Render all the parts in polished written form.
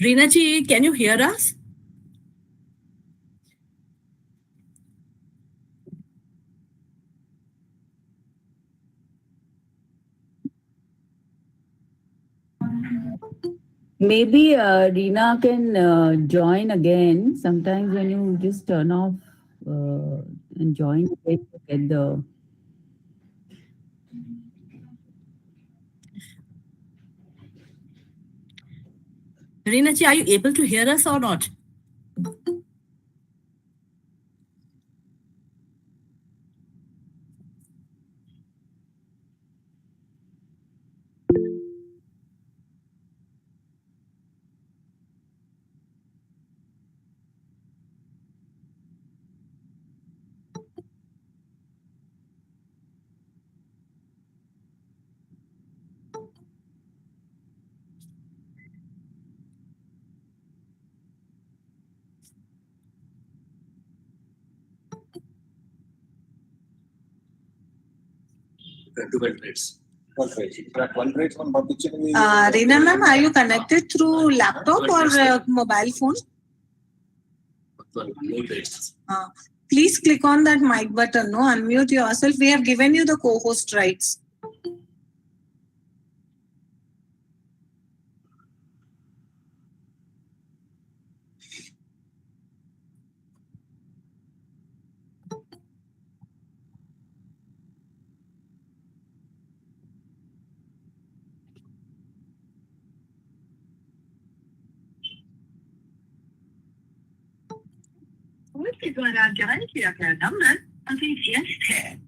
Reena ji, can you hear us? Maybe Reena can join again. Sometimes when you just turn off and join, you get the. Reena ji, are you able to hear us or not? Reena ma'am, are you connected through laptop or mobile phone? Please click on that mic button, no? Unmute yourself. We have given you the co-host rights. उसके द्वारा जारी किया गया number अभी व्यस्त है।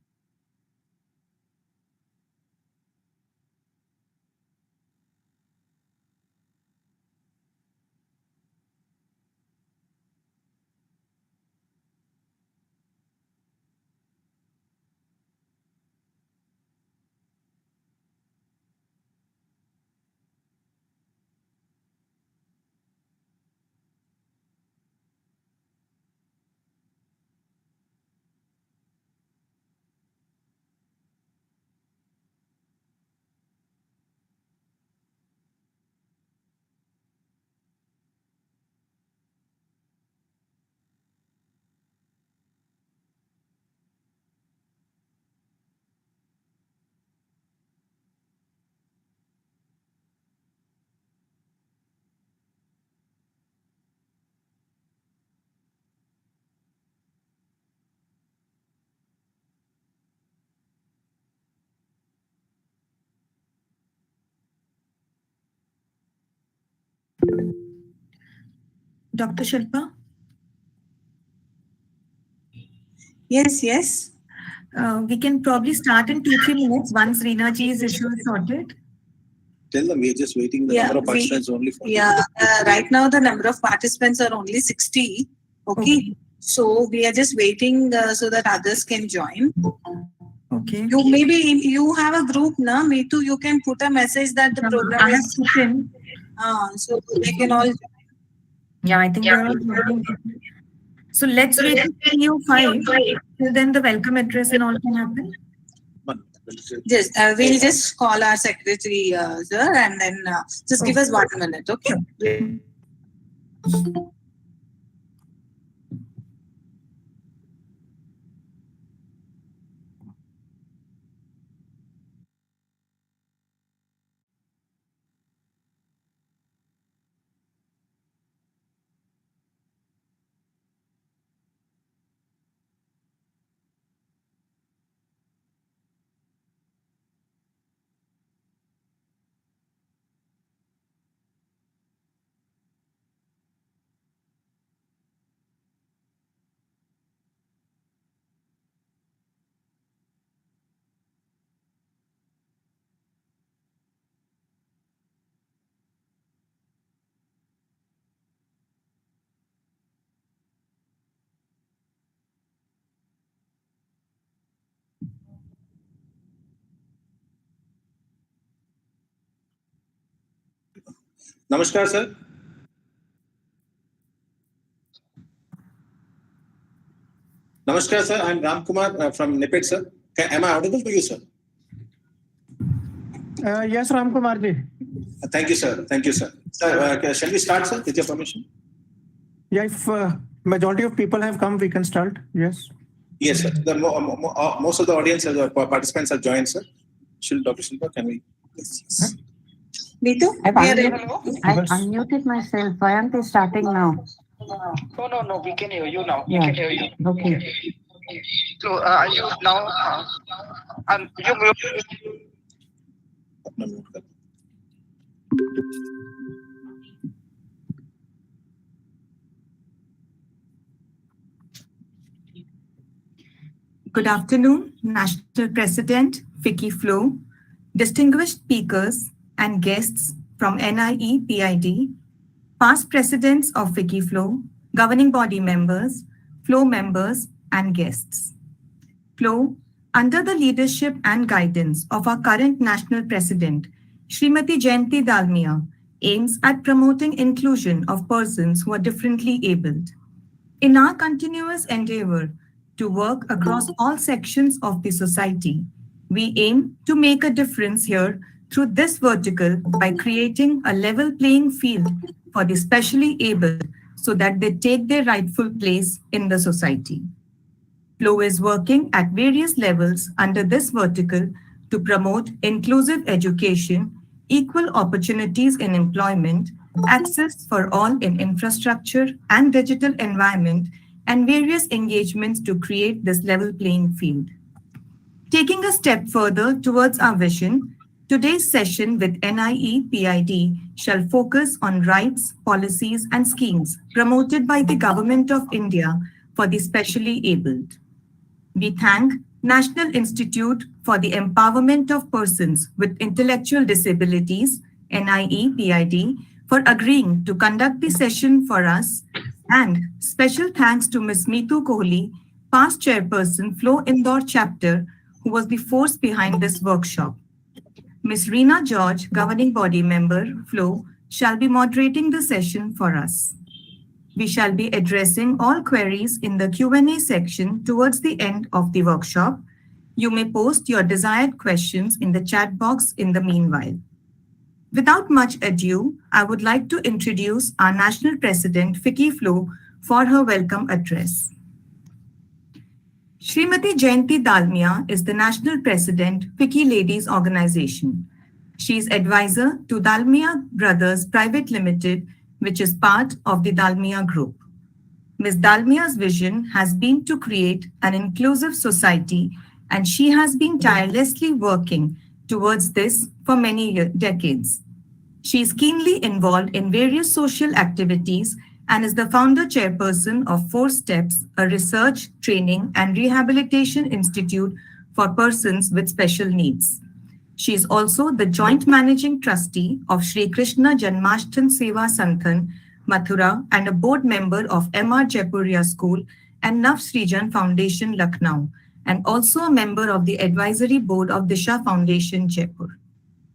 Dr. Shilpa? Yes. We can probably start in 2-3 minutes once Reena ji's issue is sorted. Tell them we are just waiting. The number of participants only 40. Right now the number of participants are only 60. Okay. So we are just waiting so that others can join. Okay. You have a group, na? Me too. You can put a message that the program I have is. put in. So they can all join. Yeah, I think they're all joining. So let's wait till PO5. Till then the welcome address and all can happen. Yes, we'll just call our secretary, sir, and then just give us 1 minute, okay? Namaskar, sir. Namaskar, sir. I'm Ram Kumar from NIPED, sir. Am I audible to you, sir? Yes, Ram Kumar ji. Thank you, sir. Thank you, sir. Sir, shall we start, sir, with your permission? Yeah, if majority of people have come, we can start. Yes. Yes, sir. Most of the audience, participants have joined, sir. Dr. Shilpa, can we? Yes. Neetu, I've we are unmuted myself. Why aren't they starting now? No. We can hear you now. Yeah. We can hear you. Okay. So, you now, you Good afternoon, National President Vicky Flo, distinguished speakers and guests from NIE PID, past presidents of Vicky Flo, governing body members, Flo members, and guests. Flo, under the leadership and guidance of our current national president, Srimati Jayanti Dalmia, aims at promoting inclusion of persons who are differently abled. In our continuous endeavor to work across all sections of the society, we aim to make a difference here through this vertical by creating a level playing field for the specially abled so that they take their rightful place in the society. Flo is working at various levels under this vertical to promote inclusive education, equal opportunities in employment, access for all in infrastructure and digital environment, and various engagements to create this level playing field. Taking a step further towards our vision, today's session with NIE PID shall focus on rights, policies, and schemes promoted by the Government of India for the specially abled. We thank National Institute for the Empowerment of Persons with Intellectual Disabilities, NIE PID, for agreeing to conduct the session for us, and special thanks to Ms. Meetu Kohli, past chairperson, Flo Indore chapter, who was the force behind this workshop. Ms. Reena George, governing body member, Flo, shall be moderating the session for us. We shall be addressing all queries in the Q&A section towards the end of the workshop. You may post your desired questions in the chat box in the meanwhile. Without much ado, I would like to introduce our National President, Vicky Flo, for her welcome address. Srimati Jayanti Dalmia is the National President, Vicky Ladies Organization. She is advisor to Dalmia Brothers Private Limited, which is part of the Dalmia Group. Ms. Dalmia's vision has been to create an inclusive society, and she has been tirelessly working towards this for many decades. She is keenly involved in various social activities and is the founder chairperson of 4 Steps, a research, training, and rehabilitation institute for persons with special needs. She is also the joint managing trustee of Shri Krishna Janmashthan Seva Santhan, Mathura, and a board member of MR Jaipuria School and Nav Srijan Foundation, Lucknow, and also a member of the advisory board of Disha Foundation, Jaipur.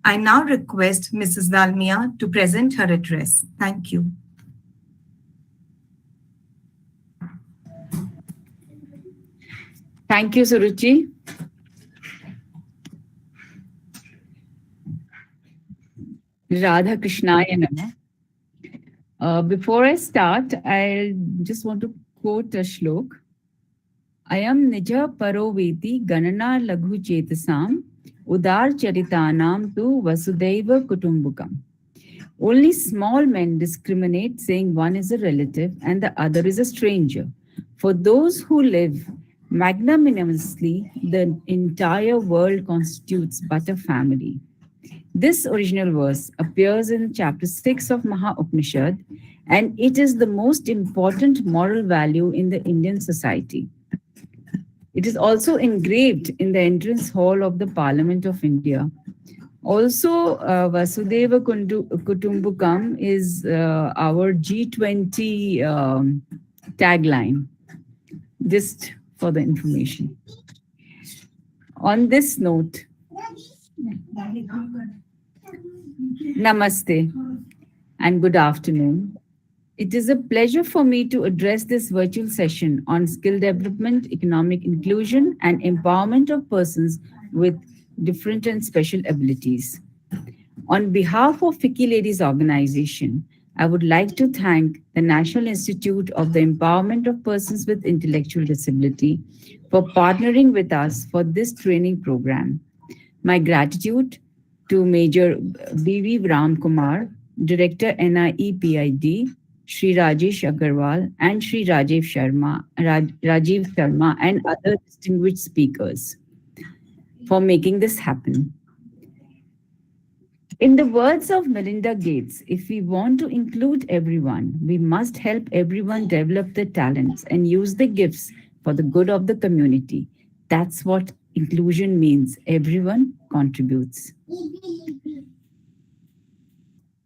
I now request Mrs. Dalmia to present her address. Thank you. Thank you, Suruchi. Radha Krishnaya Namah. Before I start, I just want to quote a shlok. Ayam nija paroveti ganana laghu chetasam udar charitanam tu vasudaiva kutumbukam. Only small men discriminate, saying one is a relative and the other is a stranger. For those who live magnanimously, the entire world constitutes but a family. This original verse appears in chapter 6 of Maha Upanishad, and it is the most important moral value in the Indian society. It is also engraved in the entrance hall of the Parliament of India. Also, Vasudeva Kutumbukam is our G20 tagline, just for the information. On this note, Namaste and good afternoon. It is a pleasure for me to address this virtual session on skill development, economic inclusion, and empowerment of persons with different and special abilities. On behalf of FICCI Ladies Organization, I would like to thank the National Institute of the Empowerment of Persons with Intellectual Disability for partnering with us for this training program. My gratitude to Major B.V. Ram Kumar, Director NIE-PID, Shri Rajesh Agarwal and Shri Rajiv Sharma and other distinguished speakers for making this happen. In the words of Melinda Gates, if we want to include everyone, we must help everyone develop their talents and use their gifts for the good of the community. That's what inclusion means. Everyone contributes.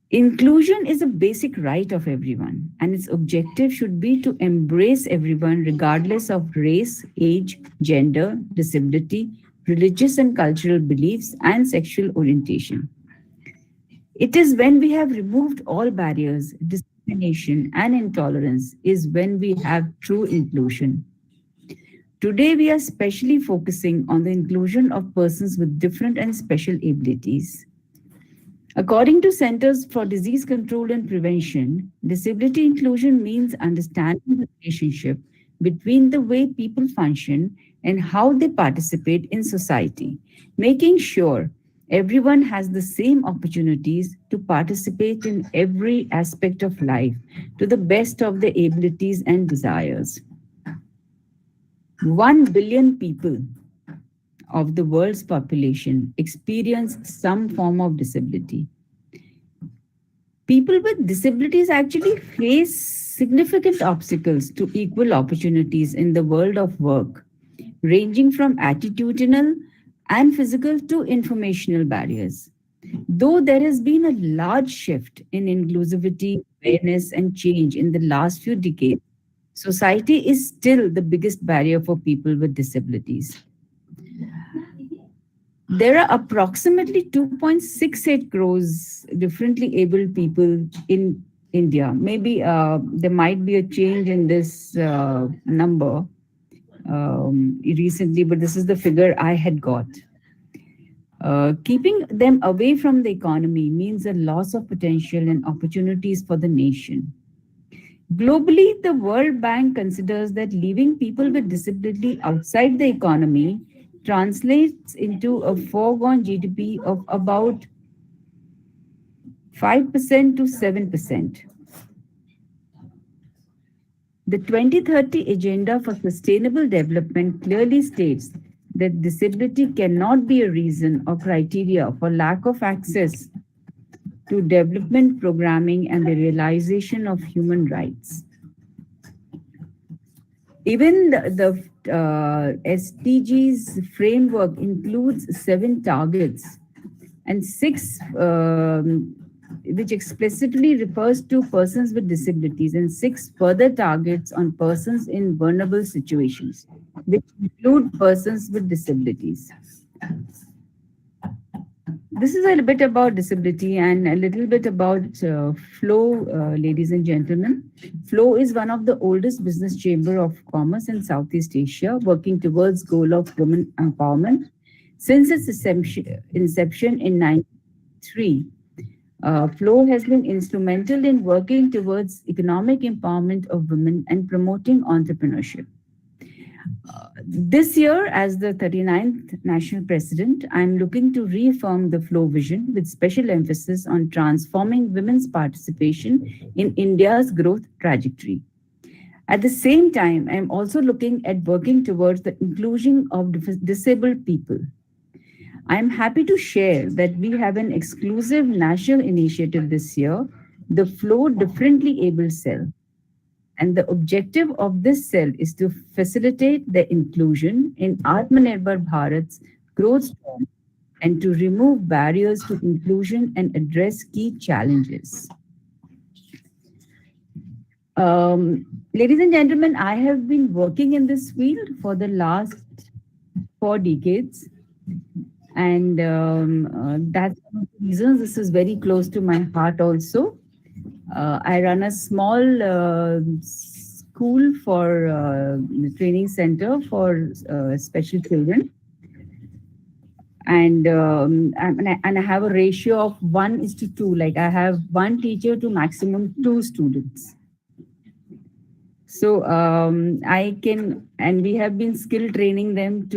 Inclusion is a basic right of everyone, and its objective should be to embrace everyone regardless of race, age, gender, disability, religious and cultural beliefs, and sexual orientation. It is when we have removed all barriers, discrimination, and intolerance is when we have true inclusion. Today, we are specially focusing on the inclusion of persons with different and special abilities. According to Centers for Disease Control and Prevention, disability inclusion means understanding the relationship between the way people function and how they participate in society, making sure everyone has the same opportunities to participate in every aspect of life to the best of their abilities and desires. 1 billion people of the world's population experience some form of disability. People with disabilities actually face significant obstacles to equal opportunities in the world of work, ranging from attitudinal and physical to informational barriers. Though there has been a large shift in inclusivity, awareness, and change in the last few decades, society is still the biggest barrier for people with disabilities. There are approximately 2.68 crores differently abled people in India. Maybe there might be a change in this number recently, but this is the figure I had got. Keeping them away from the economy means a loss of potential and opportunities for the nation. Globally, the World Bank considers that leaving people with disability outside the economy translates into a foregone GDP of about 5% to 7%. The 2030 Agenda for Sustainable Development clearly states that disability cannot be a reason or criteria for lack of access to development programming and the realization of human rights. Even the SDGs framework includes 7 targets and 6 which explicitly refers to persons with disabilities, and 6 further targets on persons in vulnerable situations, which include persons with disabilities. This is a little bit about disability and a little bit about FLOW, ladies and gentlemen. FLOW is one of the oldest business chamber of commerce in Southeast Asia, working towards goal of women empowerment. Since its inception in 1993, FLOW has been instrumental in working towards economic empowerment of women and promoting entrepreneurship. This year, as the 39th National President, I'm looking to reaffirm the FLOW vision with special emphasis on transforming women's participation in India's growth trajectory. At the same time, I'm also looking at working towards the inclusion of disabled people. I'm happy to share that we have an exclusive national initiative this year, the FLOW Differently Abled Cell. And the objective of this cell is to facilitate the inclusion in Atmanirbhar Bharat's growth storm and to remove barriers to inclusion and address key challenges. Ladies and gentlemen, I have been working in this field for the last 4 decades. And that's one of the reasons this is very close to my heart also. I run a small school for the training center for special children. and I have a ratio of 1:2. Like I have one teacher to maximum 2 students. So I can, and we have been skill training them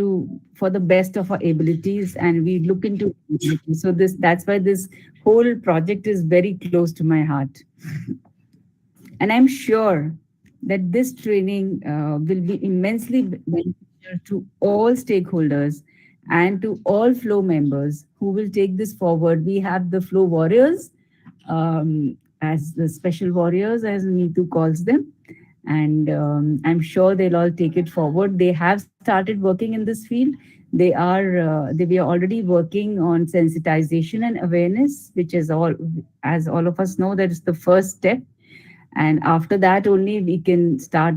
for the best of our abilities, and we look into ability. So that's why this whole project is very close to my heart. And I'm sure that this training will be immensely beneficial to all stakeholders and to all flow members who will take this forward. We have the flow warriors, as the special warriors, as Neetu calls them. And I'm sure they'll all take it forward. They have started working in this field. They are already working on sensitization and awareness, which is as all of us know, that is the first step. And after that only we can start,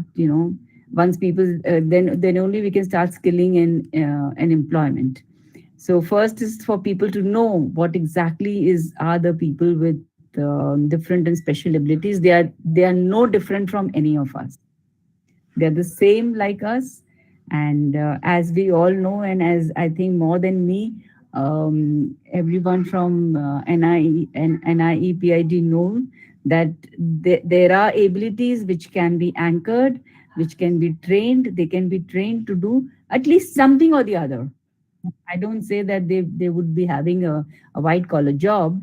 once people, then only we can start skilling and employment. So first is for people to know what exactly are the people with different and special abilities. They are no different from any of us. They're the same like us. And as we all know, and as I think more than me, everyone from NIE and NIE PID know that there are abilities which can be anchored, which can be trained. They can be trained to do at least something or the other. I don't say that they would be having a white collar job,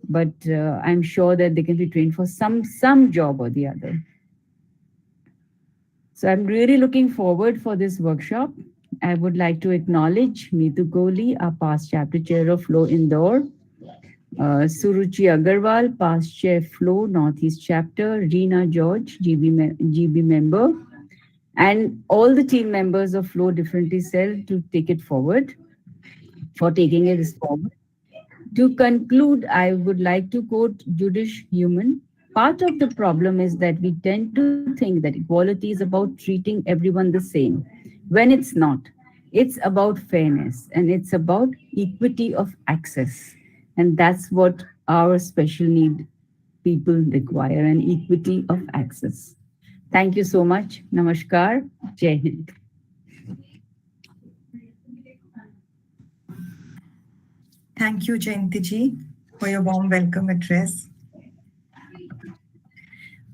but I'm sure that they can be trained for some job or the other. So I'm really looking forward for this workshop. I would like to acknowledge Neetu Kohli, our past chapter chair of Flow Indore, Suruchi Agarwal, past chair Flow Northeast chapter, Reena George, GB member, and all the team members of Flow Differently Cell to take it forward, for taking it forward. To conclude, I would like to quote Judith Human. Part of the problem is that we tend to think that equality is about treating everyone the same, when it's not. It's about fairness, and it's about equity of access. And that's what our special need people require, an equity of access. Thank you so much. Namaskar. Jai Hind. Thank you, Jayanti ji, for your warm welcome address.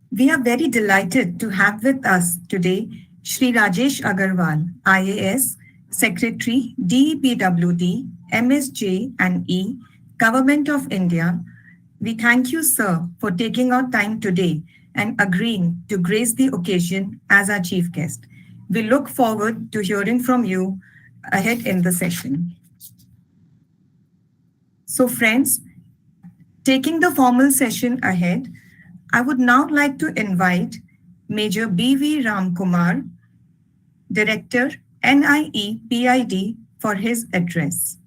We are very delighted to have with us today Shri Rajesh Agarwal, IAS, Secretary, DEPWD, MSJ and E, Government of India. We thank you, sir, for taking out time today and agreeing to grace the occasion as our chief guest. We look forward to hearing from you ahead in the session. So friends, taking the formal session ahead, I would now like to invite Major B.V. Ramkumar, Director, NIE PID, for his address.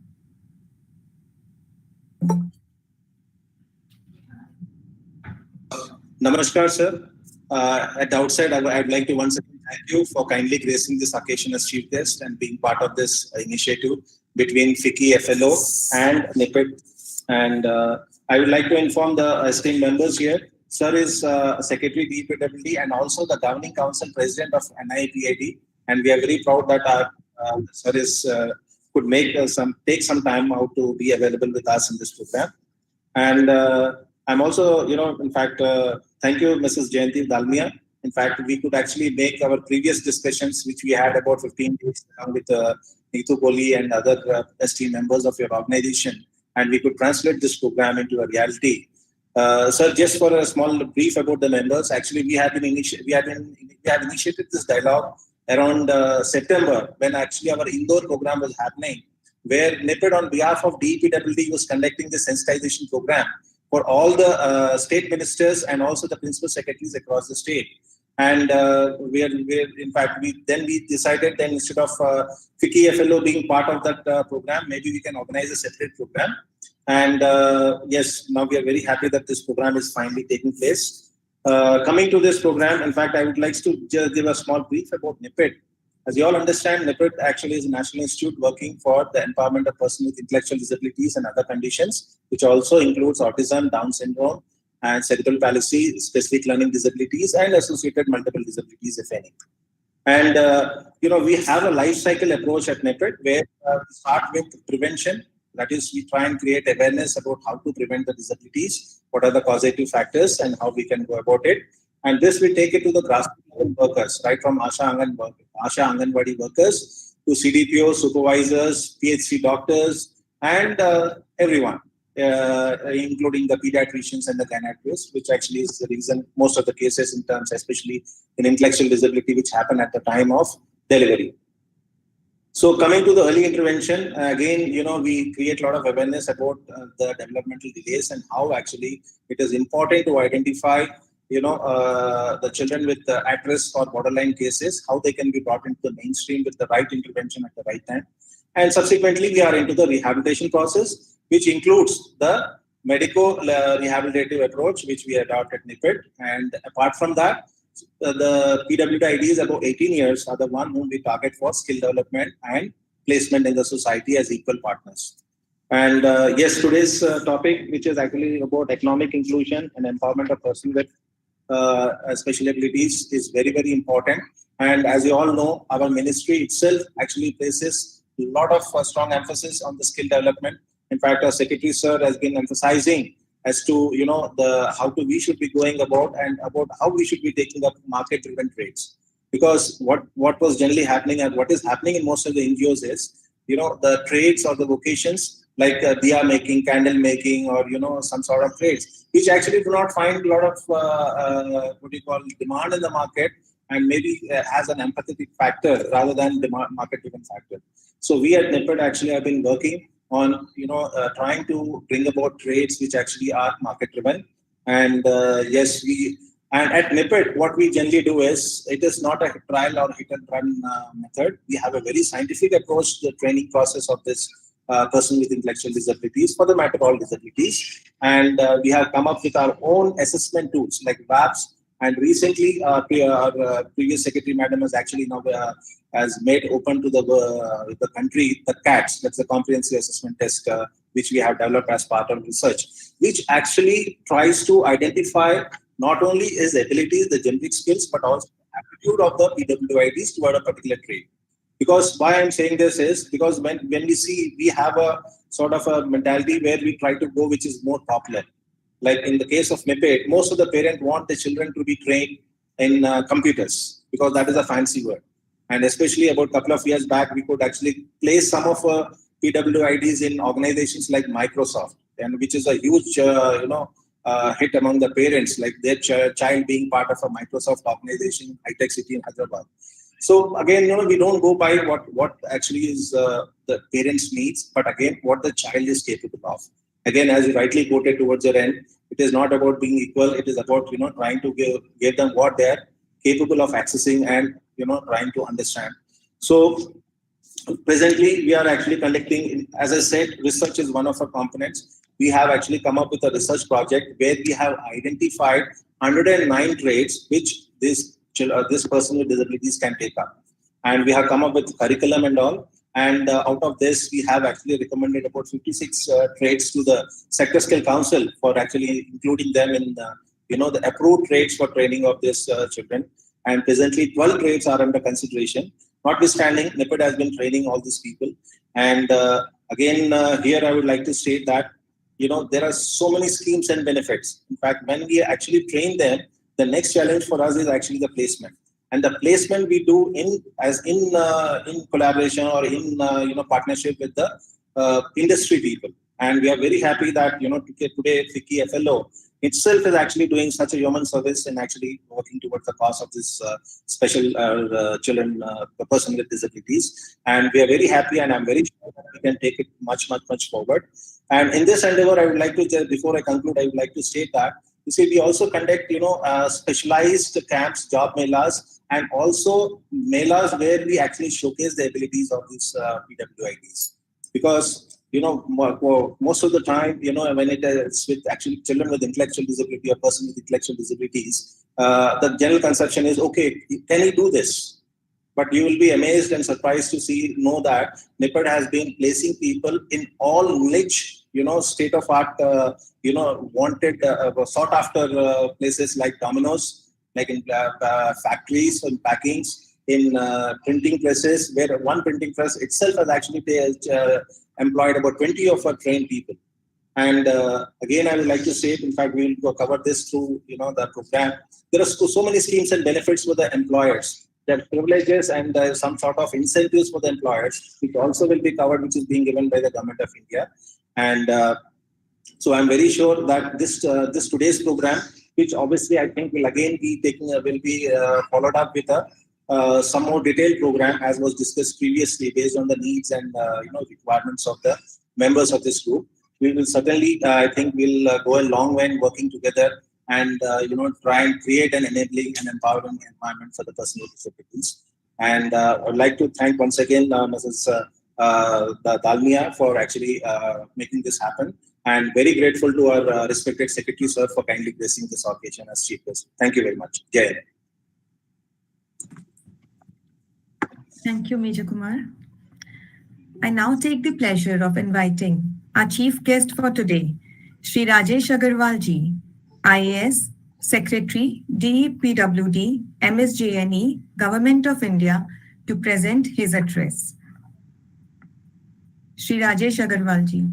Namaskar, sir. At the outset, I'd like to once again thank you for kindly gracing this occasion as chief guest and being part of this initiative between FICCI FLO and NIPID. And I would like to inform the esteemed members here. Sir is Secretary DEPWD and also the Governing Council President of NIE PID. And we are very proud that our sir could take some time out to be available with us in this program. And I'm also, in fact, thank you, Mrs. Jayanti Dalmia. In fact, we could actually make our previous discussions, which we had about 15 days along with Neetu Kohli and other esteemed members of your organization, and we could translate this program into a reality. Sir, just for a small brief about the members, actually we have initiated this dialogue around September, when actually our Indore program was happening, where NIPID on behalf of DEPWD was conducting the sensitization program for all the state ministers and also the principal secretaries across the state. And we decided then, instead of FICCI FLO being part of that program, maybe we can organize a separate program. And yes, now we are very happy that this program is finally taking place. Coming to this program, in fact, I would like to just give a small brief about NIPID. As you all understand, NIPID actually is a national institute working for the empowerment of persons with intellectual disabilities and other conditions, which also includes autism, Down syndrome, and cerebral palsy, specific learning disabilities, and associated multiple disabilities, if any. And we have a life cycle approach at NIPID where we start with prevention. That is, we try and create awareness about how to prevent the disabilities, what are the causative factors, and how we can go about it. And this we take it to the grassroots workers, right from Asha Anganwadi workers to CDPO supervisors, PHC doctors, and everyone, including the pediatricians and the gynecologists, which actually is the reason most of the cases in terms, especially in intellectual disability, which happen at the time of delivery. So coming to the early intervention, again, we create a lot of awareness about the developmental delays and how actually it is important to identify, the children with at-risk or borderline cases, how they can be brought into the mainstream with the right intervention at the right time. And subsequently, we are into the rehabilitation process, which includes the medico-rehabilitative approach, which we adopt at NIPID. And apart from that, the PWDIDs above 18 years are the one whom we target for skill development and placement in the society as equal partners. And yes, today's topic, which is actually about economic inclusion and empowerment of persons with special abilities, is very, very important. And as you all know, our ministry itself actually places a lot of strong emphasis on the skill development. In fact, our Secretary Sir has been emphasizing as to we should be going about and about how we should be taking up market-driven trades. Because what was generally happening and what is happening in most of the NGOs is, the trades or the vocations like diya making, candle making, or some sort of trades, which actually do not find a lot of demand in the market, and maybe has an empathetic factor rather than the market-driven factor. So we at NIPID actually have been working on trying to bring about trades which actually are market-driven. And yes, and at NIPID, what we generally do is, it is not a trial or hit and run method. We have a very scientific approach to the training process of this person with intellectual disabilities, for the matter all disabilities. And we have come up with our own assessment tools like VAPS. And recently, our previous Secretary Madam has actually now has made open to the country the CATS, that's the Comprehensive Assessment Test, which we have developed as part of research, which actually tries to identify not only his abilities, the generic skills, but also the aptitude of the PWIDs toward a particular trade. Because why I'm saying this is because when we see, we have a sort of a mentality where we try to go which is more popular. Like in the case of NIPID, most of the parents want the children to be trained in computers, because that is a fancy word. And especially about a couple of years back, we could actually place some of PWIDs in organizations like Microsoft, and which is a huge, hit among the parents, like their child being part of a Microsoft organization, high-tech city in Hyderabad. So again, we don't go by what actually is the parents' needs, but again, what the child is capable of. Again, as you rightly quoted towards your end, it is not about being equal. It is about trying to give them what they are capable of accessing and trying to understand. So presently, we are actually conducting, as I said, research is one of our components. We have actually come up with a research project where we have identified 109 trades which this person with disabilities can take up, and we have come up with curriculum and all. And out of this, we have actually recommended about 56 trades to the Sector Skill Council for actually including them in the approved trades for training of these children. And presently, 12 trades are under consideration. Notwithstanding, NIPID has been training all these people. And again, here I would like to state that there are so many schemes and benefits. In fact, when we actually train them, the next challenge for us is actually the placement. And the placement we do in collaboration or in partnership with the industry people. And we are very happy that today FICCI FLO itself is actually doing such a human service and actually working towards the cause of this special children, person with disabilities. And we are very happy, and I'm very sure that we can take it much forward. And in this endeavor, I would like to, before I conclude, I would like to state that we also conduct specialized camps, job melas, and also melas where we actually showcase the abilities of these PWIDs. Because most of the time, when it is with actually children with intellectual disability or person with intellectual disabilities, the general conception is, okay, can he do this? But you will be amazed and surprised to know that NIPID has been placing people in all niche, state-of-art, wanted, sought-after places like Domino's, like in factories and packings, in printing presses, where one printing press itself has actually employed about 20 of our trained people. And again, I would like to say, in fact, we will cover this through the program. There are so many schemes and benefits for the employers. There are privileges and some sort of incentives for the employers, which also will be covered, which is being given by the Government of India. And so I'm very sure that this today's program, which obviously I think will again be followed up with some more detailed program, as was discussed previously, based on the needs and requirements of the members of this group. We will certainly, I think, we'll go a long way in working together and try and create an enabling and empowering environment for the person with disabilities. And I would like to thank once again Mrs. Dalmia for actually making this happen, and very grateful to our respected Secretary Sir for kindly gracing this occasion as Chief Guest. Thank you very much. Jai Hind. Thank you, Major Kumar. I now take the pleasure of inviting our chief guest for today, Shri Rajesh Agarwal ji, IAS, Secretary, DPWD, MSJNE, Government of India, to present his address. Shri Rajesh Agarwal ji.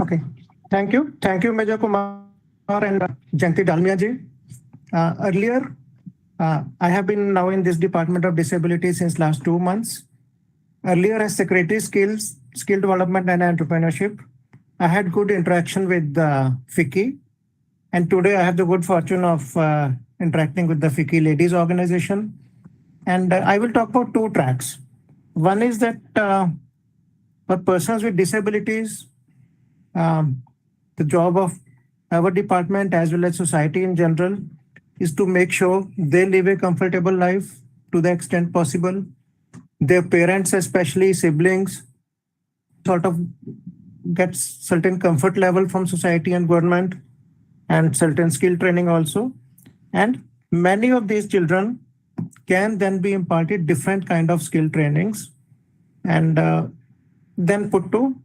Okay. Thank you. Thank you, Major Kumar and Jayanti Dalmia ji. Earlier, I have been now in this Department of Disability since last 2 months. Earlier as Secretary Skill Development and Entrepreneurship, I had good interaction with FICCI. And today I have the good fortune of interacting with the FICCI Ladies Organization. And I will talk about 2 tracks. One is that for persons with disabilities, the job of our department as well as society in general is to make sure they live a comfortable life to the extent possible. Their parents, especially siblings, sort of get certain comfort level from society and government, and certain skill training also. And many of these children can then be imparted different kind of skill trainings, and then put to,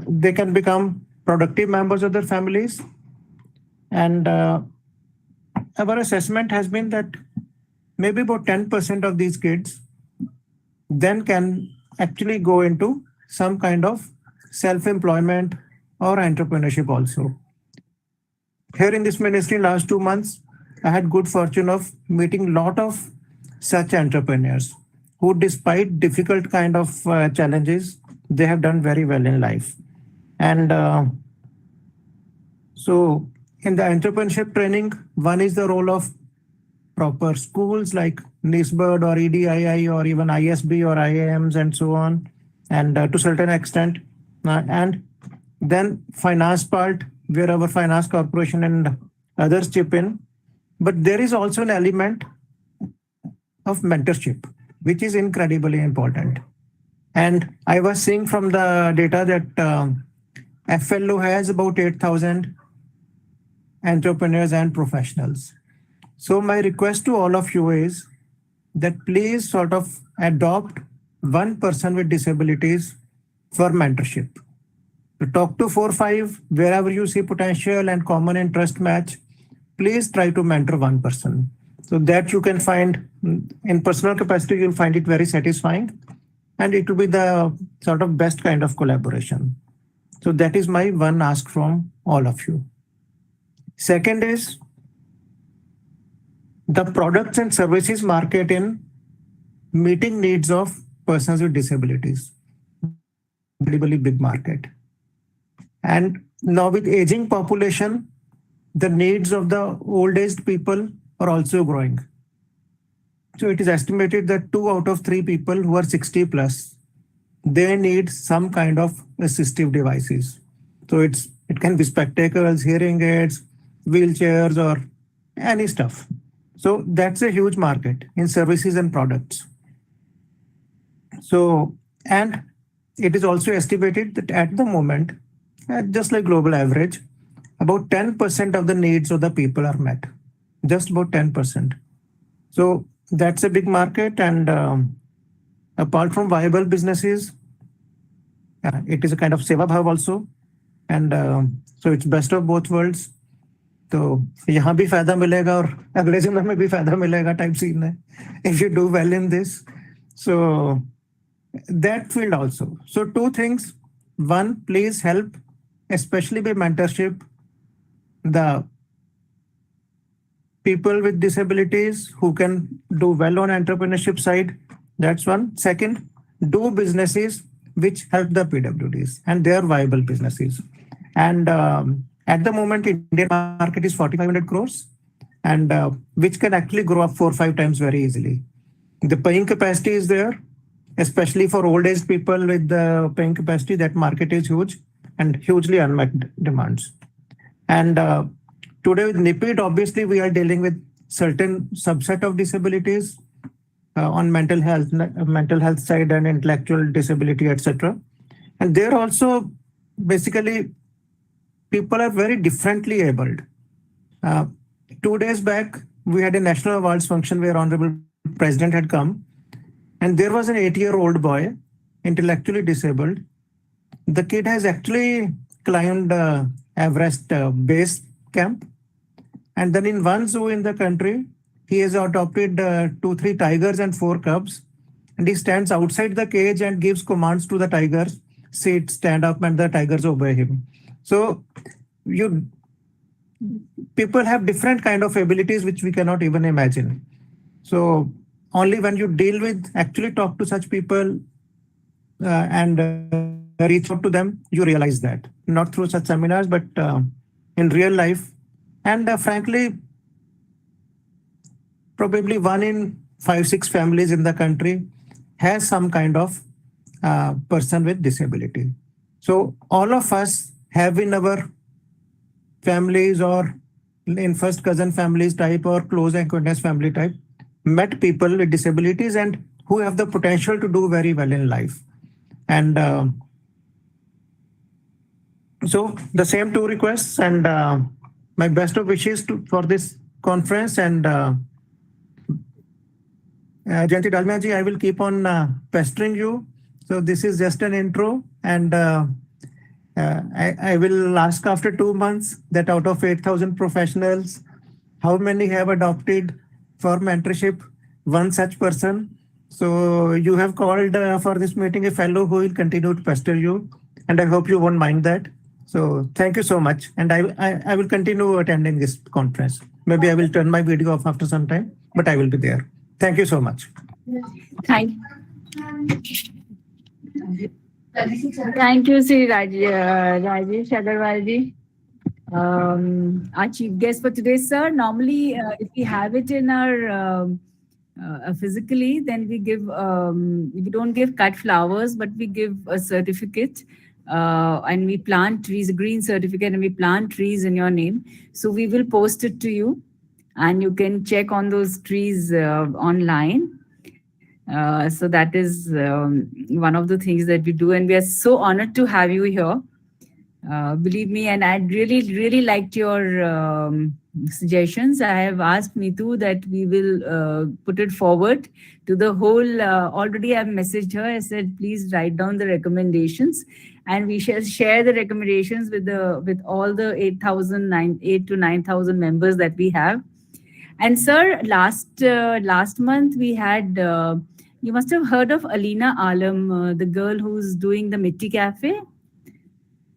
they can become productive members of their families. And our assessment has been that maybe about 10% of these kids then can actually go into some kind of self-employment or entrepreneurship also. Here in this ministry, last 2 months, I had good fortune of meeting a lot of such entrepreneurs who, despite difficult kind of challenges, they have done very well in life. And so in the entrepreneurship training, one is the role of proper schools like NISBERD or EDII or even ISB or IIMs and so on, and to certain extent. And then finance part, where our finance corporation and others chip in. But there is also an element of mentorship, which is incredibly important. And I was seeing from the data that FLO has about 8,000 entrepreneurs and professionals. So my request to all of you is that please sort of adopt one person with disabilities for mentorship. To talk to 4 or 5, wherever you see potential and common interest match, please try to mentor one person. So that you can find in personal capacity, you'll find it very satisfying, and it will be the sort of best kind of collaboration. So that is my one ask from all of you. Second is the products and services market in meeting needs of persons with disabilities. Incredibly big market. And now with aging population, the needs of the old aged people are also growing. So it is estimated that 2 out of 3 people who are 60 plus, they need some kind of assistive devices. So it can be spectacles, hearing aids, wheelchairs, or any stuff. So that's a huge market in services and products. So, and it is also estimated that at the moment, just like global average, about 10% of the needs of the people are met. Just about 10%. So that's a big market. And apart from viable businesses, it is a kind of seva bhav also. And so it's best of both worlds. तो यहाँ भी फायदा मिलेगा और अगले जन्म में भी फायदा मिलेगा टाइप सीन है if you do well in this. So that field also. So two things. One, please help, especially by mentorship, the people with disabilities who can do well on entrepreneurship side. That's one. Second, do businesses which help the PWDs and they are viable businesses. And at the moment, Indian market is 4,500 crores and which can actually grow up 4 or 5 times very easily. The paying capacity is there, especially for old age people with the paying capacity. That market is huge and hugely unmet demands. And today with NIPID, obviously we are dealing with certain subset of disabilities on mental health side and intellectual disability, etc. And there also basically people are very differently abled. 2 days back, we had a national awards function where Honorable President had come, and there was an 8-year-old boy, intellectually disabled. The kid has actually climbed Everest base camp. And then in one zoo in the country, he has adopted 2-3 tigers and 4 cubs. And he stands outside the cage and gives commands to the tigers, sit, stand up, and the tigers obey him. So people have different kind of abilities which we cannot even imagine. So only when you deal with, actually talk to such people and reach out to them, you realize that. Not through such seminars, but in real life. And frankly, probably 1 in 5-6 families in the country has some kind of person with disability. So all of us have in our families or in first cousin families type or close acquaintance family type met people with disabilities and who have the potential to do very well in life. And so the same 2 requests and my best of wishes for this conference. And Jayanti Dalmia ji, I will keep on pestering you. So this is just an intro, and I will ask after 2 months that out of 8,000 professionals, how many have adopted for mentorship one such person. So you have called for this meeting a fellow who will continue to pester you, and I hope you won't mind that. So thank you so much. And I will continue attending this conference. Maybe I will turn my video off after some time, but I will be there. Thank you so much. Thank you, Sri Rajesh Agarwal ji. Our chief guest for today, sir. Normally, if we have it in our physically, then we give, we don't give cut flowers, but we give a certificate. And we plant trees, a green certificate, and we plant trees in your name. So we will post it to you, and you can check on those trees online. So that is one of the things that we do, and we are so honored to have you here. Believe me, and I really liked your suggestions. I have asked Neetu that we will put it forward to the whole. Already I've messaged her. I said, please write down the recommendations, and we shall share the recommendations with all the 8 to 9,000 members that we have. And sir, last month we had. You must have heard of Alina Alam, the girl who's doing the Mitti Cafe.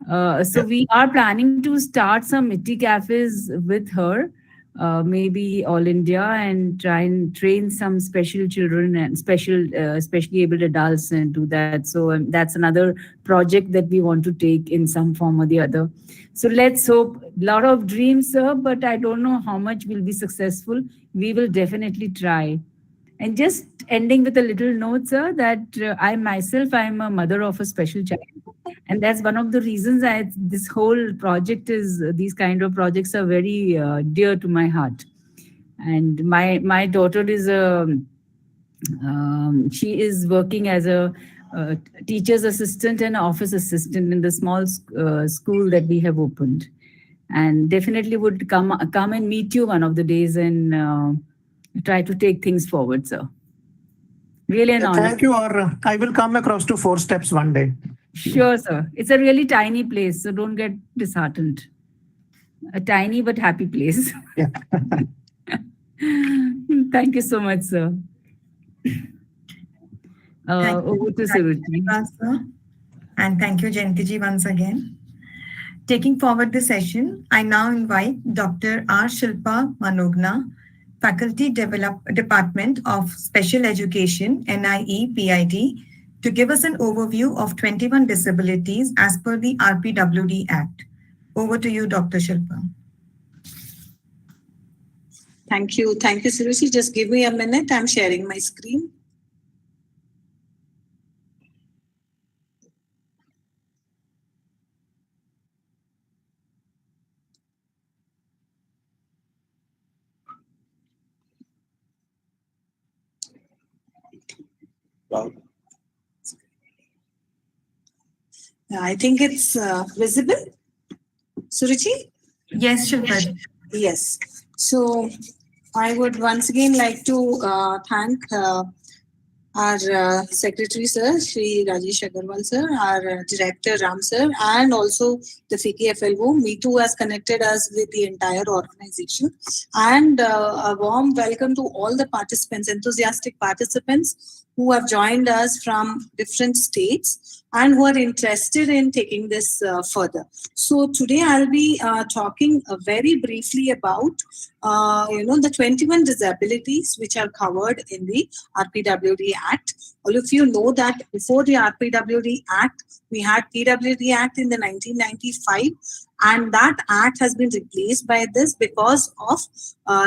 So we are planning to start some Mitti Cafes with her, maybe all India, and try and train some special children and especially able adults and do that. So that's another project that we want to take in some form or the other. So let's hope. A lot of dreams, sir, but I don't know how much will be successful. We will definitely try. And just ending with a little note, sir, that I myself, I'm a mother of a special child. And that's one of the reasons this whole project is, these kind of projects are very dear to my heart. And my daughter is she is working as a teacher's assistant and office assistant in the small school that we have opened. And definitely would come and meet you one of the days and try to take things forward, sir. Really an honor. Thank you, or I will come across to 4 steps one day. Sure, sir. It's a really tiny place, so don't get disheartened. a tiny but happy place. Yeah. Thank you so much, sir. Thank you, Over to Dr. Suruchi. Srivastava. And thank you, Jayanti once again. Taking forward the session, I now invite Dr. R. Shilpa Manogna, Faculty Department of Special Education, NIE PID, to give us an overview of 21 disabilities as per the RPWD Act. Over to you, Dr. Shilpa. Thank you. Thank you, Suruchi. Just give me a minute. I'm sharing my screen. Wow. I think it's visible. Suruchi? Yes, Shilpa. Yes. So I would once again like to thank our Secretary Sir, Shri Rajesh Agarwal Sir, our Director Ram Sir, and also the FICCI FLO. Me too has connected us with the entire organization. And a warm welcome to all the participants, enthusiastic participants who have joined us from different states and who are interested in taking this further. So today I'll be talking very briefly about the 21 disabilities which are covered in the RPWD Act. All of you know that before the RPWD Act, we had PWD Act in the 1995, and that act has been replaced by this because of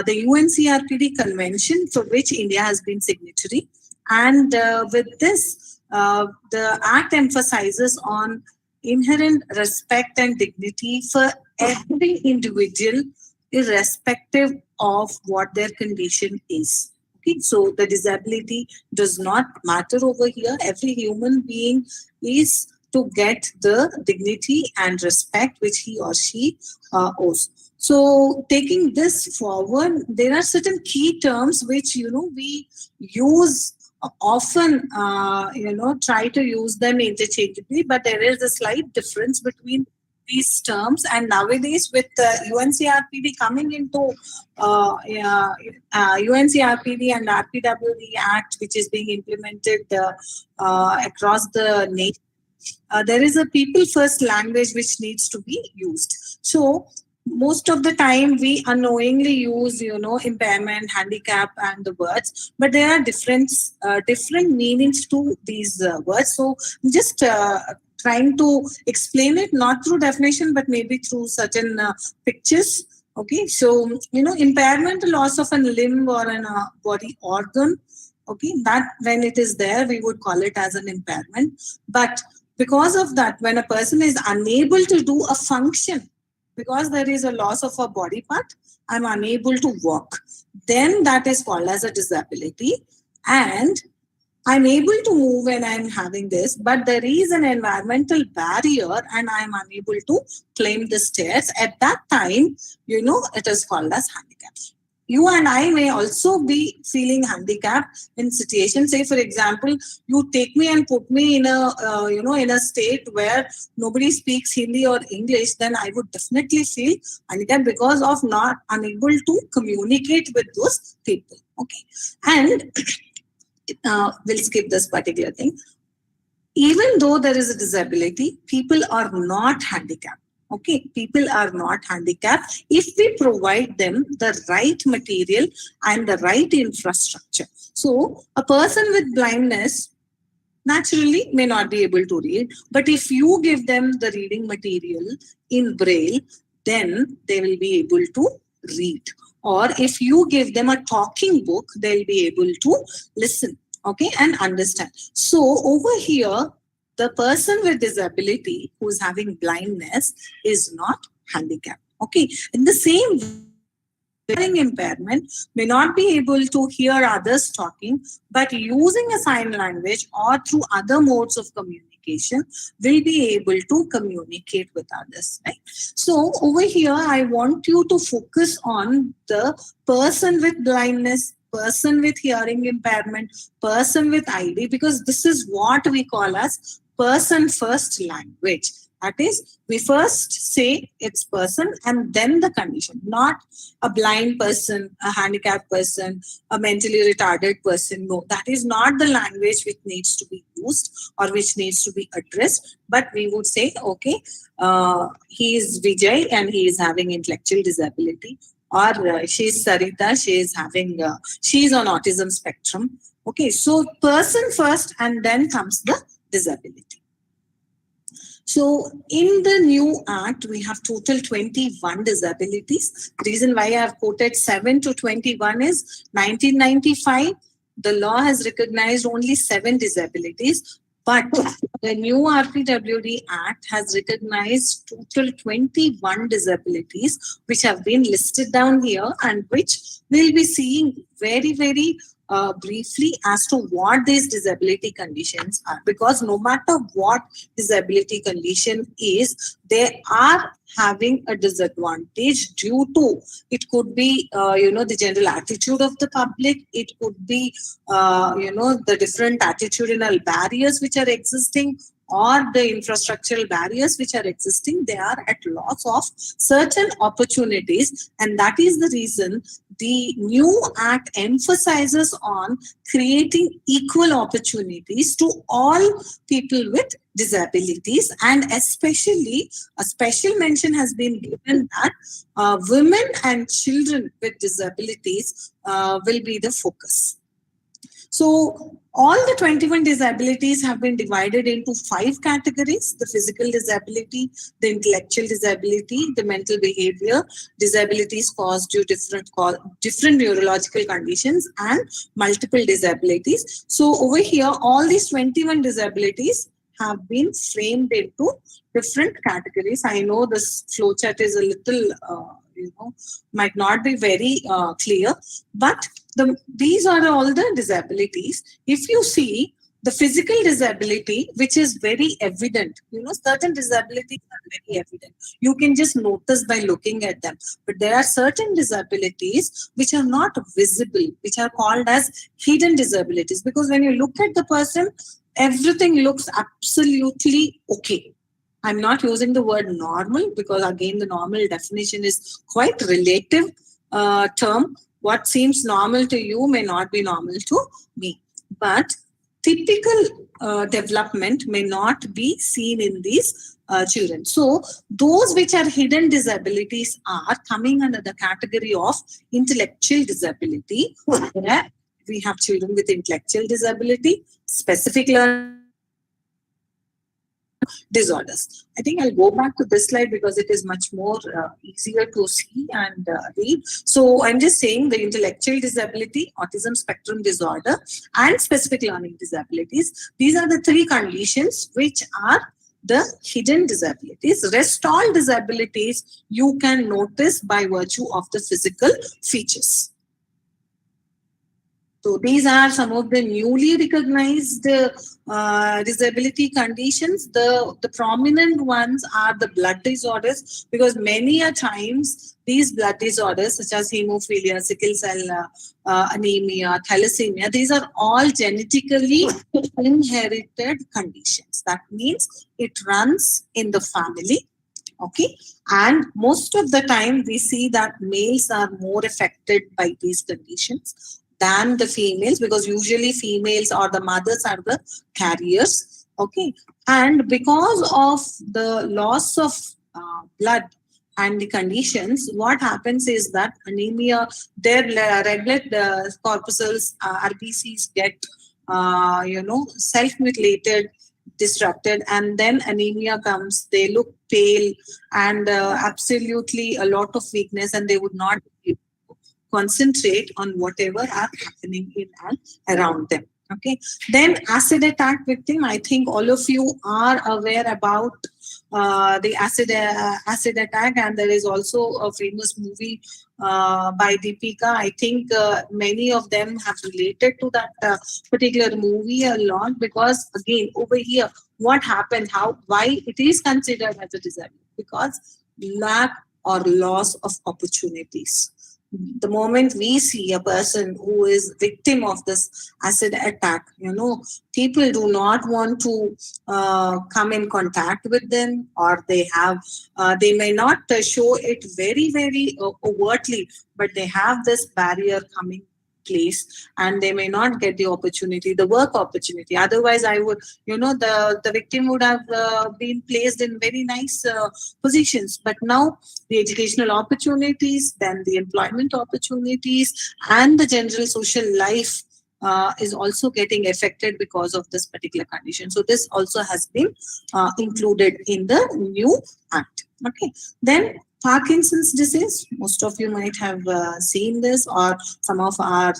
the UNCRPD convention for which India has been signatory. And with this, the act emphasizes on inherent respect and dignity for every individual, irrespective of what their condition is. Okay, so the disability does not matter over here. Every human being is to get the dignity and respect which he or she owes. So taking this forward, there are certain key terms which we use often, try to use them interchangeably, but there is a slight difference between these terms. And nowadays, with UNCRPD coming into UNCRPD and RPWD Act, which is being implemented across the nation, there is a people first language which needs to be used. So most of the time we unknowingly use impairment, handicap and the words, but there are different meanings to these words. So just trying to explain it not through definition but maybe through certain pictures. Okay, so impairment, loss of a limb or a body organ, okay, that when it is there we would call it as an impairment. But because of that, when a person is unable to do a function, because there is a loss of a body part, I'm unable to walk, then that is called as a disability. And I'm able to move when I'm having this, but there is an environmental barrier and I'm unable to climb the stairs. At that time, it is called as handicap. You and I may also be feeling handicapped in situations. Say, for example, you take me and put me in a in a state where nobody speaks Hindi or English, then I would definitely feel handicapped because of not unable to communicate with those people. Okay, and we'll skip this particular thing. Even though there is a disability, people are not handicapped. Okay, people are not handicapped if we provide them the right material and the right infrastructure. So a person with blindness naturally may not be able to read, but if you give them the reading material in Braille, then they will be able to read. Or if you give them a talking book, they'll be able to listen, okay, and understand. So over here, the person with disability who is having blindness is not handicapped. Okay, in the same hearing impairment may not be able to hear others talking, but using a sign language or through other modes of communication will be able to communicate with others. Right? So over here, I want you to focus on the person with blindness, person with hearing impairment, person with ID, because this is what we call as person first language. That is, we first say it's person and then the condition, not a blind person, a handicapped person, a mentally retarded person. No, that is not the language which needs to be used or which needs to be addressed. But we would say, okay, he is Vijay and he is having intellectual disability, or she is Sarita, she is having, she is on autism spectrum. Okay, so person first and then comes the disability. So in the new act, we have total 21 disabilities. The reason why I have quoted 7 to 21 is 1995, the law has recognized only 7 disabilities, but the new RPWD Act has recognized total 21 disabilities, which have been listed down here and which we'll be seeing very, very briefly as to what these disability conditions are, because no matter what disability condition is, they are having a disadvantage due to, it could be the general attitude of the public, it could be the different attitudinal barriers which are existing, or the infrastructural barriers which are existing. They are at loss of certain opportunities, and that is the reason the new act emphasizes on creating equal opportunities to all people with disabilities, and especially a special mention has been given that women and children with disabilities will be the focus. So all the 21 disabilities have been divided into 5 categories: the physical disability, the intellectual disability, the mental behavior, disabilities caused due to different neurological conditions, and multiple disabilities. So over here, all these 21 disabilities have been framed into different categories. I know this flowchart is a little, might not be very clear, but these are all the disabilities. If you see the physical disability, which is very evident, certain disabilities are very evident. You can just notice by looking at them. But there are certain disabilities which are not visible, which are called as hidden disabilities. Because when you look at the person, everything looks absolutely okay. I'm not using the word normal because, again, the normal definition is quite relative term. What seems normal to you may not be normal to me. But typical development may not be seen in these children. So those which are hidden disabilities are coming under the category of intellectual disability. Where we have children with intellectual disability, specific learning disorders. I think I'll go back to this slide because it is much more easier to see and read. So I'm just saying the intellectual disability, autism spectrum disorder, and specific learning disabilities. These are the 3 conditions which are the hidden disabilities. Rest all disabilities you can notice by virtue of the physical features. So these are some of the newly recognized disability conditions. The prominent ones are the blood disorders, because many a times these blood disorders such as hemophilia, sickle cell anemia, thalassemia, these are all genetically inherited conditions. That means it runs in the family. Okay, and most of the time we see that males are more affected by these conditions than the females, because usually females or the mothers are the carriers. Okay, and because of the loss of blood and the conditions, what happens is that anemia, their red blood corpuscles, RBCs get self-mutilated, disrupted, and then anemia comes. They look pale and absolutely a lot of weakness, and they would not concentrate on whatever are happening in and around them. Okay. Then acid attack victim. I think all of you are aware about the acid attack, and there is also a famous movie by Deepika. I think many of them have related to that particular movie a lot, because again over here what happened, why it is considered as a disability, because lack or loss of opportunities. the moment we see a person who is victim of this acid attack, people do not want to come in contact with them, or they may not show it very, very overtly, but they have this barrier coming place, and they may not get the opportunity, the work opportunity. Otherwise, I would, the victim would have been placed in very nice positions. But now the educational opportunities, then the employment opportunities, and the general social life is also getting affected because of this particular condition. So this also has been included in the new act. Okay. Then Parkinson's disease, most of you might have seen this, or some of our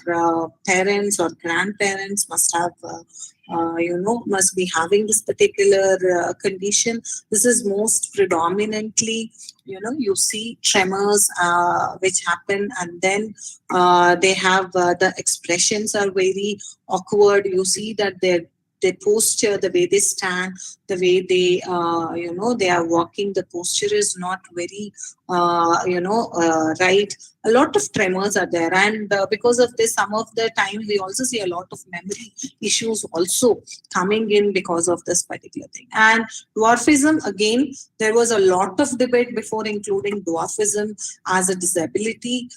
parents or grandparents must have, must be having this particular condition. This is most predominantly, you see tremors which happen, and then they have the expressions are very awkward. You see that their posture, the way they stand, the way they, they are walking, the posture is not very, right. A lot of tremors are there. And because of this, some of the time we also see a lot of memory issues also coming in because of this particular thing. And dwarfism, again, there was a lot of debate before including dwarfism as a disability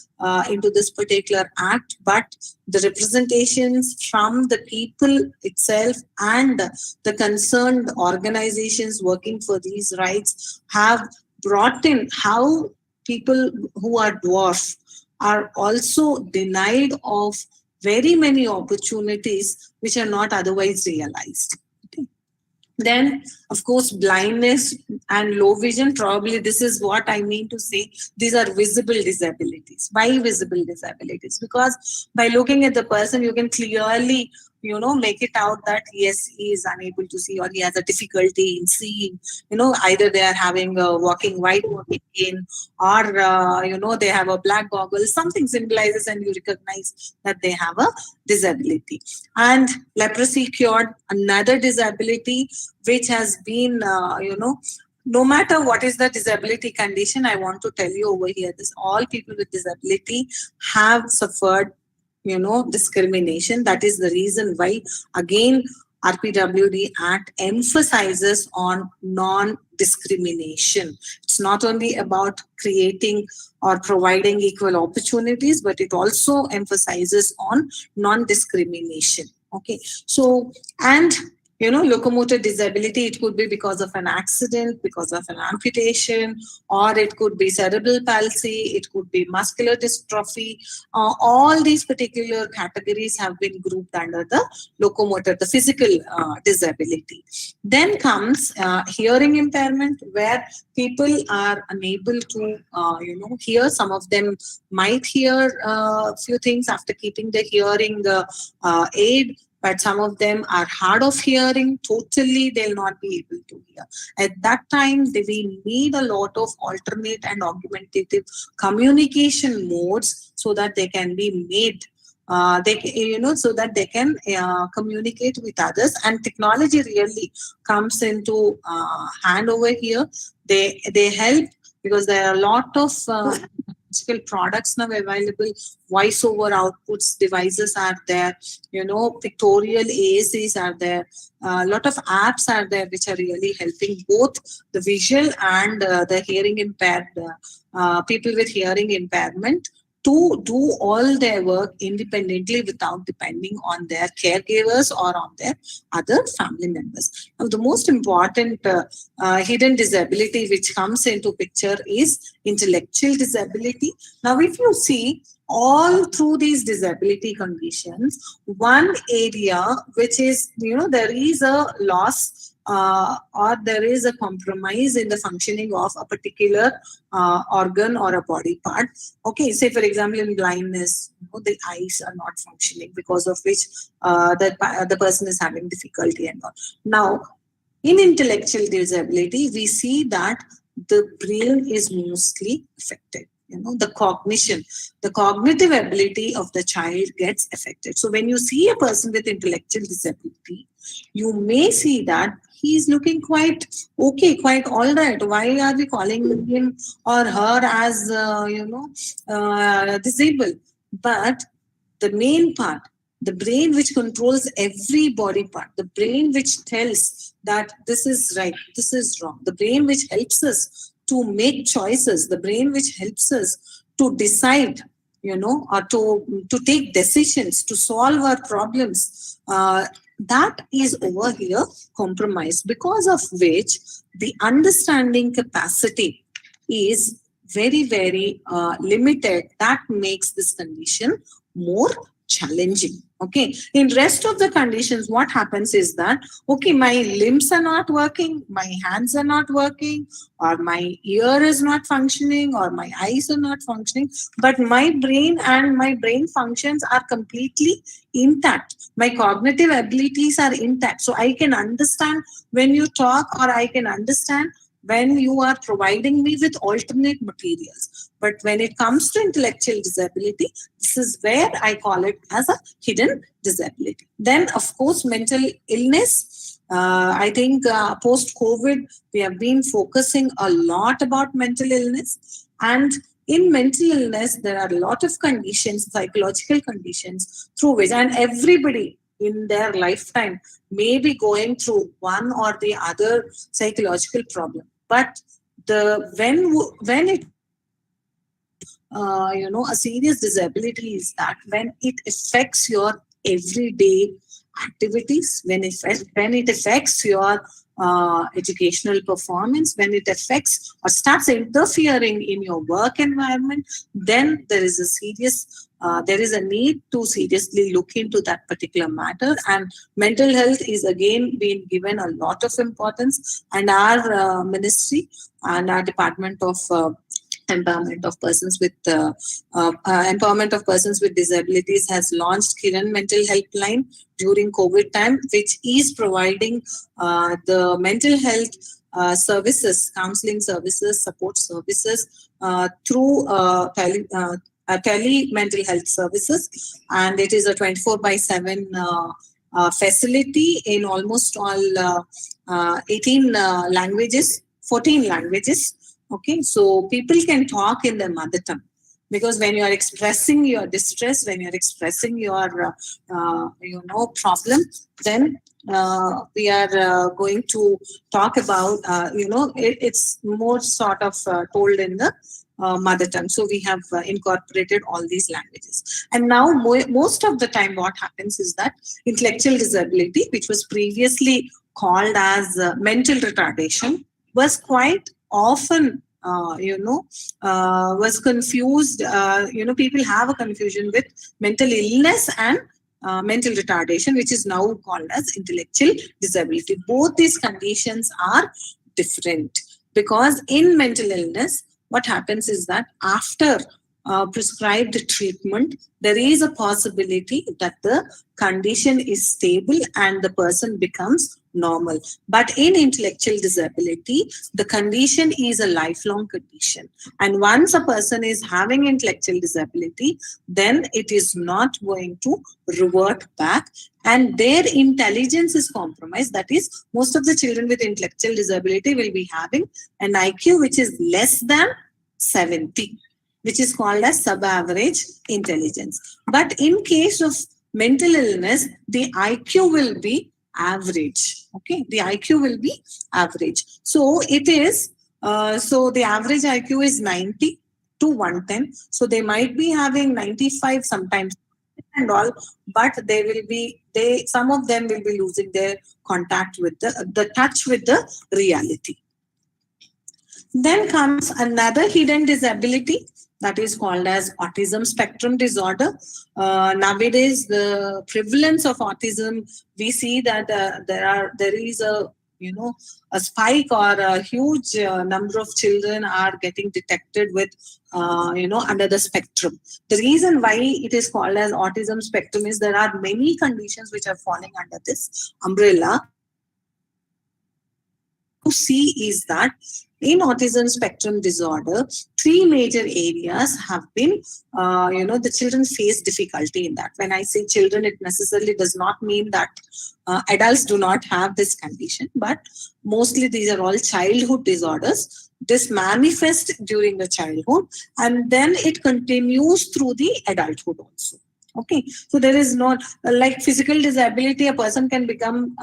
into this particular act. But the representations from the people itself and the concerned organizations working for these rights have brought in how people who are dwarf are also denied of very many opportunities which are not otherwise realized. Okay. Then, of course, blindness and low vision, probably this is what I mean to say. These are visible disabilities. Why visible disabilities? Because by looking at the person, you can clearly, make it out that yes, he is unable to see, or he has a difficulty in seeing. Either they are having a white walking cane, or, they have a black goggle. Something symbolizes and you recognize that they have a disability. And leprosy cured, another disability which has been, no matter what is the disability condition, I want to tell you over here, this all people with disability have suffered, discrimination. That is the reason why, again, RPWD Act emphasizes on non-discrimination. It's not only about creating or providing equal opportunities, but it also emphasizes on non-discrimination. Okay. So, and locomotor disability, it could be because of an accident, because of an amputation, or it could be cerebral palsy, it could be muscular dystrophy. All these particular categories have been grouped under the locomotor, the physical disability. Then comes hearing impairment, where people are unable to, hear. Some of them might hear a few things after keeping the hearing aid, but some of them are hard of hearing. Totally, they'll not be able to hear. At that time, we need a lot of alternate and augmentative communication modes so that they can be made. So that they can communicate with others. And technology really comes into hand over here. They help, because there are a lot of products now available. Voice over outputs devices are there, pictorial AACs are there. A lot of apps are there which are really helping both the visual and the hearing impaired people with hearing impairment to do all their work independently without depending on their caregivers or on their other family members. Now, the most important hidden disability which comes into picture is intellectual disability. Now, if you see all through these disability conditions, one area which is, there is a loss or there is a compromise in the functioning of a particular organ or a body part. Okay, say for example in blindness, the eyes are not functioning, because of which the person is having difficulty and all. Now, in intellectual disability, we see that the brain is mostly affected. the cognition, the cognitive ability of the child gets affected. So when you see a person with intellectual disability, you may see that he's looking quite okay, quite all right. Why are we calling him or her as, disabled? But the main part, the brain which controls every body part, the brain which tells that this is right, this is wrong, the brain which helps us to make choices, the brain which helps us to decide, or to take decisions, to solve our problems, that is over here compromised, because of which the understanding capacity is very, very limited. That makes this condition more challenging. Okay, in rest of the conditions, what happens is that, okay, my limbs are not working, my hands are not working, or my ear is not functioning, or my eyes are not functioning, but my brain and my brain functions are completely intact. My cognitive abilities are intact. So I can understand when you talk, or I can understand when you are providing me with alternate materials. But when it comes to intellectual disability, this is where I call it as a hidden disability. Then, of course, mental illness. I think post-COVID, we have been focusing a lot about mental illness. And in mental illness, there are a lot of conditions, psychological conditions, through which, and everybody in their lifetime may be going through one or the other psychological problem. But when it a serious disability is that when it affects your everyday activities, when it affects your educational performance, when it affects or starts interfering in your work environment, then there is a need to seriously look into that particular matter. And mental health is again being given a lot of importance, and our ministry and our Department of Empowerment of Persons with Disabilities has launched Kiran Mental Helpline during COVID time, which is providing the mental health services, counseling services, support services through tele mental health services, and it is a 24/7 facility in almost all 18 languages, 14 languages. Okay, so people can talk in their mother tongue, because when you are expressing your distress, when you are expressing your problem, then we are going to talk about it's more sort of told in the mother tongue. So we have incorporated all these languages. And now most of the time what happens is that intellectual disability, which was previously called as mental retardation, was quite often was confused. People have a confusion with mental illness and mental retardation, which is now called as intellectual disability. Both these conditions are different, because in mental illness, what happens is that after prescribed treatment, there is a possibility that the condition is stable and the person becomes normal. But in intellectual disability, the condition is a lifelong condition. And once a person is having intellectual disability, then it is not going to revert back, and their intelligence is compromised. That is, most of the children with intellectual disability will be having an IQ which is less than 70, which is called as sub-average intelligence. But in case of mental illness, the IQ will be average. Okay, the IQ will be average. So it is, so the average IQ is 90 to 110. So they might be having 95 sometimes and all, but some of them will be losing their contact with the touch with the reality. Then comes another hidden disability, that is called as autism spectrum disorder. Nowadays, the prevalence of autism, we see that there is a spike, or a huge number of children are getting detected with under the spectrum. The reason why it is called as autism spectrum is there are many conditions which are falling under this umbrella to see is that in autism spectrum disorder, three major areas have been, the children face difficulty in that. When I say children, it necessarily does not mean that adults do not have this condition, but mostly these are all childhood disorders. This manifests during the childhood and then it continues through the adulthood also. Okay, so there is not like physical disability, a person can become,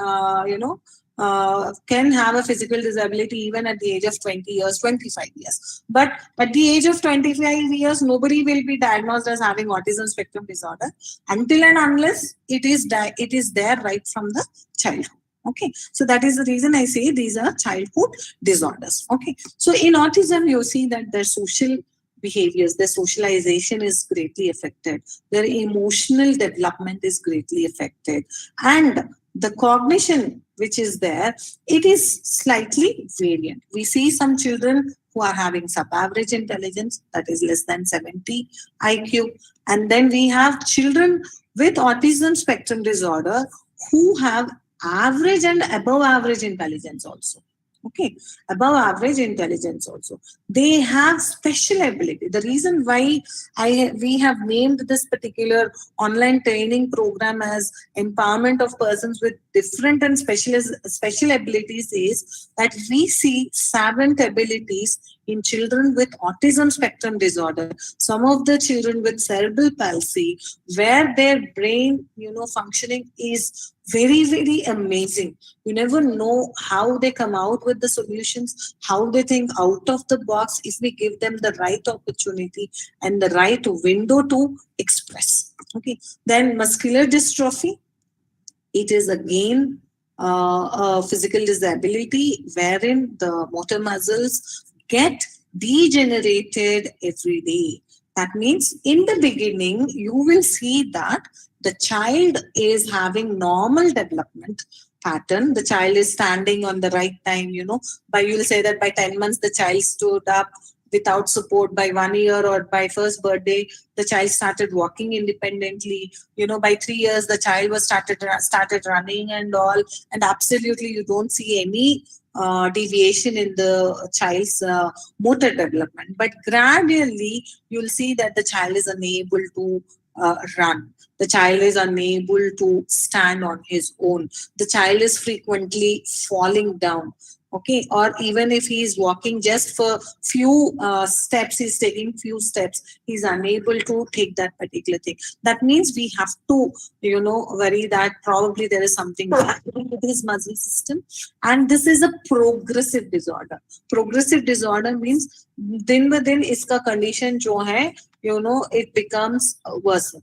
can have a physical disability even at the age of 20 years, 25 years. But at the age of 25 years, nobody will be diagnosed as having autism spectrum disorder until and unless it is there right from the childhood. Okay, so that is the reason I say these are childhood disorders. Okay, so in autism, you see that their social behaviors, their socialization is greatly affected, their emotional development is greatly affected, and the cognition which is there, it is slightly variant. We see some children who are having sub-average intelligence, that is less than 70 IQ, and then we have children with autism spectrum disorder who have average and above average intelligence also. Okay, above average intelligence also. They have special ability. The reason why we have named this particular online training program as empowerment of persons with different and special abilities is that we see savant abilities in children with autism spectrum disorder. Some of the children with cerebral palsy, where their brain, functioning is very, very amazing. You never know how they come out with the solutions, how they think out of the box if we give them the right opportunity and the right window to express. Okay. Then muscular dystrophy, it is again a physical disability wherein the motor muscles get degenerated every day. That means in the beginning, you will see that the child is having normal development pattern. The child is standing on the right time, but you'll say that by 10 months, the child stood up without support. By 1 year or by first birthday, the child started walking independently. By 3 years, the child was started running and all. And absolutely, you don't see any deviation in the child's motor development. But gradually, you'll see that the child is unable to run. The child is unable to stand on his own. The child is frequently falling down. Okay, or even if he is walking just for few steps, he's taking few steps, he's unable to take that particular thing. That means we have to, worry that probably there is something wrong with his muscle system. And this is a progressive disorder. Progressive disorder means din ba din iska condition jo hai, it becomes worse.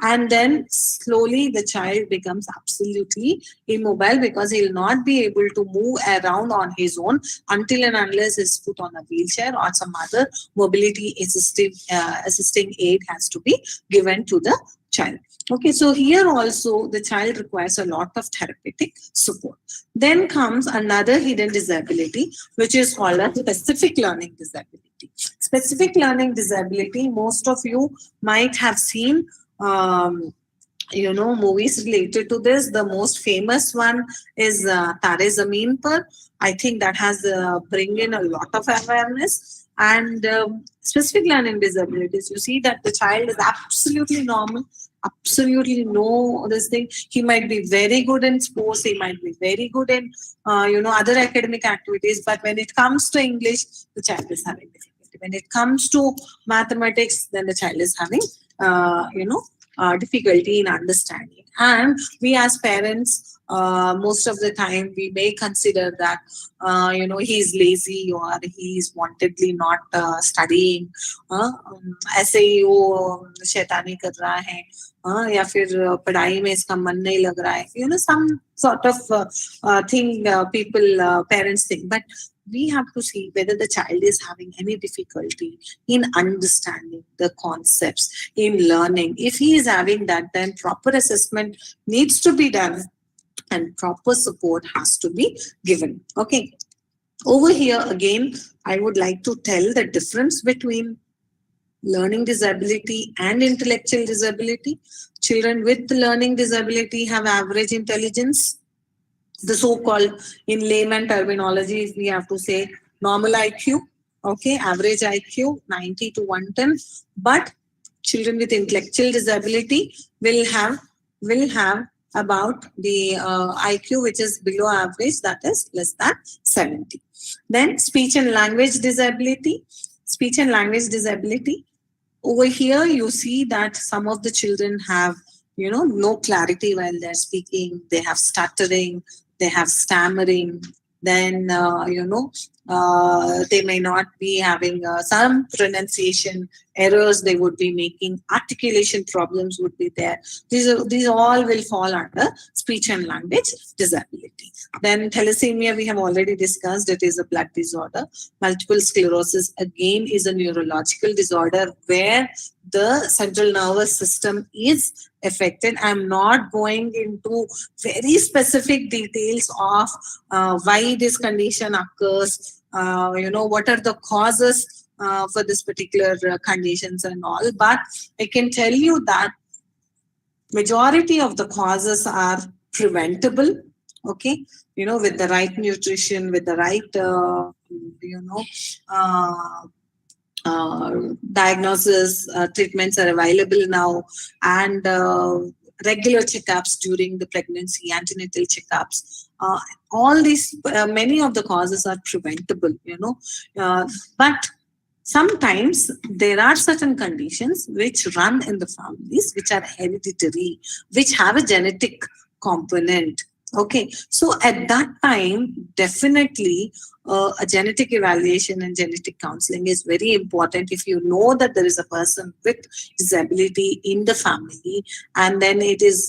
And then slowly the child becomes absolutely immobile because he'll not be able to move around on his own until and unless he's put on a wheelchair or some other mobility assisting aid has to be given to the child. Okay, so here also the child requires a lot of therapeutic support. Then comes another hidden disability, which is called a specific learning disability. Specific learning disability, most of you might have seen movies related to this. The most famous one is Tare Zameen Par. I think that has bring in a lot of awareness. And specific learning disabilities, you see that the child is absolutely normal, absolutely no this thing. He might be very good in sports, he might be very good in other academic activities, but when it comes to English, the child is having difficulty. When it comes to mathematics, then the child is having difficulty in understanding. And we as parents, most of the time, we may consider that, he's lazy or he's wantedly not studying. ऐसे ही वो शैतानी कर रहा है, या फिर पढ़ाई में इसका मन नहीं लग रहा है. Some sort of thing people, parents think. But we have to see whether the child is having any difficulty in understanding the concepts, in learning. If he is having that, then proper assessment needs to be done and proper support has to be given. Okay. Over here, again, I would like to tell the difference between learning disability and intellectual disability. Children with learning disability have average intelligence. the so-called, in layman terminology, we have to say normal IQ, okay, average IQ 90 to 110, but children with intellectual disability will have about the IQ which is below average, that is less than 70. Then speech and language disability. Over here, you see that some of the children have, no clarity while they're speaking. They have stuttering, they have stammering. Then, they may not be having some pronunciation errors they would be making. Articulation problems would be there. These all will fall under speech and language disability. Then thalassemia, we have already discussed. It is a blood disorder. Multiple sclerosis, again, is a neurological disorder where the central nervous system is affected. I'm not going into very specific details of why this condition occurs, what are the causes for this particular conditions and all. But I can tell you that majority of the causes are preventable, okay, with the right nutrition, with the right, diagnosis, treatments are available now, and regular checkups during the pregnancy, antenatal checkups. All these, many of the causes are preventable, but sometimes there are certain conditions which run in the families, which are hereditary, which have a genetic component. Okay, so at that time, definitely a genetic evaluation and genetic counseling is very important. If you know that there is a person with disability in the family, and then it's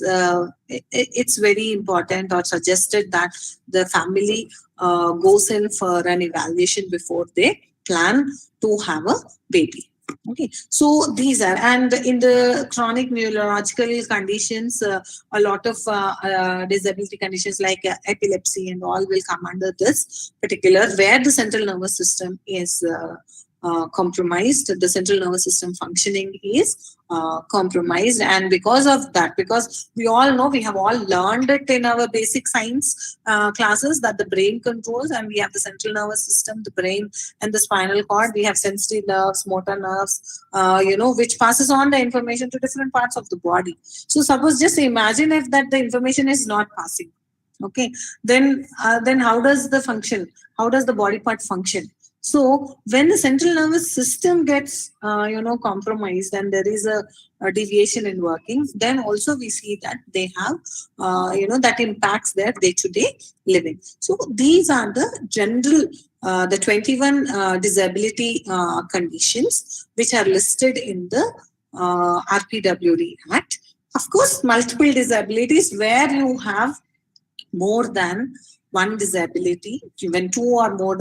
very important or suggested that the family goes in for an evaluation before they plan to have a baby. Okay, so these are, and in the chronic neurological conditions, a lot of disability conditions like epilepsy and all will come under this particular, where the central nervous system is compromised, the central nervous system functioning is compromised. And because of that, because we all know, we have all learned it in our basic science classes, that the brain controls, and we have the central nervous system, the brain and the spinal cord. We have sensory nerves, motor nerves, which passes on the information to different parts of the body. So suppose, just imagine if that the information is not passing, okay, then how does the body part function? So when the central nervous system gets, compromised, and there is a deviation in working, then also we see that they have, that impacts their day-to-day living. So these are the general, the 21 disability conditions which are listed in the RPWD Act. Of course, multiple disabilities where you have more than one disability, when two or more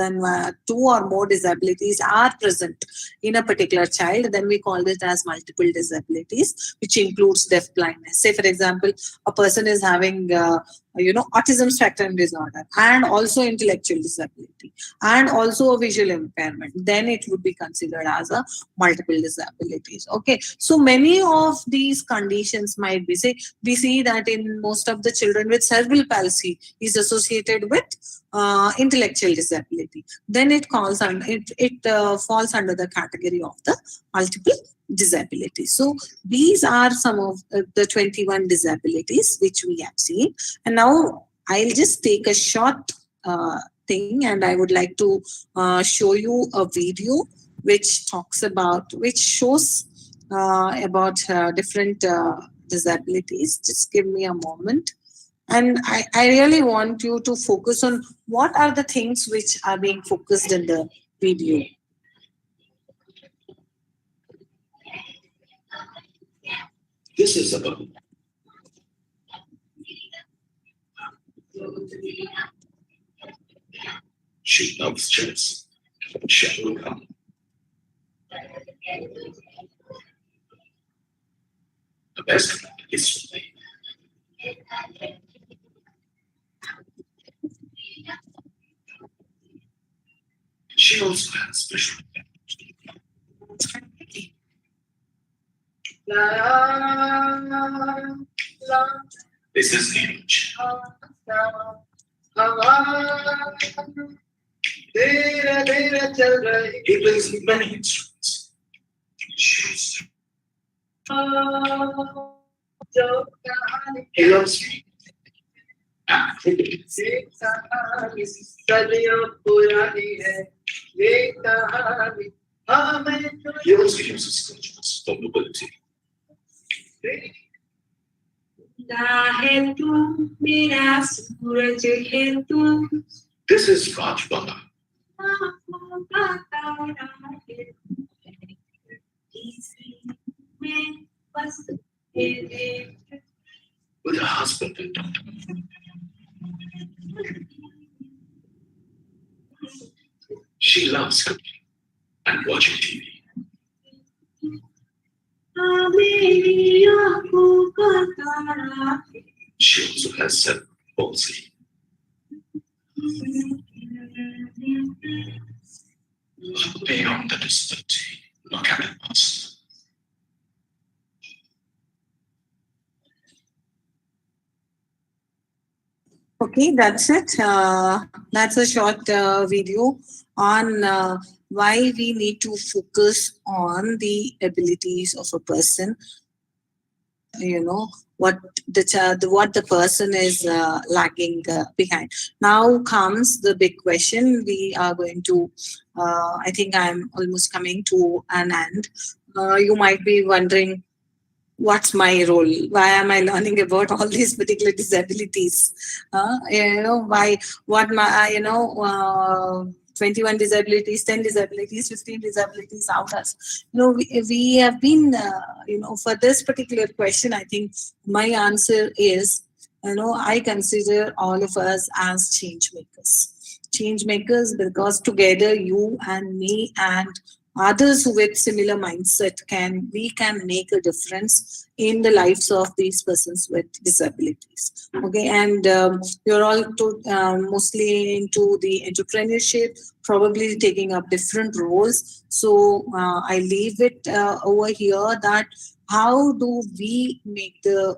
disabilities are present in a particular child, then we call it as multiple disabilities, which includes deaf blindness. Say, for example, a person is having, autism spectrum disorder, and also intellectual disability, and also a visual impairment, then it would be considered as a multiple disabilities. Okay, so many of these conditions might be, say, we see that in most of the children with cerebral palsy is associated with intellectual disability, then it falls under the category of the multiple disabilities. So these are some of the 21 disabilities which we have seen. And now I'll just take a short thing, and I would like to show you a video which shows about different disabilities. Just give me a moment. And I really want you to focus on what are the things which are being focused in the video. This is about she loves chess. Shadow come. The best is to play. She also has special This is the image. He plays many instruments. He loves me. He also uses sculptures for nobility. This is Rajbala. With a husband and daughter. She loves cooking and watching TV. She also has cerebral palsy. Beyond the distant, look at the past. Okay, that's it. That's a short video on why we need to focus on the abilities of a person. You know what the person is lagging behind. Now comes the big question. We are going to. I think I'm almost coming to an end. You might be wondering, what's my role? Why am I learning about all these particular disabilities? Why? What my 21 disabilities, 10 disabilities, 15 disabilities, how does we have been for this particular question, I think my answer is I consider all of us as change makers because together you and me and others with similar mindset we can make a difference in the lives of these persons with disabilities. Okay, and you're all mostly into the entrepreneurship, probably taking up different roles. So I leave it over here that how do we make the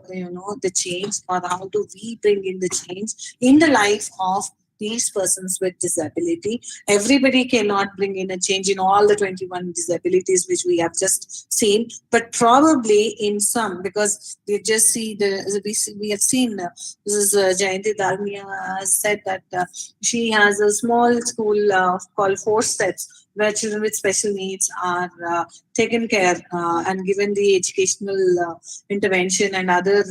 change, or how do we bring in the change in the life of these persons with disability? Everybody cannot bring in a change in all the 21 disabilities which we have just seen, but probably in some, because we just see we have seen this is Jayanti Dalmia has said that she has a small school called 4 Steps, where children with special needs are taken care and given the educational intervention and other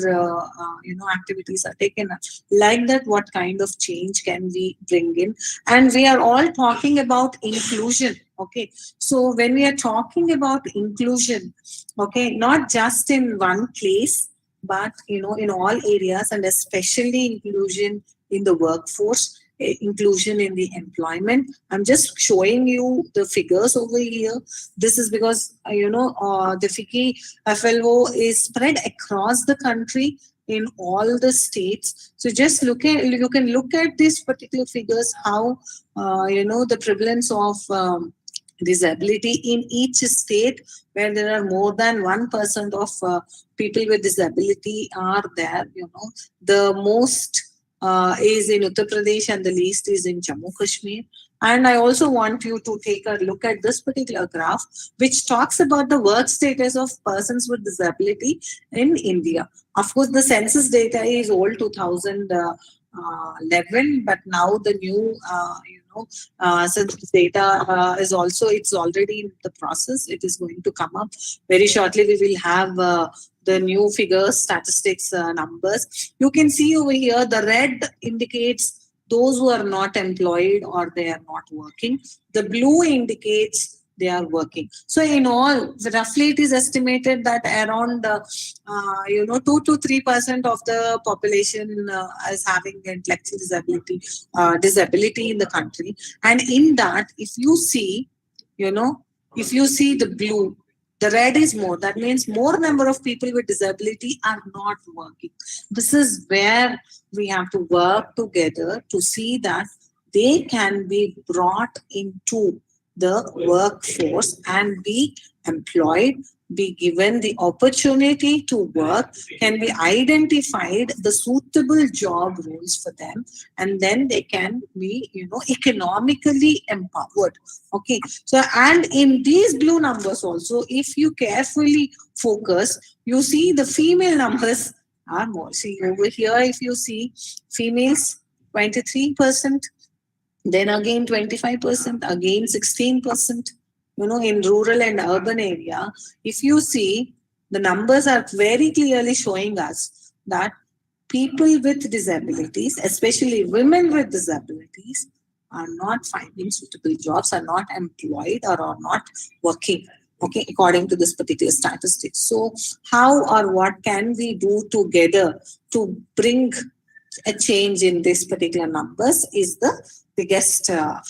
activities are taken up. Like that, what kind of change can we bring in? And we are all talking about inclusion. Okay, so when we are talking about inclusion, okay, not just in one place, but in all areas, and especially inclusion in the workforce, inclusion in the employment. I'm just showing you the figures over here. This is because the FICCI FLO is spread across the country in all the states. So just you can look at these particular figures, how the prevalence of disability in each state, where there are more than 1% of people with disability are there. The most is in Uttar Pradesh and the least is in Jammu Kashmir. And I also want you to take a look at this particular graph, which talks about the work status of persons with disability in India. Of course, the census data is old, 2011, but now the new, census data is also, it's already in the process. It is going to come up very shortly. We will have the new figures, statistics numbers. You can see over here, the red indicates those who are not employed or they are not working. The blue indicates they are working. So in all, roughly it is estimated that around 2 to 3% of the population is having intellectual disability in the country. And in that, if you see the blue, the red is more. That means more number of people with disability are not working. This is where we have to work together to see that they can be brought into the workforce and be employed. be given the opportunity to work, can be identified the suitable job roles for them, and then they can be, economically empowered. Okay. So, and in these blue numbers also, if you carefully focus, you see the female numbers are more. See over here, if you see females, 23%, then again 25%, again 16%. In rural and urban area, if you see, the numbers are very clearly showing us that people with disabilities, especially women with disabilities, are not finding suitable jobs, are not employed, or are not working. Okay, according to this particular statistics. So, how or what can we do together to bring a change in this particular numbers is the biggest, that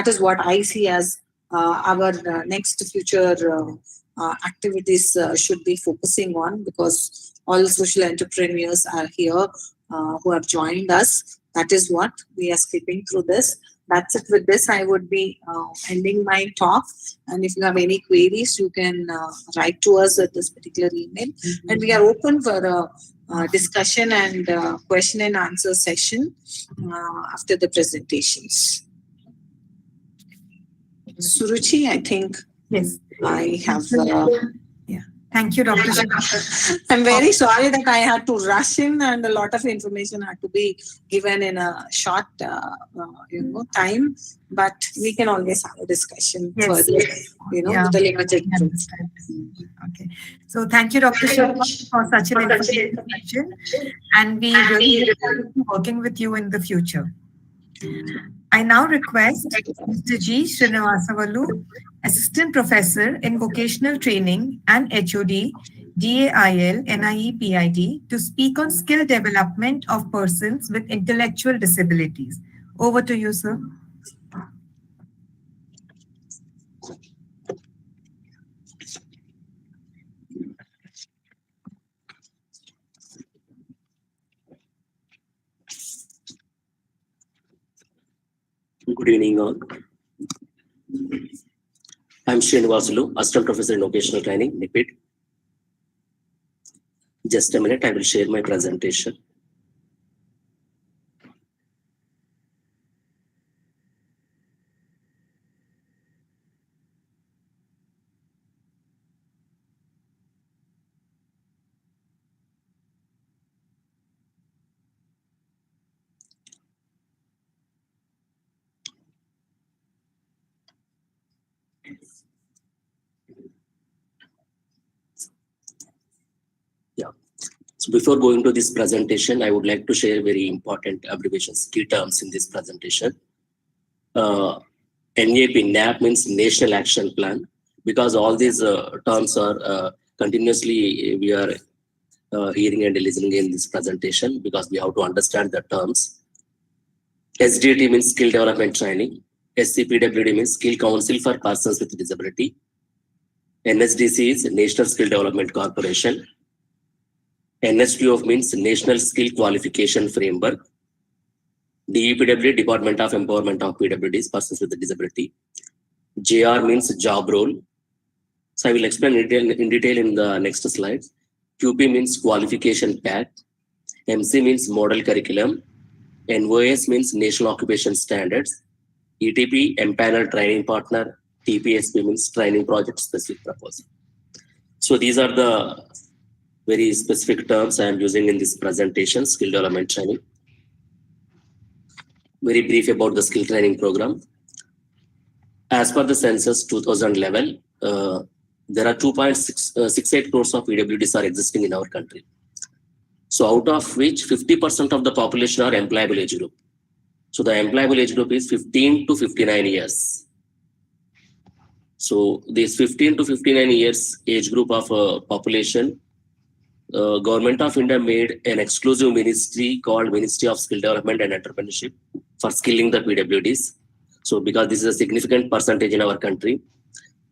is what I see as our next future activities should be focusing on, because all social entrepreneurs are here who have joined us. That is what we are skipping through this. That's it. With this, I would be ending my talk. And if you have any queries, you can write to us at this particular email. And we are open for a discussion and question and answer session after the presentations. Suruchi, I think Yes. I have. Thank you, Dr. Shah. I'm very sorry that I had to rush in, and a lot of information had to be given in a short, time. But we can always have a discussion further, with the limited group. Okay. So thank you, Dr. Sharma, for such an informative session, and we really look forward to working with you in the future. I now request Mr. G. Srinivasavalu, Assistant Professor in Vocational Training and HOD, DAIL, NIE, PID, to speak on skill development of persons with intellectual disabilities. Over to you, sir. Good evening, all. I'm Srinivasulu, Assistant Professor in Vocational Training, NIPID. Just a minute, I will share my presentation. So before going to this presentation, I would like to share very important abbreviations, key terms in this presentation. NAP means National Action Plan, because all these terms are continuously we are hearing and listening in this presentation, because we have to understand the terms. SDT means Skill Development Training. SCPWD means Skill Council for Persons with Disability. NSDC is National Skill Development Corporation. NSQF means National Skill Qualification Framework. DEPW, Department of Empowerment of PWDs, Persons with Disability. JR means Job Role. So I will explain in detail in the next slide. QP means Qualification Path. MC means Model Curriculum. NOS means National Occupation Standards. ETP, Empanel Training Partner. TPSP means Training Project Specific Proposal. So these are the very specific terms I am using in this presentation, skill development training. Very brief about the skill training program. As per the census 2011, there are 2.68 crores of PWDs are existing in our country. So out of which 50% of the population are employable age group. So the employable age group is 15 to 59 years. So this 15 to 59 years age group of population, Government of India made an exclusive ministry called Ministry of Skill Development and Entrepreneurship for skilling the PWDs. So because this is a significant percentage in our country,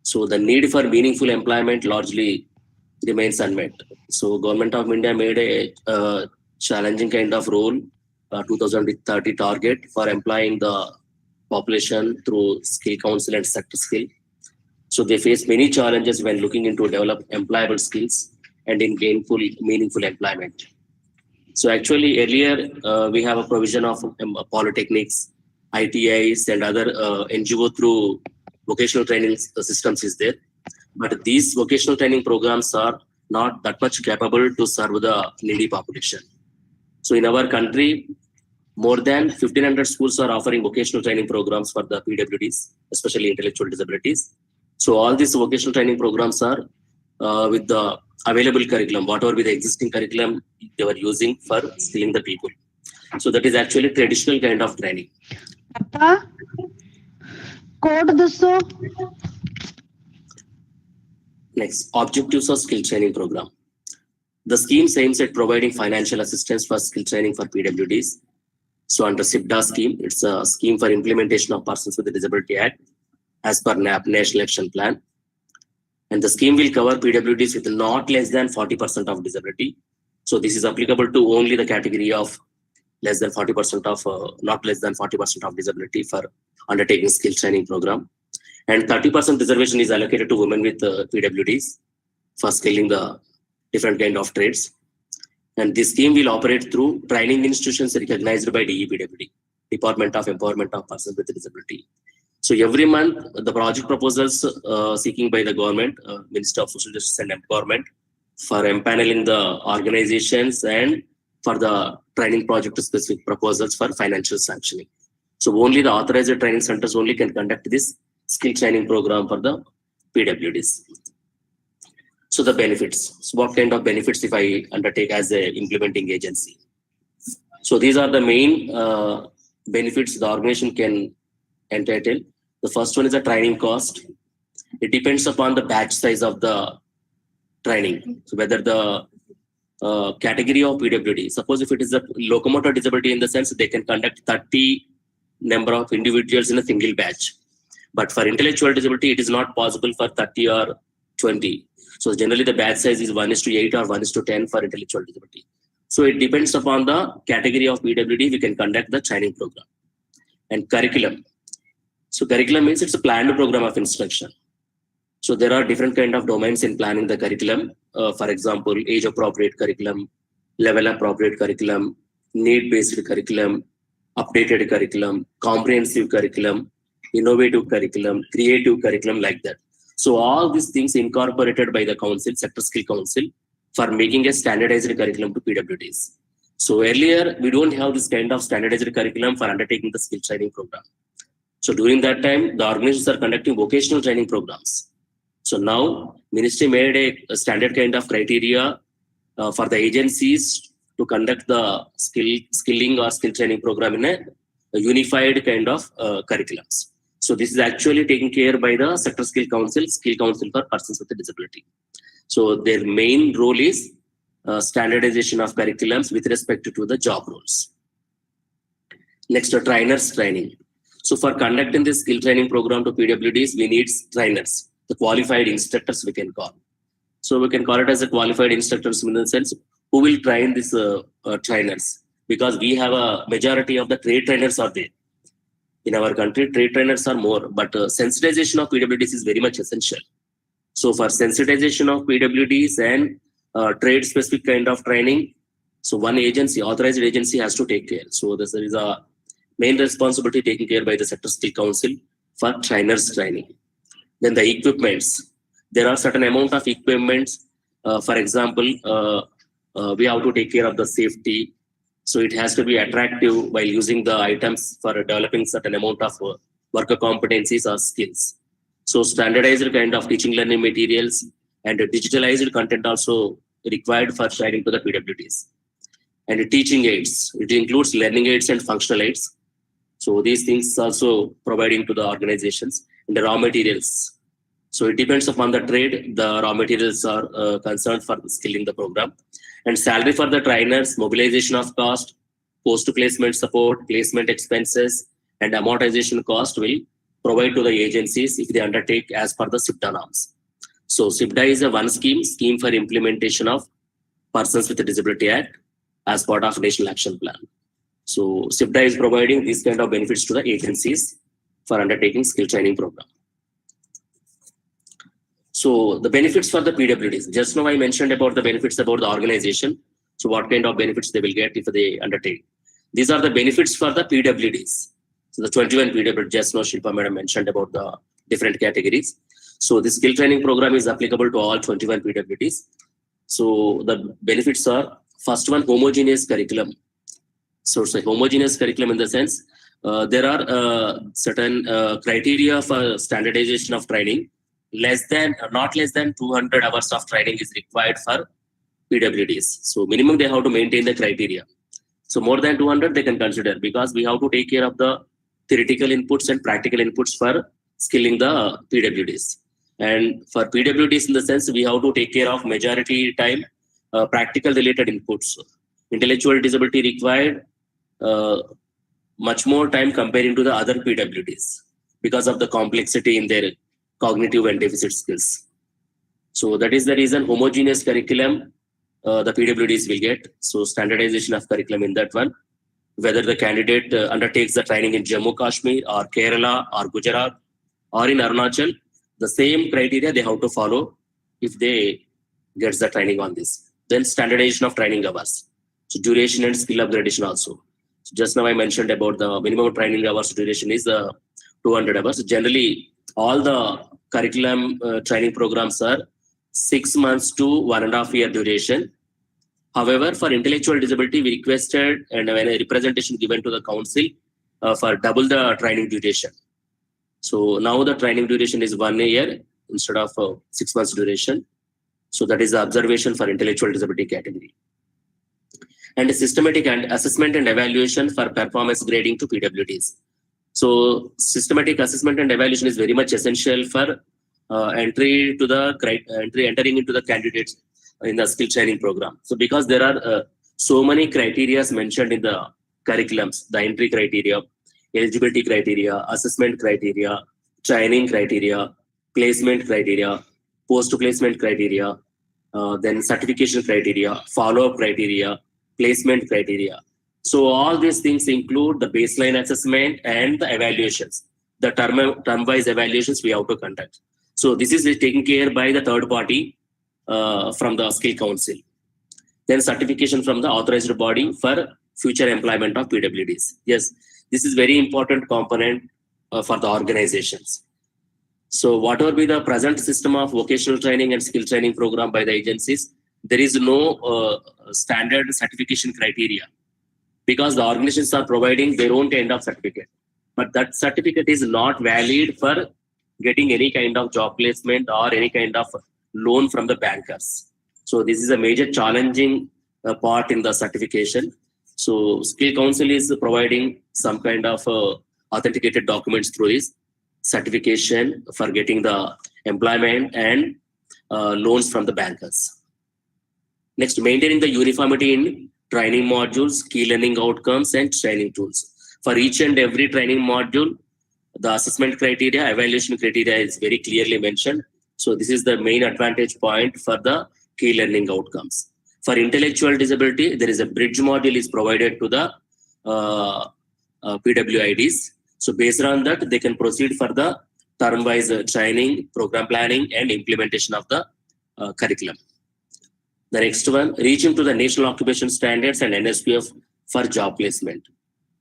so the need for meaningful employment largely remains unmet. So Government of India made a challenging kind of role, 2030 target for employing the population through skill council and sector skill. So they face many challenges when looking into develop employable skills and in gainful, meaningful employment. So actually earlier we have a provision of polytechnics, ITIs and other NGO through vocational training systems is there. But these vocational training programs are not that much capable to serve the needy population. So in our country, more than 1,500 schools are offering vocational training programs for the PWDs, especially intellectual disabilities. So all these vocational training programs are with the available curriculum, whatever with the existing curriculum they were using for skilling the people. So that is actually traditional kind of training. Code dasso. Next, objectives of skill training program. The scheme aims at providing financial assistance for skill training for PWDs. So under SIPDA scheme, it's a scheme for implementation of Persons with Disability Act as per NAP, National Action Plan. And the scheme will cover PWDs with not less than 40% of disability. So this is applicable to only the category of less than 40% of, not less than 40% of disability for undertaking skill training program. And 30% reservation is allocated to women with PWDs for skilling the different kind of trades. And this scheme will operate through training institutions recognized by DEPWD, Department of Empowerment of Persons with Disability. So every month, the project proposals seeking by the government, Minister of Social Justice and Empowerment, for empaneling the organizations and for the training project specific proposals for financial sanctioning. So only the authorized training centers only can conduct this skill training program for the PWDs. So the benefits. So what kind of benefits if I undertake as a implementing agency? So these are the main benefits the organization can entitle. The first one is a training cost. It depends upon the batch size of the training. So whether the category of PWD, suppose if it is a locomotor disability in the sense they can conduct 30 number of individuals in a single batch. But for intellectual disability, it is not possible for 30 or 20. So generally the batch size is 1:8 or 1:10 for intellectual disability. So it depends upon the category of PWD, we can conduct the training program. And curriculum. So curriculum means it's a planned program of instruction. So there are different kind of domains in planning the curriculum. For example, age appropriate curriculum, level appropriate curriculum, need-based curriculum, updated curriculum, comprehensive curriculum, innovative curriculum, creative curriculum, like that. So all these things incorporated by the council, Sector Skill Council, for making a standardized curriculum to PWDs. So earlier, we don't have this kind of standardized curriculum for undertaking the skill training program. So during that time, the organizations are conducting vocational training programs. So now, Ministry made a standard kind of criteria for the agencies to conduct the skilling or skill training program in a unified kind of curriculums. So this is actually taken care by the Sector Skill Council for Persons with a Disability. So their main role is standardization of curriculums with respect to the job roles. Next, trainers training. So for conducting this skill training program to PWDs, we need trainers, the qualified instructors we can call. So we can call it as a qualified instructors in the sense who will train these trainers, because we have a majority of the trade trainers are there. In our country, trade trainers are more, but sensitization of PWDs is very much essential. So for sensitization of PWDs and trade specific kind of training, so one agency, authorized agency has to take care. So there is a main responsibility taken care by the Sector Skill Council for trainers training. Then the equipments. There are certain amount of equipments. For example, we have to take care of the safety. So it has to be attractive while using the items for developing certain amount of worker competencies or skills. So standardized kind of teaching learning materials and digitalized content also required for training to the PWDs. And teaching aids. It includes learning aids and functional aids. So these things also providing to the organizations. And the raw materials. So it depends upon the trade. The raw materials are concerned for skilling the program. And salary for the trainers, mobilization of cost, post-placement support, placement expenses, and amortization cost will provide to the agencies if they undertake as per the SIPDA norms. So SIPDA is a one scheme for implementation of Persons with a Disability Act as part of National Action Plan. So SIPDA is providing these kind of benefits to the agencies for undertaking skill training program. So the benefits for the PWDs. Just now I mentioned about the benefits about the organization. So what kind of benefits they will get if they undertake. These are the benefits for the PWDs. So the 21 PWDs, just now Shilpa Madam mentioned about the different categories. So the skill training program is applicable to all 21 PWDs. So the benefits are, first one, homogeneous curriculum. So it's a homogeneous curriculum in the sense, there are certain criteria for standardization of training. Not less than 200 hours of training is required for PWDs. So minimum they have to maintain the criteria. So more than 200 they can consider, because we have to take care of the theoretical inputs and practical inputs for skilling the PWDs. And for PWDs in the sense, we have to take care of majority time practical related inputs. Intellectual disability required much more time comparing to the other PWDs because of the complexity in their cognitive and deficit skills. So that is the reason homogeneous curriculum the PWDs will get. So standardization of curriculum in that one, whether the candidate undertakes the training in Jammu Kashmir or Kerala or Gujarat or in Arunachal, the same criteria they have to follow if they get the training on this. Then standardization of training hours. So duration and skill upgradation also. So just now I mentioned about the minimum training hours duration is 200 hours. Generally, all the curriculum training programs are 6 months to 1.5 year duration. However, for intellectual disability, we requested and when a representation given to the council for double the training duration. So now the training duration is 1 year instead of 6 months duration. So that is the observation for intellectual disability category. And a systematic and assessment and evaluation for performance grading to PWDs. So systematic assessment and evaluation is very much essential for entering into the candidates in the skill training program. So because there are so many criteria mentioned in the curriculums, the entry criteria, eligibility criteria, assessment criteria, training criteria, placement criteria, post-placement criteria, then certification criteria, follow-up criteria, placement criteria. So all these things include the baseline assessment and the evaluations. The term-wise evaluations we have to conduct. So this is taken care by the third party from the skill council. Then certification from the authorized body for future employment of PWDs. Yes, this is very important component for the organizations. So whatever be the present system of vocational training and skill training program by the agencies, there is no standard certification criteria because the organizations are providing their own kind of certificate. But that certificate is not valid for getting any kind of job placement or any kind of loan from the bankers. So this is a major challenging part in the certification. So skill council is providing some kind of authenticated documents through this certification for getting the employment and loans from the bankers. Next, maintaining the uniformity in training modules, key learning outcomes, and training tools. For each and every training module, the assessment criteria, evaluation criteria is very clearly mentioned. So this is the main advantage point for the key learning outcomes. For intellectual disability, there is a bridge module is provided to the PWIDs. So based on that, they can proceed for the term-wise training, program planning, and implementation of the curriculum. The next one, reaching to the National Occupation Standards and NSQF for job placement.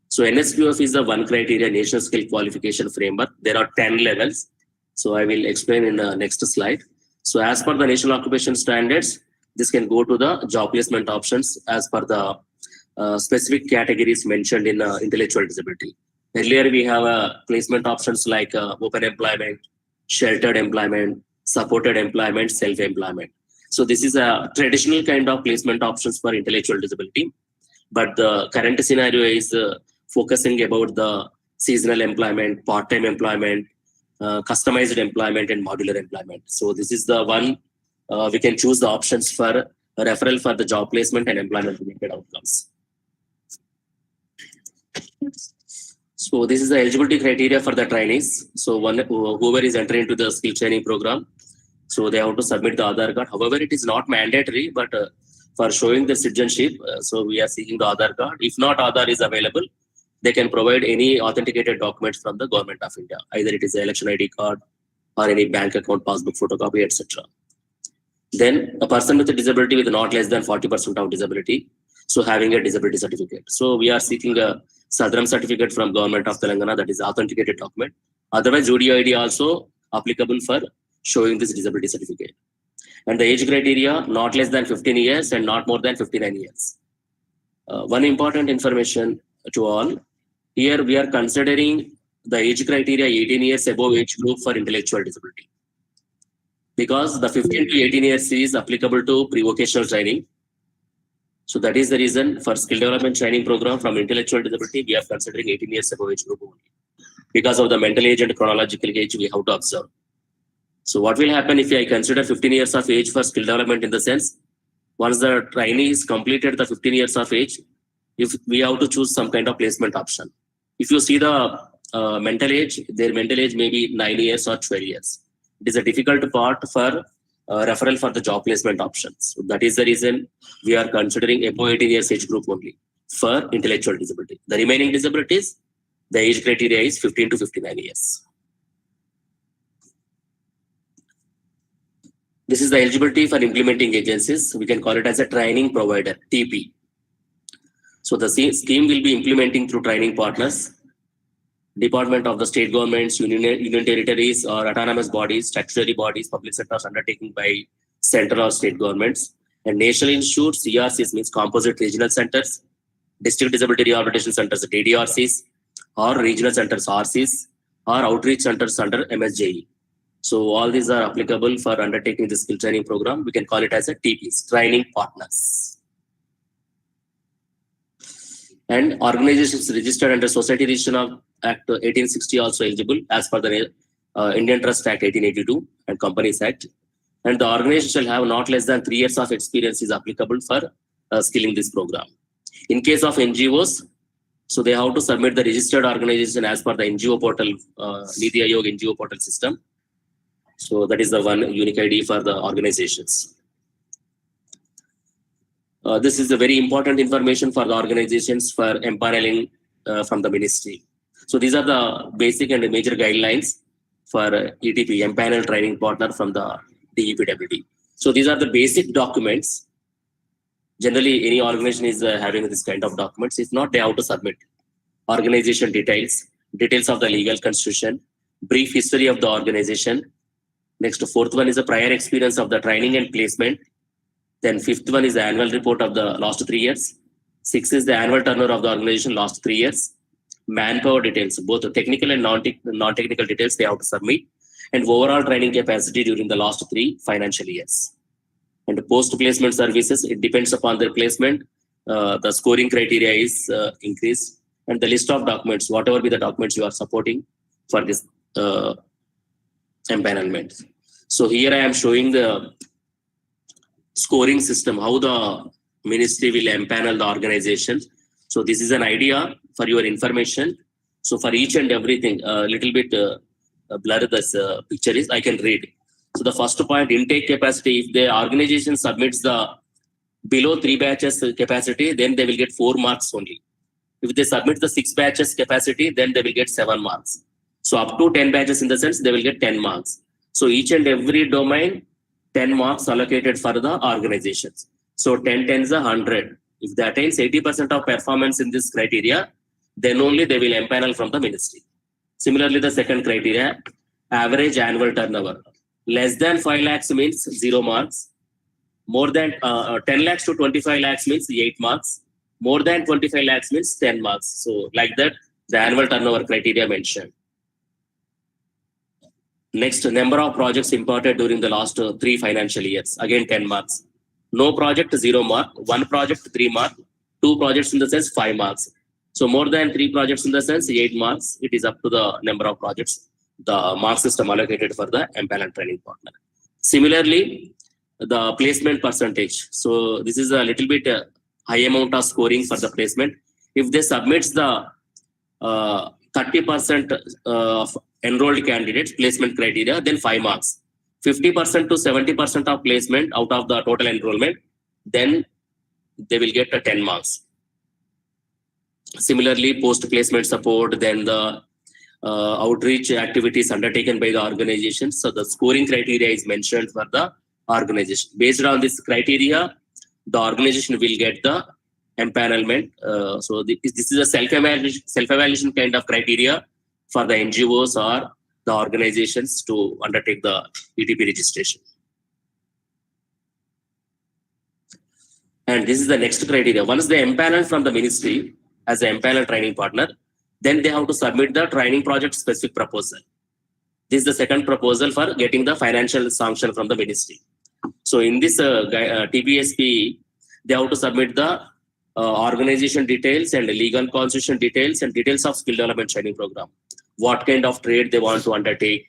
So NSQF is the one criteria, National Skill Qualification Framework. There are 10 levels. So I will explain in the next slide. So as per the National Occupation Standards, this can go to the job placement options as per the specific categories mentioned in intellectual disability. Earlier, we have placement options like open employment, sheltered employment, supported employment, self-employment. So this is a traditional kind of placement options for intellectual disability. But the current scenario is focusing about the seasonal employment, part-time employment, customized employment, and modular employment. So this is the one we can choose the options for referral for the job placement and employment related outcomes. So this is the eligibility criteria for the trainees. So whoever is entering into the skill training program, so they have to submit the Aadhaar card. However, it is not mandatory, but for showing the citizenship, so we are seeking the Aadhaar card. If not Aadhaar is available, they can provide any authenticated documents from the Government of India. Either it is an election ID card, or any bank account passbook photocopy, etc. Then a person with a disability with not less than 40% of disability, so having a disability certificate. So we are seeking a Sadram certificate from Government of Telangana, that is authenticated document. Otherwise, UDID also applicable for showing this disability certificate. And the age criteria, not less than 15 years and not more than 59 years. One important information to all, here we are considering the age criteria 18 years above age group for intellectual disability. Because the 15 to 18 years is applicable to pre-vocational training. So that is the reason for skill development training program from intellectual disability, we are considering 18 years above age group only. Because of the mental age and chronological age, we have to observe. So what will happen if I consider 15 years of age for skill development, in the sense, once the trainee is completed the 15 years of age, if we have to choose some kind of placement option. If you see the mental age, their mental age may be 9 years or 12 years. It is a difficult part for referral for the job placement options. So that is the reason we are considering above 18 years age group only for intellectual disability. The remaining disabilities, the age criteria is 15 to 59 years. This is the eligibility for implementing agencies. We can call it as a training provider, TP. So the scheme will be implementing through training partners, Department of the state governments, union territories or autonomous bodies, statutory bodies, public sectors undertaken by central or state governments, and national institutes, CRCs means composite regional centers, district disability rehabilitation centers, DDRCs, or regional centers, RCs, or outreach centers under MSJE. So all these are applicable for undertaking the skill training program. We can call it as a TPs, training partners. And organizations registered under Society Registration Act 1860 also eligible as per the Indian Trust Act 1882 and Companies Act. And the organization shall have not less than 3 years of experience is applicable for skilling this program. In case of NGOs, so they have to submit the registered organization as per the NGO portal, Niti Aayog NGO portal system. So that is the one unique ID for the organizations. This is a very important information for the organizations for empaneling from the ministry. So these are the basic and major guidelines for ETP, empanel training partner from the DEPWD. So these are the basic documents. Generally, any organization is having this kind of documents. If not, they have to submit organization details, details of the legal constitution, brief history of the organization. Next, fourth one is a prior experience of the training and placement. Then fifth one is the annual report of the last 3 years. Sixth is the annual turnover of the organization last 3 years. Manpower details, both the technical and non-technical details they have to submit. And overall training capacity during the last 3 financial years. And post-placement services, it depends upon their placement. The scoring criteria is increased. And the list of documents, whatever be the documents you are supporting for this empanelment. So here I am showing the scoring system, how the ministry will empanel the organization. So this is an idea for your information. So for each and everything, a little bit blur this picture is, I can read. So the first point, intake capacity, if the organization submits the below 3 batches capacity, then they will get 4 marks only. If they submit the 6 batches capacity, then they will get 7 marks. So up to 10 batches in the sense, they will get 10 marks. So each and every domain, 10 marks allocated for the organizations. So 10 10s are 100. If they attains 80% of performance in this criteria, then only they will empanel from the ministry. Similarly, the second criteria, average annual turnover. Less than 5 lakhs means 0 marks. More than 10 lakhs to 25 lakhs means 8 marks. More than 25 lakhs means 10 marks. So like that, the annual turnover criteria mentioned. Next, number of projects imported during the last 3 financial years. Again, 10 marks. No project, 0 mark. 1 project, 3 mark. 2 projects in the sense, 5 marks. So more than 3 projects in the sense, 8 marks. It is up to the number of projects, the mark system allocated for the empanel training partner. Similarly, the placement percentage. So this is a little bit high amount of scoring for the placement. If they submits the 30% of enrolled candidates placement criteria, then 5 marks. 50% to 70% of placement out of the total enrollment, then they will get 10 marks. Similarly, post-placement support, then the outreach activities undertaken by the organization. So the scoring criteria is mentioned for the organization. Based on this criteria, the organization will get the empanelment. So this is a self-evaluation kind of criteria for the NGOs or the organizations to undertake the ETP registration. And this is the next criteria. Once they empanel from the ministry as an empanel training partner, then they have to submit the training project specific proposal. This is the second proposal for getting the financial sanction from the ministry. So in this TPSP, they have to submit the organization details and legal constitution details and details of skill development training program. What kind of trade they want to undertake,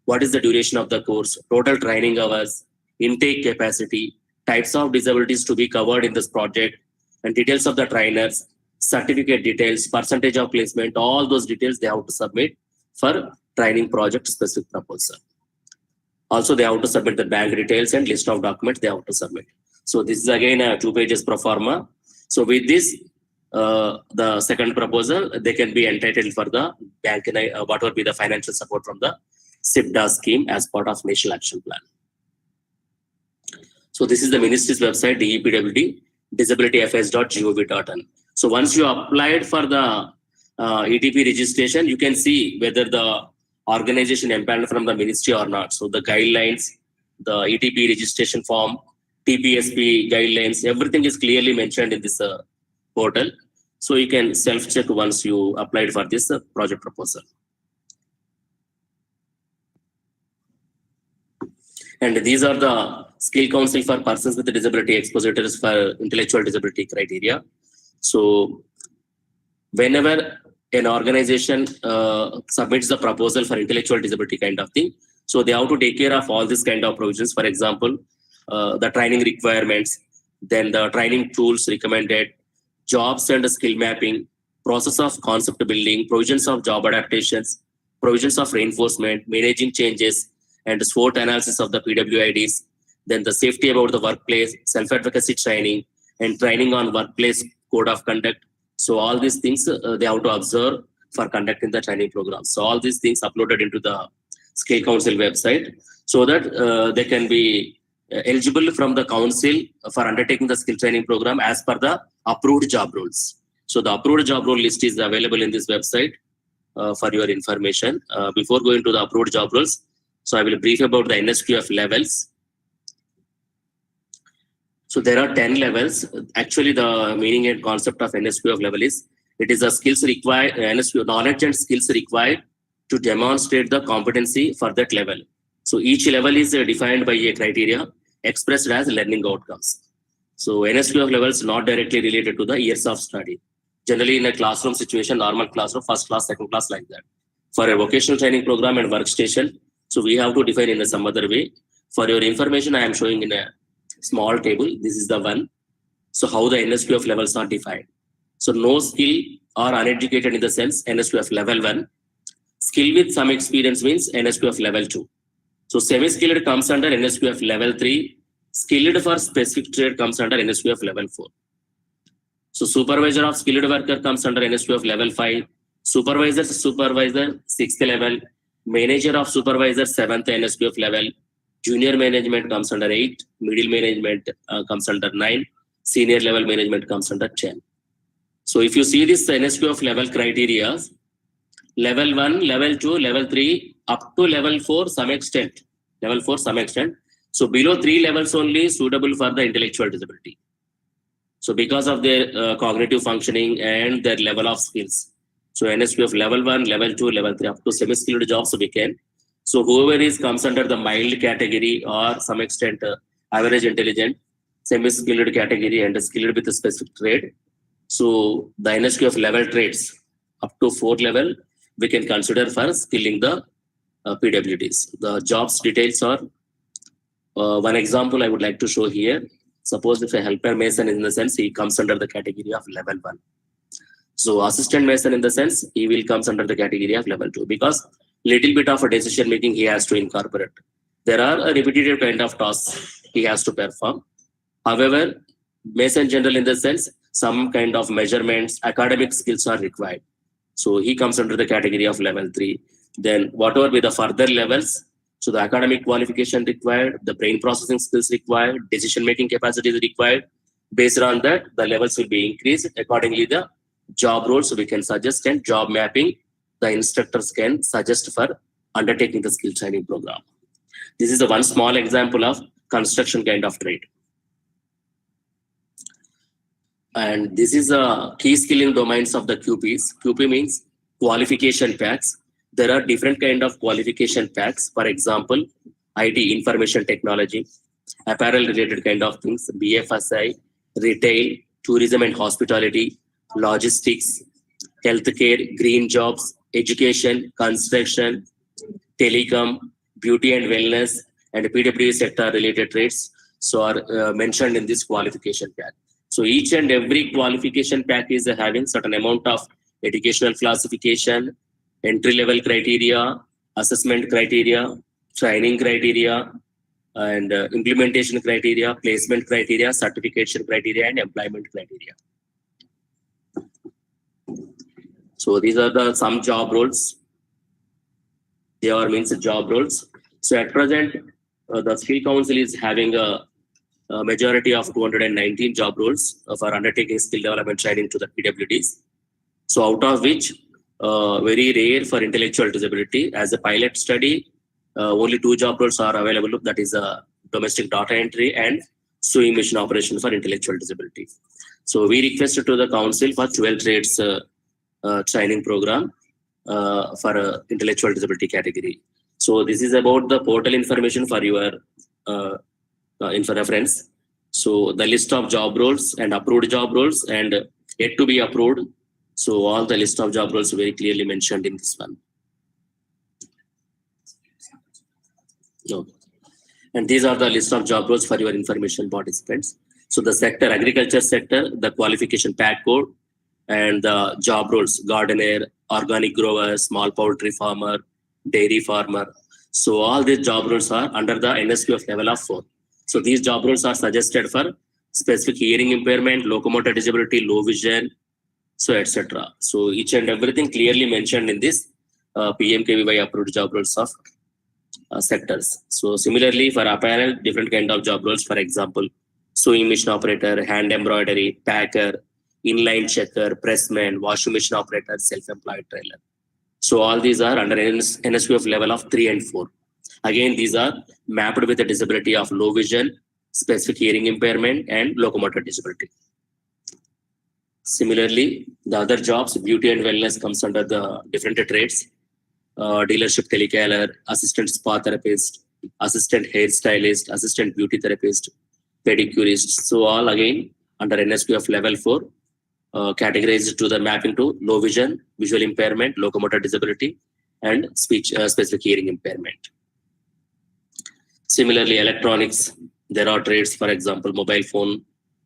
what is the duration of the course, total training hours, intake capacity, types of disabilities to be covered in this project, and details of the trainers, certificate details, percentage of placement, all those details they have to submit for training project specific proposal. Also, they have to submit the bank details and list of documents they have to submit. So this is again a 2 pages pro forma. So with this, the second proposal, they can be entitled for the bank, what will be the financial support from the SIPDA scheme as part of National Action Plan. So this is the ministry's website, DEPWD, disabilityaffairs.gov.in. So once you applied for the ETP registration, you can see whether the organization empaneled from the ministry or not. So the guidelines, the ETP registration form, TPSP guidelines, everything is clearly mentioned in this portal. So you can self-check once you applied for this project proposal. And these are the skill council for persons with disability expositors for intellectual disability criteria. So whenever an organization submits the proposal for intellectual disability kind of thing, so they have to take care of all these kind of provisions. For example, the training requirements, then the training tools recommended, jobs and skill mapping, process of concept building, provisions of job adaptations, provisions of reinforcement, managing changes, and SWOT analysis of the PWIDs, then the safety about the workplace, self-advocacy training, and training on workplace code of conduct. So all these things they have to observe for conducting the training program. So all these things uploaded into the Skill Council website so that they can be eligible from the council for undertaking the skill training program as per the approved job roles. So the approved job role list is available in this website for your information. Before going to the approved job roles, so I will brief about the NSQF levels. So there are 10 levels. Actually, the meaning and concept of NSQF level is, it is a skills required, knowledge and skills required to demonstrate the competency for that level. So each level is defined by a criteria expressed as learning outcomes. So NSQF levels not directly related to the years of study. Generally in a classroom situation, normal classroom, first class, second class, like that. For a vocational training program and workstation, so we have to define in some other way. For your information, I am showing in a small table. This is the one. So how the NSQF levels are defined. So no skill or uneducated in the sense NSQF level 1. Skill with some experience means NSQF level 2. So semi-skilled comes under NSQF level 3. Skilled for specific trade comes under NSQF level 4. So supervisor of skilled worker comes under NSQF level 5. Supervisor 6th level. Manager of supervisor 7th NSQF level. Junior management comes under 8. Middle management comes under 9. Senior level management comes under 10. So if you see this NSQF level criteria, level 1, level 2, level 3, up to level 4 some extent. Level 4 some extent. So below 3 levels only suitable for the intellectual disability. So because of their cognitive functioning and their level of skills. So NSQF level 1, level 2, level 3, up to semi-skilled jobs we can. So whoever comes under the mild category or some extent average intelligent, semi-skilled category and skilled with a specific trade. So the NSQF level trades up to 4 level, we can consider for skilling the PWDs. The jobs details are, one example I would like to show here. Suppose if a helper mason in the sense, he comes under the category of level 1. So assistant mason in the sense, he will comes under the category of level 2 because little bit of a decision making he has to incorporate. There are a repetitive kind of tasks he has to perform. However, mason general in the sense, some kind of measurements, academic skills are required. So he comes under the category of level 3. Then whatever be the further levels, so the academic qualification required, the brain processing skills required, decision-making capacity is required. Based on that, the levels will be increased. Accordingly, the job roles we can suggest and job mapping, the instructors can suggest for undertaking the skill training program. This is a one small example of construction kind of trade. And this is a key skilling domains of the QPs. QP means qualification packs. There are different kind of qualification packs. For example, IT, information technology, apparel related kind of things, BFSI, retail, tourism and hospitality, logistics, healthcare, green jobs, education, construction, telecom, beauty and wellness, and PWE sector related trades. So are mentioned in this qualification pack. So each and every qualification pack is having certain amount of educational classification, entry-level criteria, assessment criteria, training criteria, and implementation criteria, placement criteria, certification criteria, and employment criteria. So these are the some job roles. They are means job roles. So at present, the Skill Council is having a majority of 219 job roles for undertaking skill development training to the PWDs. So out of which, very rare for intellectual disability. As a pilot study, only 2 job roles are available. That is domestic data entry and sewing machine operation for intellectual disability. So we requested to the council for 12 trades training program for intellectual disability category. So this is about the portal information for your info reference. So the list of job roles and approved job roles and yet to be approved. So all the list of job roles very clearly mentioned in this one. No. And these are the list of job roles for your information participants. So the sector, agriculture sector, the qualification pack code, and the job roles, gardener, organic grower, small poultry farmer, dairy farmer. So all these job roles are under the NSQF level of 4. So these job roles are suggested for specific hearing impairment, locomotor disability, low vision, so etc. So each and everything clearly mentioned in this PMKVY approved job roles of sectors. So similarly for apparel, different kind of job roles, for example, sewing machine operator, hand embroidery, packer, inline checker, pressman, washing machine operator, self-employed trailer. So all these are under NSQF level of 3 and 4. Again, these are mapped with a disability of low vision, specific hearing impairment, and locomotor disability. Similarly, the other jobs, beauty and wellness comes under the different trades. Dealership telecaller, assistant spa therapist, assistant hairstylist, assistant beauty therapist, pedicurist. So all again under NSQF level 4, categorized to the mapping to low vision, visual impairment, locomotor disability, and speech specific hearing impairment. Similarly, electronics, there are trades, for example, mobile phone,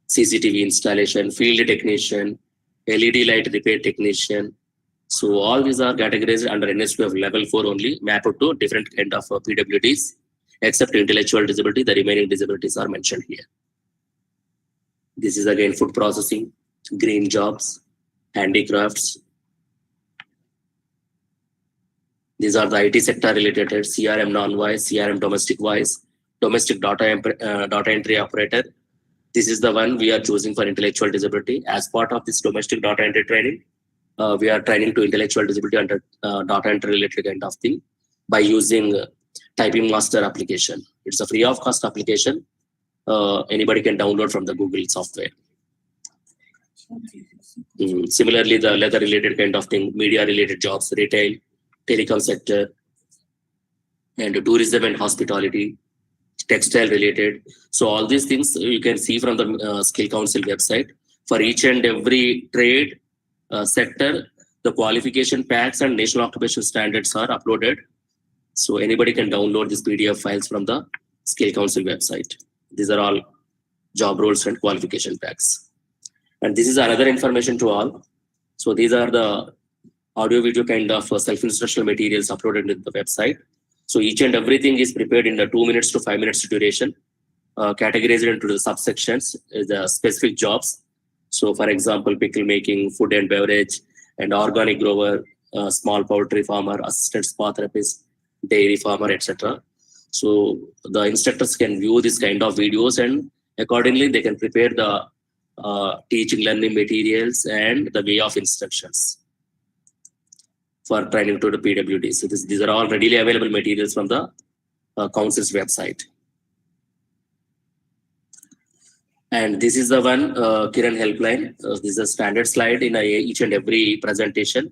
CCTV installation, field technician, LED light repair technician. So all these are categorized under NSQF level 4 only, mapped to different kind of PWDs, except intellectual disability, the remaining disabilities are mentioned here. This is again food processing, green jobs, handicrafts. These are the IT sector related, CRM non-voice, CRM domestic voice, domestic data entry operator. This is the one we are choosing for intellectual disability. As part of this domestic data entry training, we are training to intellectual disability under data entry related kind of thing by using Typing Master application. It's a free of cost application. Anybody can download from the Google software. Similarly, the leather related kind of thing, media related jobs, retail, telecom sector, and tourism and hospitality, textile related. So all these things you can see from the Skill Council website. For each and every trade sector, the qualification packs and national occupation standards are uploaded. So anybody can download these PDF files from the Skill Council website. These are all job roles and qualification packs. And this is another information to all. So these are the audio video kind of self-instructional materials uploaded in the website. So each and everything is prepared in the 2 minutes to 5 minutes duration, categorized into the subsections, the specific jobs. So for example, pickle making, food and beverage, and organic grower, small poultry farmer, assistant spa therapist, dairy farmer, etc. So the instructors can view this kind of videos, and accordingly they can prepare the teaching learning materials and the way of instructions for training to the PWD. So these are all readily available materials from the council's website. And this is the one Kiran helpline. This is a standard slide in each and every presentation.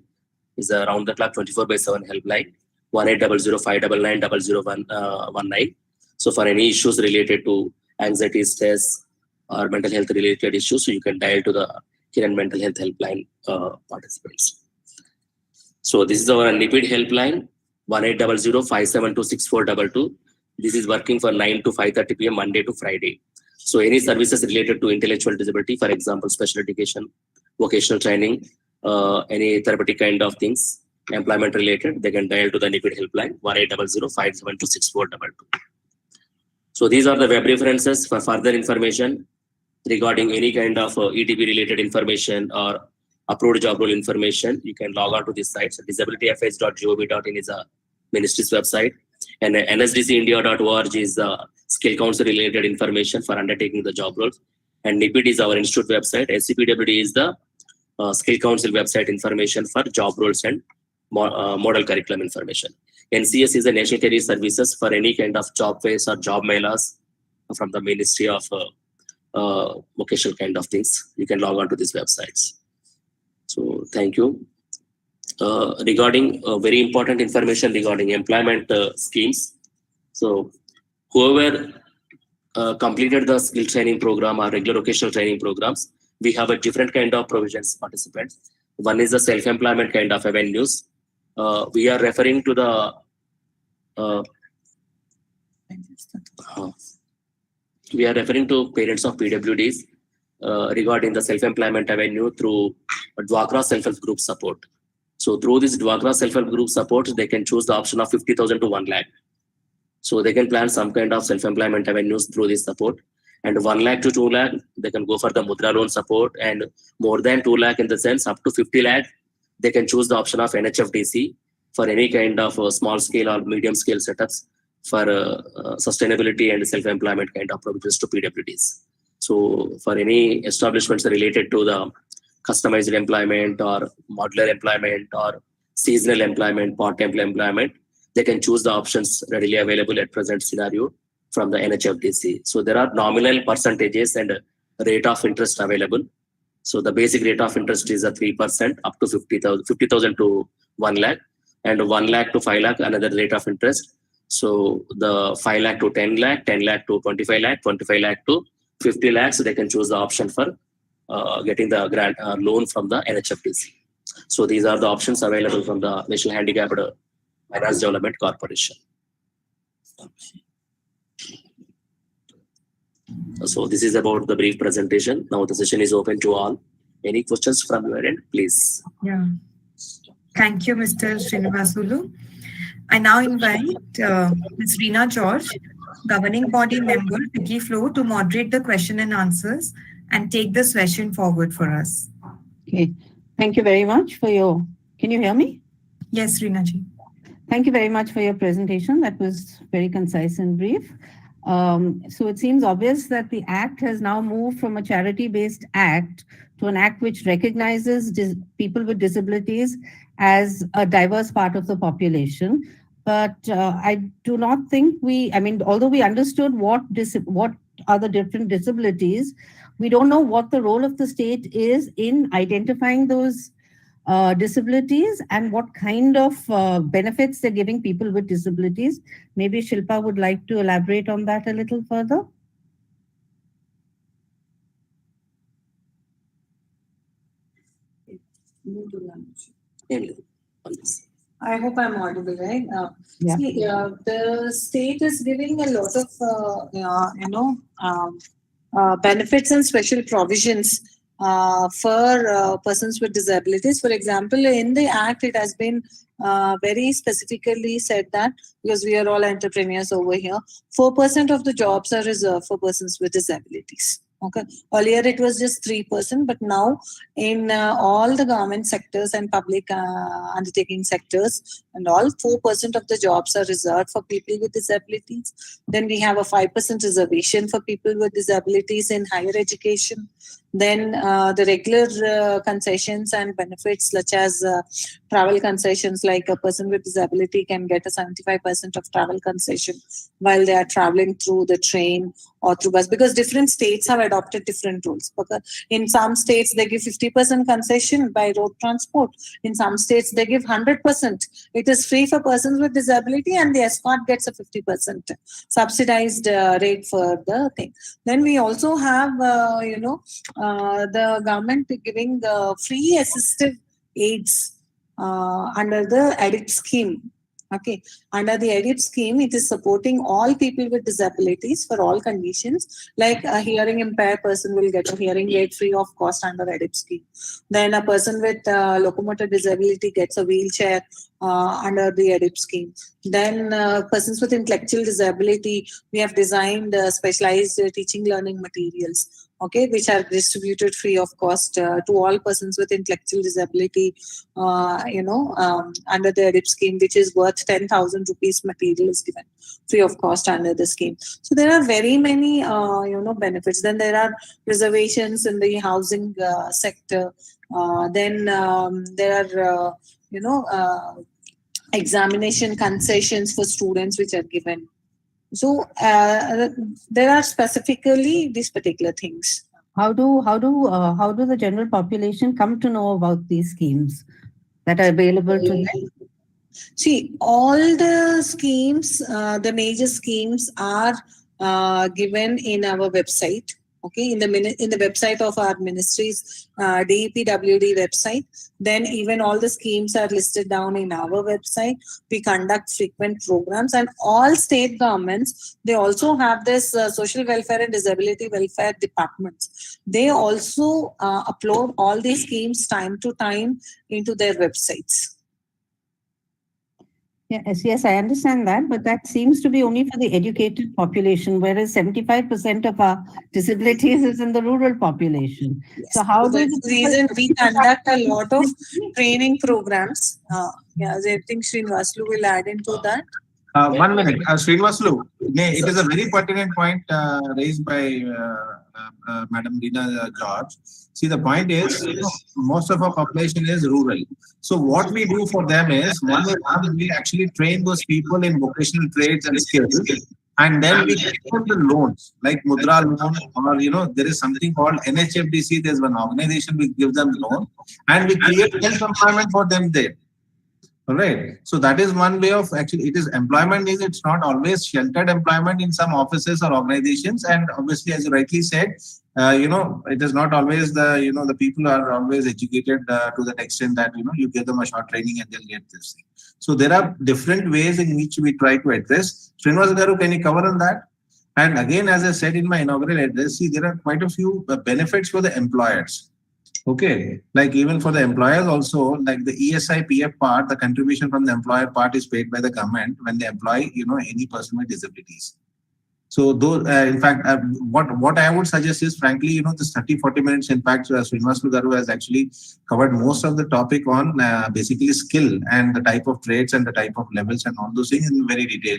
Is a round the clock 24/7 helpline 1800-599-00119. So for any issues related to anxiety, stress, or mental health related issues, so you can dial to the Kiran mental health helpline participants. So this is our NIPID helpline 1800-572-6422. This is working for 9 to 5:30 p.m. Monday to Friday. So any services related to intellectual disability, for example, special education, vocational training, any therapeutic kind of things, employment related, they can dial to the NIPID helpline 1800-572-6422. So these are the web references for further information regarding any kind of EDB related information or approved job role information. You can log on to this site. So disabilityfh.gov.in is a ministry's website, and nsdcindia.org is the skill council related information for undertaking the job roles, and NIPID is our institute website. SCPWD is the skill council website information for job roles and model curriculum information. NCS is the National Career Services for any kind of job fairs or job melas from the Ministry of vocational kind of things. You can log on to these websites. So thank you. Regarding very important information regarding employment schemes. So whoever completed the skill training program or regular vocational training programs, we have a different kind of provisions participants. One is the self-employment kind of avenues. We are referring to the parents of PWDs regarding the self-employment avenue through Dwakra self-help group support. So through this Dwakra self-help group support, they can choose the option of 50,000 to 1 lakh. So they can plan some kind of self-employment avenues through this support. And 1 lakh to 2 lakh, they can go for the Mudra loan support, and more than 2 lakh in the sense up to 50 lakh, they can choose the option of NHFDC for any kind of small scale or medium scale setups for sustainability and self-employment kind of provisions to PWDs. So for any establishments related to the customized employment or modular employment or seasonal employment, part-time employment, they can choose the options readily available at present scenario from the NHFDC. So there are nominal percentages and rate of interest available. So the basic rate of interest is a 3% up to 50,000 to 1 lakh, and 1 lakh to 5 lakh another rate of interest. So the 5 lakh to 10 lakh, 10 lakh to 25 lakh, 25 lakh to 50 lakhs, they can choose the option for getting the grant loan from the NHFDC. So these are the options available from the National Handicapped Finance Development Corporation. So this is about the brief presentation. Now the session is open to all. Any questions from your end, please? Yeah. Thank you, Mr. Srinivasulu. I now invite Ms. Reena George, governing body member, FICCI Flow, to moderate the question and answers and take the session forward for us. Okay. Thank you very much for your, can you hear me? Yes, Reena ji. Thank you very much for your presentation. That was very concise and brief. So it seems obvious that the Act has now moved from a charity-based act to an act which recognizes people with disabilities as a diverse part of the population. But I do not think although we understood what are the different disabilities, we don't know what the role of the state is in identifying those disabilities and what kind of benefits they're giving people with disabilities. Maybe Shilpa would like to elaborate on that a little further. I hope I'm audible, right? Yeah. See, the state is giving a lot of, benefits and special provisions for persons with disabilities. For example, in the Act, it has been very specifically said that, because we are all entrepreneurs over here, 4% of the jobs are reserved for persons with disabilities. Okay, earlier it was just 3%, but now in all the government sectors and public undertaking sectors and all, 4% of the jobs are reserved for people with disabilities. Then we have a 5% reservation for people with disabilities in higher education. Then the regular concessions and benefits such as travel concessions, like a person with disability can get a 75% of travel concession while they are traveling through the train or through bus, because different states have adopted different rules. In some states, they give 50% concession by road transport. In some states, they give 100%. It is free for persons with disability, and the escort gets a 50% subsidized rate for the thing. Then we also have, the government giving free assistive aids under the EDIT scheme. Okay, under the EDIT scheme, it is supporting all people with disabilities for all conditions. Like a hearing impaired person will get a hearing aid free of cost under EDIT scheme. Then a person with locomotor disability gets a wheelchair under the EDIT scheme. Then persons with intellectual disability, we have designed specialized teaching learning materials, okay, which are distributed free of cost to all persons with intellectual disability, under the EDIT scheme, which is worth 10,000 rupees. Material is given free of cost under the scheme. So there are very many, benefits. Then there are reservations in the housing sector. Then there are, examination concessions for students which are given. So there are specifically these particular things. How do the general population come to know about these schemes that are available to them? See, all the schemes, the major schemes are given in our website. Okay, in the website of our ministry's DEPWD website. Then even all the schemes are listed down in our website. We conduct frequent programs, and all state governments, they also have this social welfare and disability welfare departments. They also upload all these schemes time to time into their websites. Yes, I understand that, but that seems to be only for the educated population, whereas 75% of our disabilities is in the rural population. Yes. So how that's the reason we conduct a lot of training programs. I think Srinivaslu will add into that. 1 minute, Srinivaslu, it is a very pertinent point raised by Madam Rina George. See, the point is, most of our population is rural. So what we do for them is, we actually train those people in vocational trades and skills, and then we give them the loans, like Mudra loan, or there is something called NHFDC. There's one organization we give them loan, and we create self-employment for them there. All right. So that is one way of actually, it is employment is, it's not always sheltered employment in some offices or organizations. And obviously, as you rightly said, it is not always the people are always educated to the extent that, you give them a short training and they'll get this thing. So there are different ways in which we try to address. Srinivas Garu, can you cover on that? And again, as I said in my inaugural address, see, there are quite a few benefits for the employers. Okay, like even for the employers also, like the ESI PF part, the contribution from the employer part is paid by the government when they employ, any person with disabilities. So those, in fact, what I would suggest is, frankly, this 30-40 minutes, in fact, Srinivaslu Garu has actually covered most of the topic on basically skill and the type of trades and the type of levels and all those things in very detail.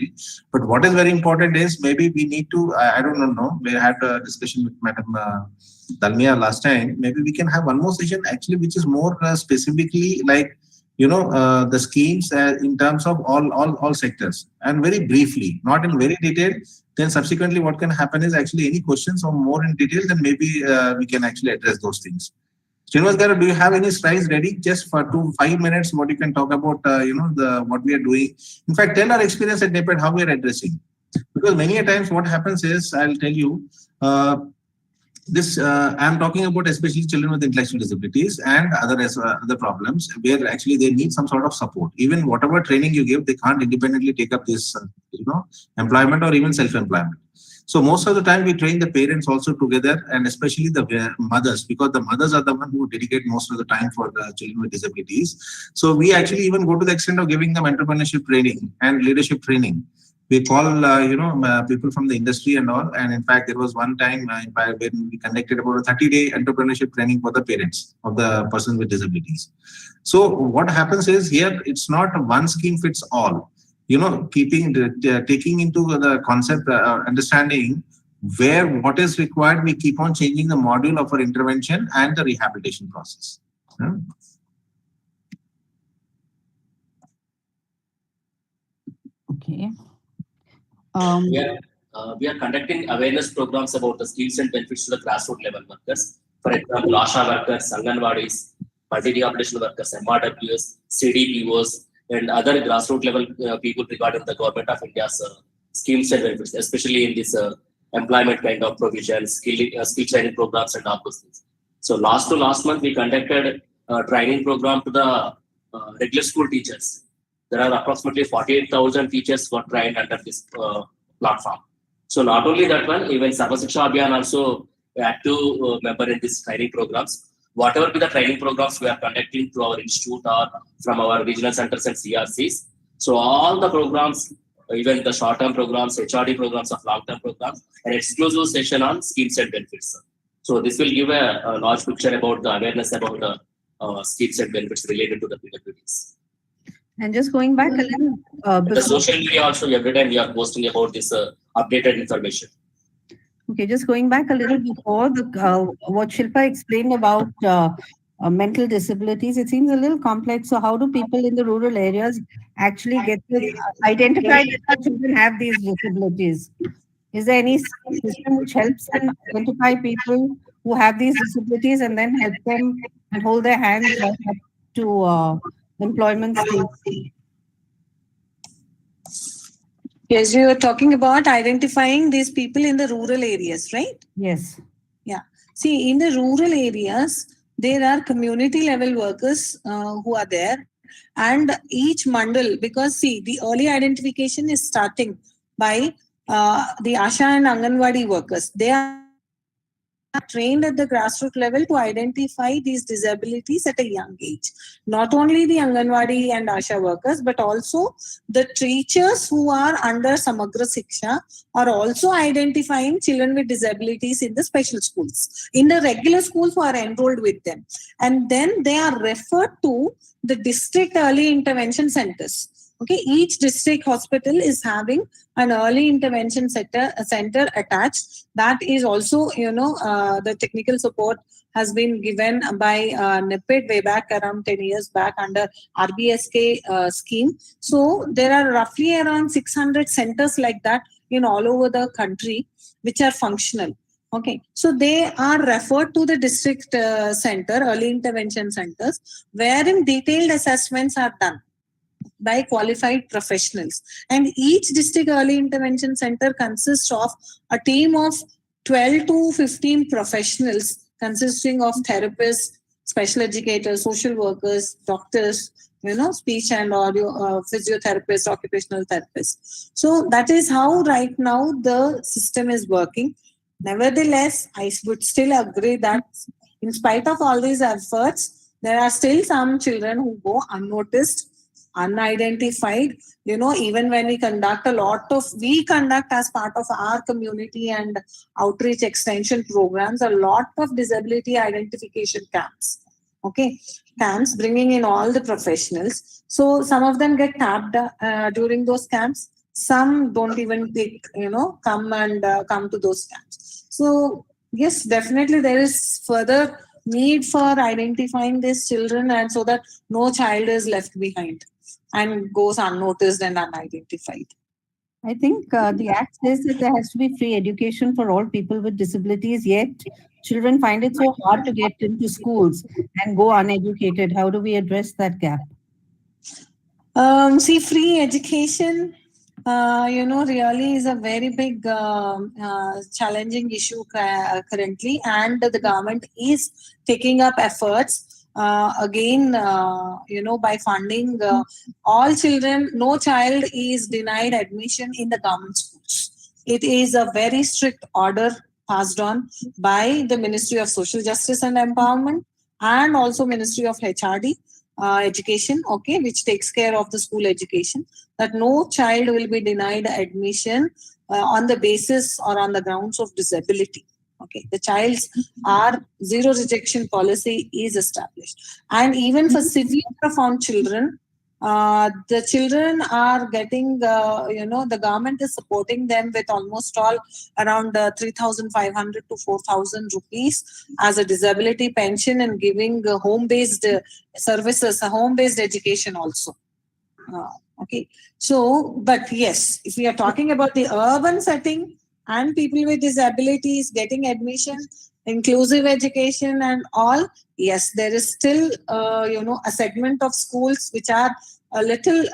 But what is very important is, maybe we need to, I don't know, we had a discussion with Madam Dalmia last time. Maybe we can have one more session actually, which is more specifically like, the schemes in terms of all sectors, and very briefly, not in very detail. Then subsequently, what can happen is actually any questions or more in detail, then maybe we can actually address those things. Srinivas Garu, do you have any slides ready just for 5 minutes? What you can talk about, what we are doing. In fact, tell our experience at NAPED, how we are addressing. Because many a times what happens is, I'll tell you, I'm talking about especially children with intellectual disabilities and other problems where actually they need some sort of support. Even whatever training you give, they can't independently take up this, employment or even self-employment. So most of the time we train the parents also together, and especially the mothers, because the mothers are the one who dedicate most of the time for the children with disabilities. So we actually even go to the extent of giving them entrepreneurship training and leadership training. We call, people from the industry and all. And in fact, there was one time when we conducted about a 30-day entrepreneurship training for the parents of the person with disabilities. So what happens is here, it's not a one scheme fits all. Taking into the concept, understanding where what is required, we keep on changing the module of our intervention and the rehabilitation process. Okay. We are conducting awareness programs about the skills and benefits to the grassroots level workers. For example, ASHA workers, Anganwadis, multi-rehabilitation workers, MRWs, CDPOs, and other grassroots level people regarding the government of India's schemes and benefits, especially in this employment kind of provision, skill training programs and all those things. So last month, we conducted a training program to the regular school teachers. There are approximately 48,000 teachers who are trained under this platform. So not only that one, even Sarva Shiksha Abhiyan also active member in these training programs. Whatever be the training programs we are conducting through our institute or from our regional centers and CRCs. So all the programs, even the short-term programs, HRD programs of long-term programs, an exclusive session on schemes and benefits. So this will give a large picture about the awareness about the schemes and benefits related to the PWDs. And just going back a little, The social media also, every time we are posting about this updated information. okay, just going back a little before what Shilpa explained about mental disabilities, it seems a little complex. So how do people in the rural areas actually get to identify that the children have these disabilities? Is there any system which helps them identify people who have these disabilities and then help them and hold their hands right up to employment stage? Yes, you are talking about identifying these people in the rural areas, right? Yes. Yeah. See, in the rural areas, there are community level workers who are there, and each mandal, because see, the early identification is starting by the ASHA and Anganwadi workers. They are trained at the grassroots level to identify these disabilities at a young age. Not only the Anganwadi and ASHA workers, but also the teachers who are under Samagra Shiksha are also identifying children with disabilities in the special schools, in the regular schools who are enrolled with them. And then they are referred to the district early intervention centers. Okay, each district hospital is having an early intervention center attached. That is also, the technical support has been given by NIPID way back around 10 years back under RBSK scheme. So there are roughly around 600 centers like that in all over the country, which are functional. Okay, so they are referred to the district center, early intervention centers, wherein detailed assessments are done by qualified professionals. And each district early intervention center consists of a team of 12 to 15 professionals consisting of therapists, special educators, social workers, doctors, speech and audio, physiotherapists, occupational therapists. So that is how right now the system is working. Nevertheless, I would still agree that in spite of all these efforts, there are still some children who go unnoticed, unidentified. Even when we conduct as part of our community and outreach extension programs, a lot of disability identification camps. Okay, camps bringing in all the professionals. So some of them get tapped during those camps. Some don't even come to those camps. So yes, definitely there is further need for identifying these children, and so that no child is left behind and goes unnoticed and unidentified. I think the Act says that there has to be free education for all people with disabilities, yet children find it so hard to get into schools and go uneducated. How do we address that gap? See, free education, really is a very big challenging issue currently, and the government is taking up efforts by funding all children. No child is denied admission in the government schools. It is a very strict order passed on by the Ministry of Social Justice and Empowerment and also Ministry of HRD. education, okay, which takes care of the school education, that no child will be denied admission on the basis or on the grounds of disability. Okay, the child's zero rejection policy is established. And even for severe profound children, the children are getting, the government is supporting them with almost all around 3,500 to 4,000 rupees as a disability pension, and giving home-based services, a home-based education also. Okay, so, but yes, if we are talking about the urban setting and people with disabilities getting admission, inclusive education and all, yes, there is still, a segment of schools which are a little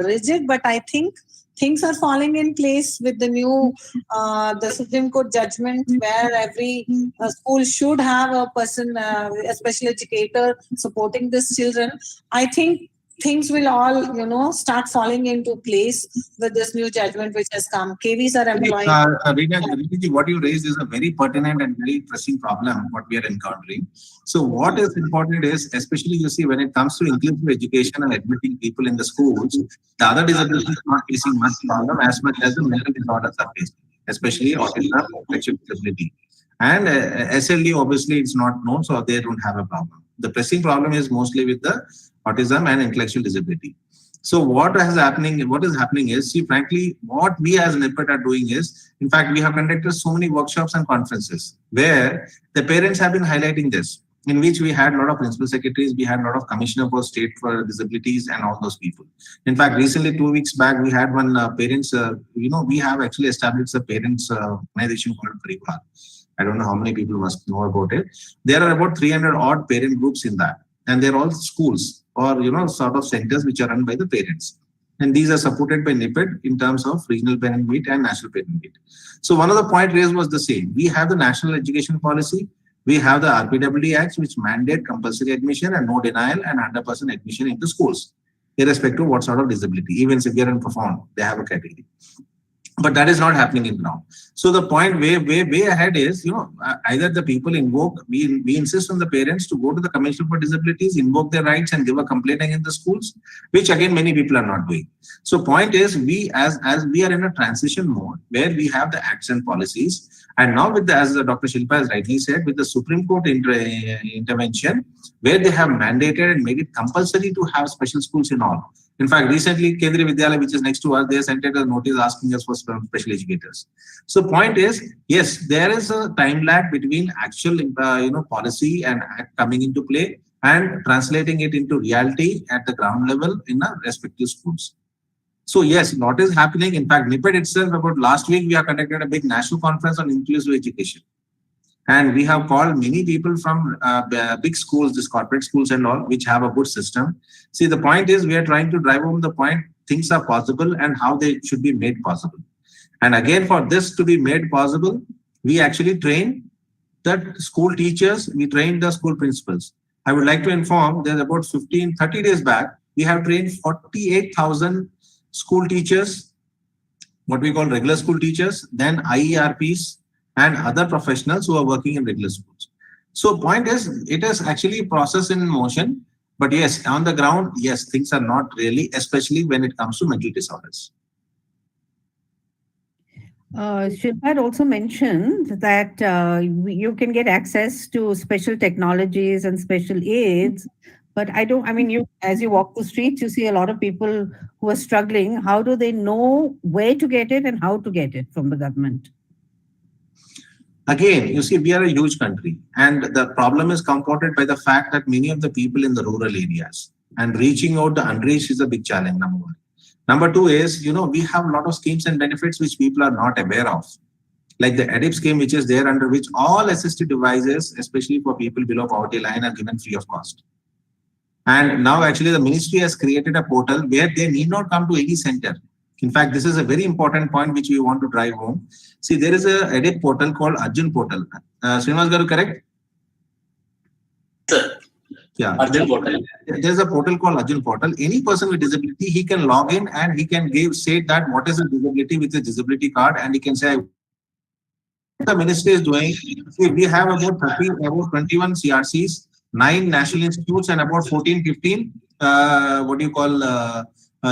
rigid, but I think things are falling in place with the new, the Supreme Court judgment, where every school should have a person, a special educator supporting these children. I think things will all, start falling into place with this new judgment which has come. KVs are employing. Reena, what you raised is a very pertinent and very pressing problem what we are encountering. So what is important is, especially you see when it comes to inclusive education and admitting people in the schools, the other disabilities are not facing much problem as much as the mental disorders are facing, especially autism, intellectual disability. And SLD, obviously, it's not known, so they don't have a problem. The pressing problem is mostly with the autism and intellectual disability. So what is happening is, see, frankly, what we as NIPET are doing is, in fact, we have conducted so many workshops and conferences where the parents have been highlighting this, in which we had a lot of principal secretaries, we had a lot of commissioner for state for disabilities and all those people. In fact, recently, 2 weeks back, we had one parents, we have actually established a parents organization called Parivar. I don't know how many people must know about it. There are about 300 odd parent groups in that. And they're all schools or, sort of centers which are run by the parents. And these are supported by NIPET in terms of regional parent meet and national parent meet. So one of the point raised was the same. We have the national education policy. We have the RPWD Acts, which mandate compulsory admission and no denial and 100% admission into schools, irrespective of what sort of disability. Even severe and profound, they have a category. But that is not happening in ground. So the point way ahead is, either the people invoke, we insist on the parents to go to the Commission for Disabilities, invoke their rights and give a complaint against the schools, which again, many people are not doing. So point is, we as we are in a transition mode where we have the acts and policies. And now with as Dr. Shilpa has rightly said, with the Supreme Court intervention, where they have mandated and made it compulsory to have special schools in all. In fact, recently, Kendriya Vidyalaya, which is next to us, they sent a notice asking us for special educators. So point is, yes, there is a time lag between actual, policy and act coming into play and translating it into reality at the ground level in the respective schools. So yes, what is happening? In fact, NIPET itself, about last week, we have conducted a big national conference on inclusive education. And we have called many people from big schools, these corporate schools and all, which have a good system. See, the point is we are trying to drive home the point, things are possible and how they should be made possible. And again, for this to be made possible, we actually train the school teachers, we train the school principals. I would like to inform that about 30 days back, we have trained 48,000 school teachers, what we call regular school teachers, then IERPs, and other professionals who are working in regular schools. So point is, it is actually a process in motion, but yes, on the ground, yes, things are not really, especially when it comes to mental disorders. Shilpa had also mentioned that you can get access to special technologies and special aids, but as you walk the streets, you see a lot of people who are struggling. How do they know where to get it and how to get it from the government? Again, you see, we are a huge country, and the problem is compounded by the fact that many of the people in the rural areas and reaching out the unreached is a big challenge, number one. Number two is, we have a lot of schemes and benefits which people are not aware of, like the EDIP scheme, which is there, under which all assistive devices, especially for people below poverty line, are given free of cost. And now actually the ministry has created a portal where they need not come to any center. In fact, this is a very important point which we want to drive home. See, there is a EDIP portal called Arjun portal. Srinivas Garu, correct? Sir. Yeah. Arjun portal. There's a portal called Arjun portal. Any person with disability, he can log in and he can say that what is the disability with his disability card, and he can say the ministry is doing. See, we have about 21 CRCs, 9 national institutes, and about 14, 15 what do you call,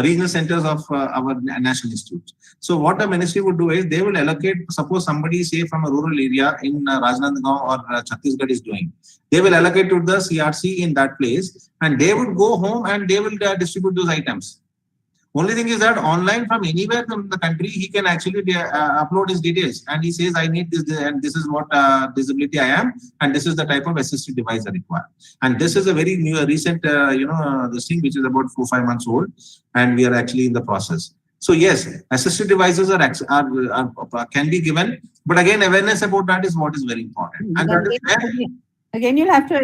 regional centers of our national institutes. So what the ministry would do is they will allocate, suppose somebody say from a rural area in Rajnandgaon or Chhattisgarh is doing, they will allocate to the CRC in that place, and they would go home and they will distribute those items. Only thing is that online from anywhere from the country, he can actually upload his details, and he says, I need this, and this is what disability I am, and this is the type of assistive device I require. And this is a very new, recent, this thing which is about 4-5 months old, and we are actually in the process. So yes, assistive devices can be given, but again, awareness about that is what is very important. And that is where, Again, you'll have to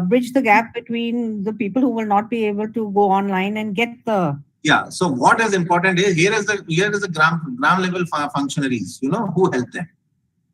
bridge the gap between the people who will not be able to go online and get the. Yeah. So what is important is here is the ground level functionaries, who help them.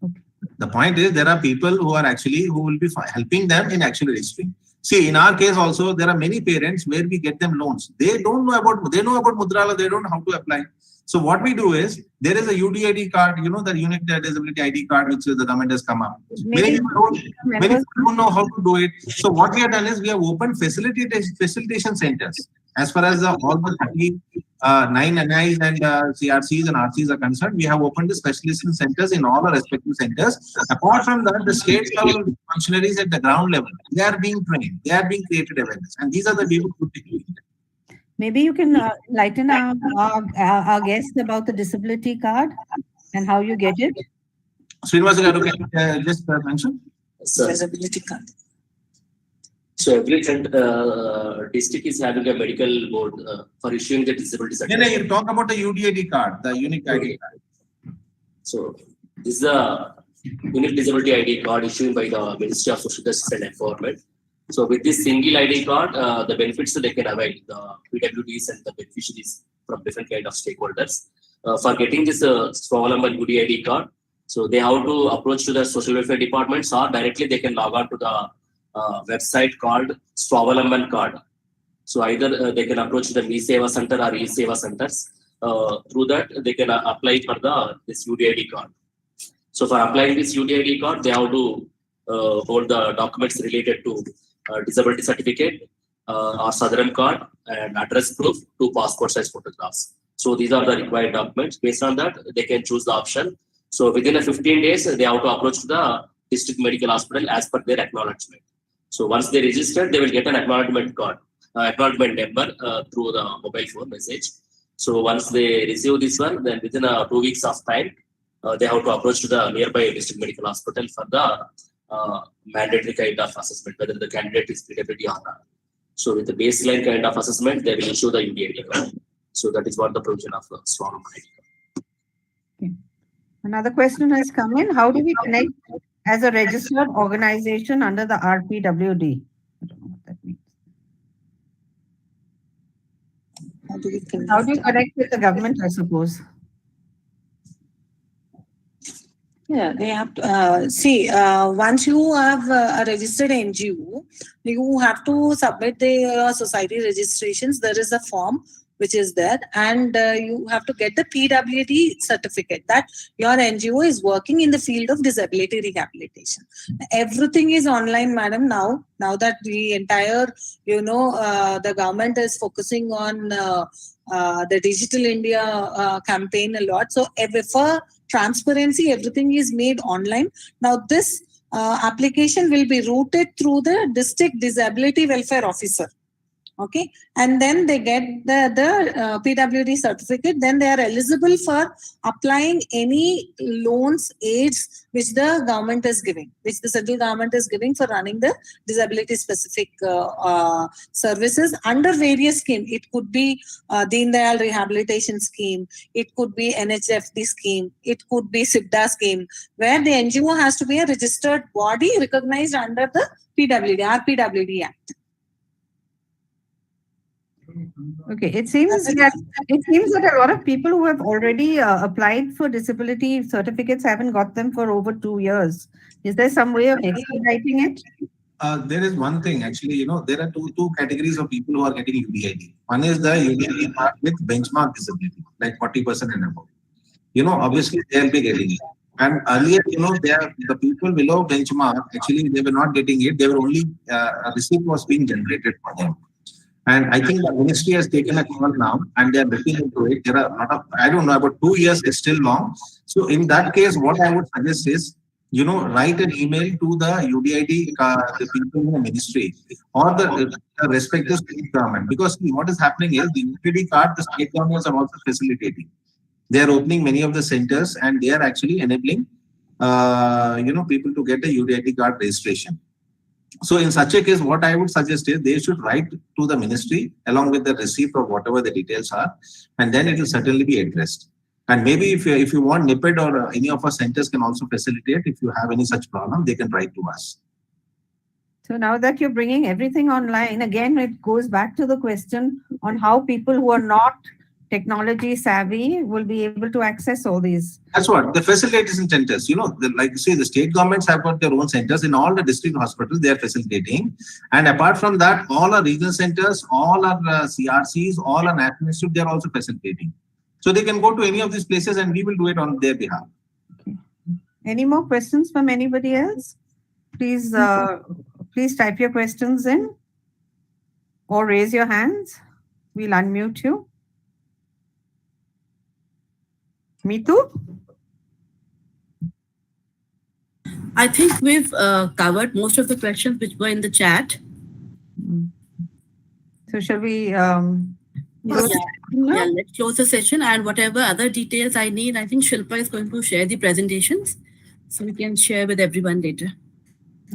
Okay. The point is there are people who will be helping them in actually registering. See, in our case also, there are many parents where we get them loans. They know about Mudrala, they don't know how to apply. So what we do is, there is a UDID card, the Unique Disability ID card, which the government has come up. Many people don't know how to do it. So what we have done is, we have opened facilitation centers. As far as all the 39 NIs and CRCs and RCs are concerned, we have opened the specialization centers in all our respective centers. Apart from that, the state level functionaries at the ground level, they are being trained, they are being created awareness. And these are the people who take it. Maybe you can enlighten our guests about the disability card and how you get it. Srinivasa Garu, can you just mention? Disability card. So every district is having a medical board for issuing the disability certificate. You talk about the UDID card, the unique ID card. So this is a unique disability ID card issued by the Ministry of Social Justice and Empowerment. So with this single ID card, the benefits that they can avail, the PWDs and the beneficiaries from different kind of stakeholders. For getting this Swavalamban UDID card, so they have to approach to the social welfare departments, or directly they can log on to the website called Swavalamban card. So either they can approach the Me Seva Center or E-Seva centers. Through that, they can apply for this UDID card. So for applying this UDID card, they have to hold the documents related to disability certificate, or Southern card, and address proof, 2 passport size photographs. So these are the required documents. Based on that, they can choose the option. So within 15 days, they have to approach the district medical hospital as per their acknowledgement. So once they register, they will get an acknowledgement card, acknowledgement number through the mobile phone message. So once they receive this one, then within 2 weeks of time, they have to approach to the nearby district medical hospital for the mandatory kind of assessment, whether the candidate is PWD or not. So with the baseline kind of assessment, they will issue the UDID card. So that is what the provision of the Swavalamban ID card. Okay. Another question has come in. How do we connect as a registered organization under the RPWD? I don't know what that means. How do you connect with the government, I suppose? Yeah, they have to see. Once you have a registered NGO, you have to submit the society registrations. There is a form which is there, and you have to get the PWD certificate that your NGO is working in the field of disability rehabilitation. Everything is online, madam. Now that the entire, the government is focusing on the Digital India campaign a lot. So for transparency, everything is made online. Now this application will be routed through the district disability welfare officer. Okay, and then they get the PWD certificate. Then they are eligible for applying any loans, aids which the government is giving, which the central government is giving for running the disability specific services under various schemes. It could be Deen Dayal Rehabilitation Scheme. It could be NHFD scheme. It could be SIPDA scheme, where the NGO has to be a registered body recognized under the PWD, RPWD Act. Okay, it seems that a lot of people who have already applied for disability certificates haven't got them for over 2 years. Is there some way of expediting it? There is one thing actually, there are two categories of people who are getting UDID. One is the UDID part with benchmark disability, like 40% and above. Obviously they'll be getting it. And earlier, the people below benchmark, actually, they were not getting it. They were only, a receipt was being generated for them. And I think the ministry has taken a call now and they are looking into it. There are a lot of, I don't know, about 2 years is still long. So in that case, what I would suggest is, write an email to the UDID, the people in the ministry or the respective state government. Because what is happening is the UDID card, the state governments are also facilitating. They are opening many of the centers and they are actually enabling, people to get a UDID card registration. So in such a case, what I would suggest is they should write to the ministry along with the receipt or whatever the details are, and then it will certainly be addressed. And maybe if you want NIPID or any of our centers can also facilitate, if you have any such problem, they can write to us. So now that you're bringing everything online, again, it goes back to the question on how people who are not technology savvy will be able to access all these. That's what the facilitation centers, like you say, the state governments have got their own centers in all the district hospitals, they are facilitating. And apart from that, all our regional centers, all our CRCs, all our national institutes, they are also facilitating. So they can go to any of these places and we will do it on their behalf. Okay. Any more questions from anybody else? Please, please type your questions in or raise your hands. We'll unmute you. Mitu? I think we've covered most of the questions which were in the chat. So shall we Yeah, let's close the session, and whatever other details I need, I think Shilpa is going to share the presentations so we can share with everyone later.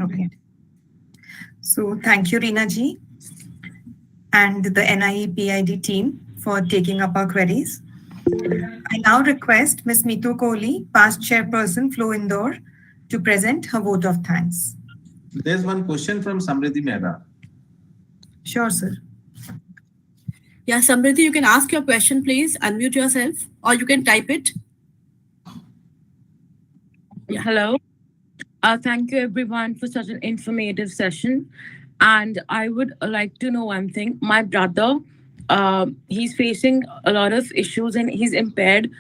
Okay. So thank you, Reena ji, and the NIE PID team for taking up our queries. I now request Ms. Mitu Kohli, past chairperson, Flow Indore, to present her vote of thanks. There's one question from Samriddhi Mehra. Sure, sir. Yeah, Samriddhi, you can ask your question, please. Unmute yourself, or you can type it. Yeah, hello. Thank you, everyone, for such an informative session. And I would like to know one thing. My brother, he's facing a lot of issues and he's impaired.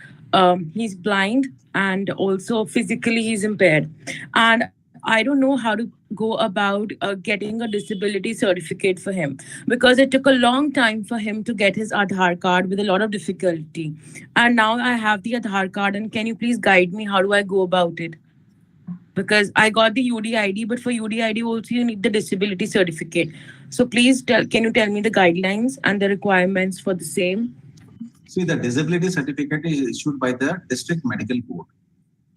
He's blind and also physically he's impaired. And I don't know how to go about getting a disability certificate for him, because it took a long time for him to get his Aadhaar card with a lot of difficulty. And now I have the Aadhaar card, and can you please guide me? How do I go about it? Because I got the UDID, but for UDID also you need the disability certificate. So please can you tell me the guidelines and the requirements for the same? See, the disability certificate is issued by the district medical board.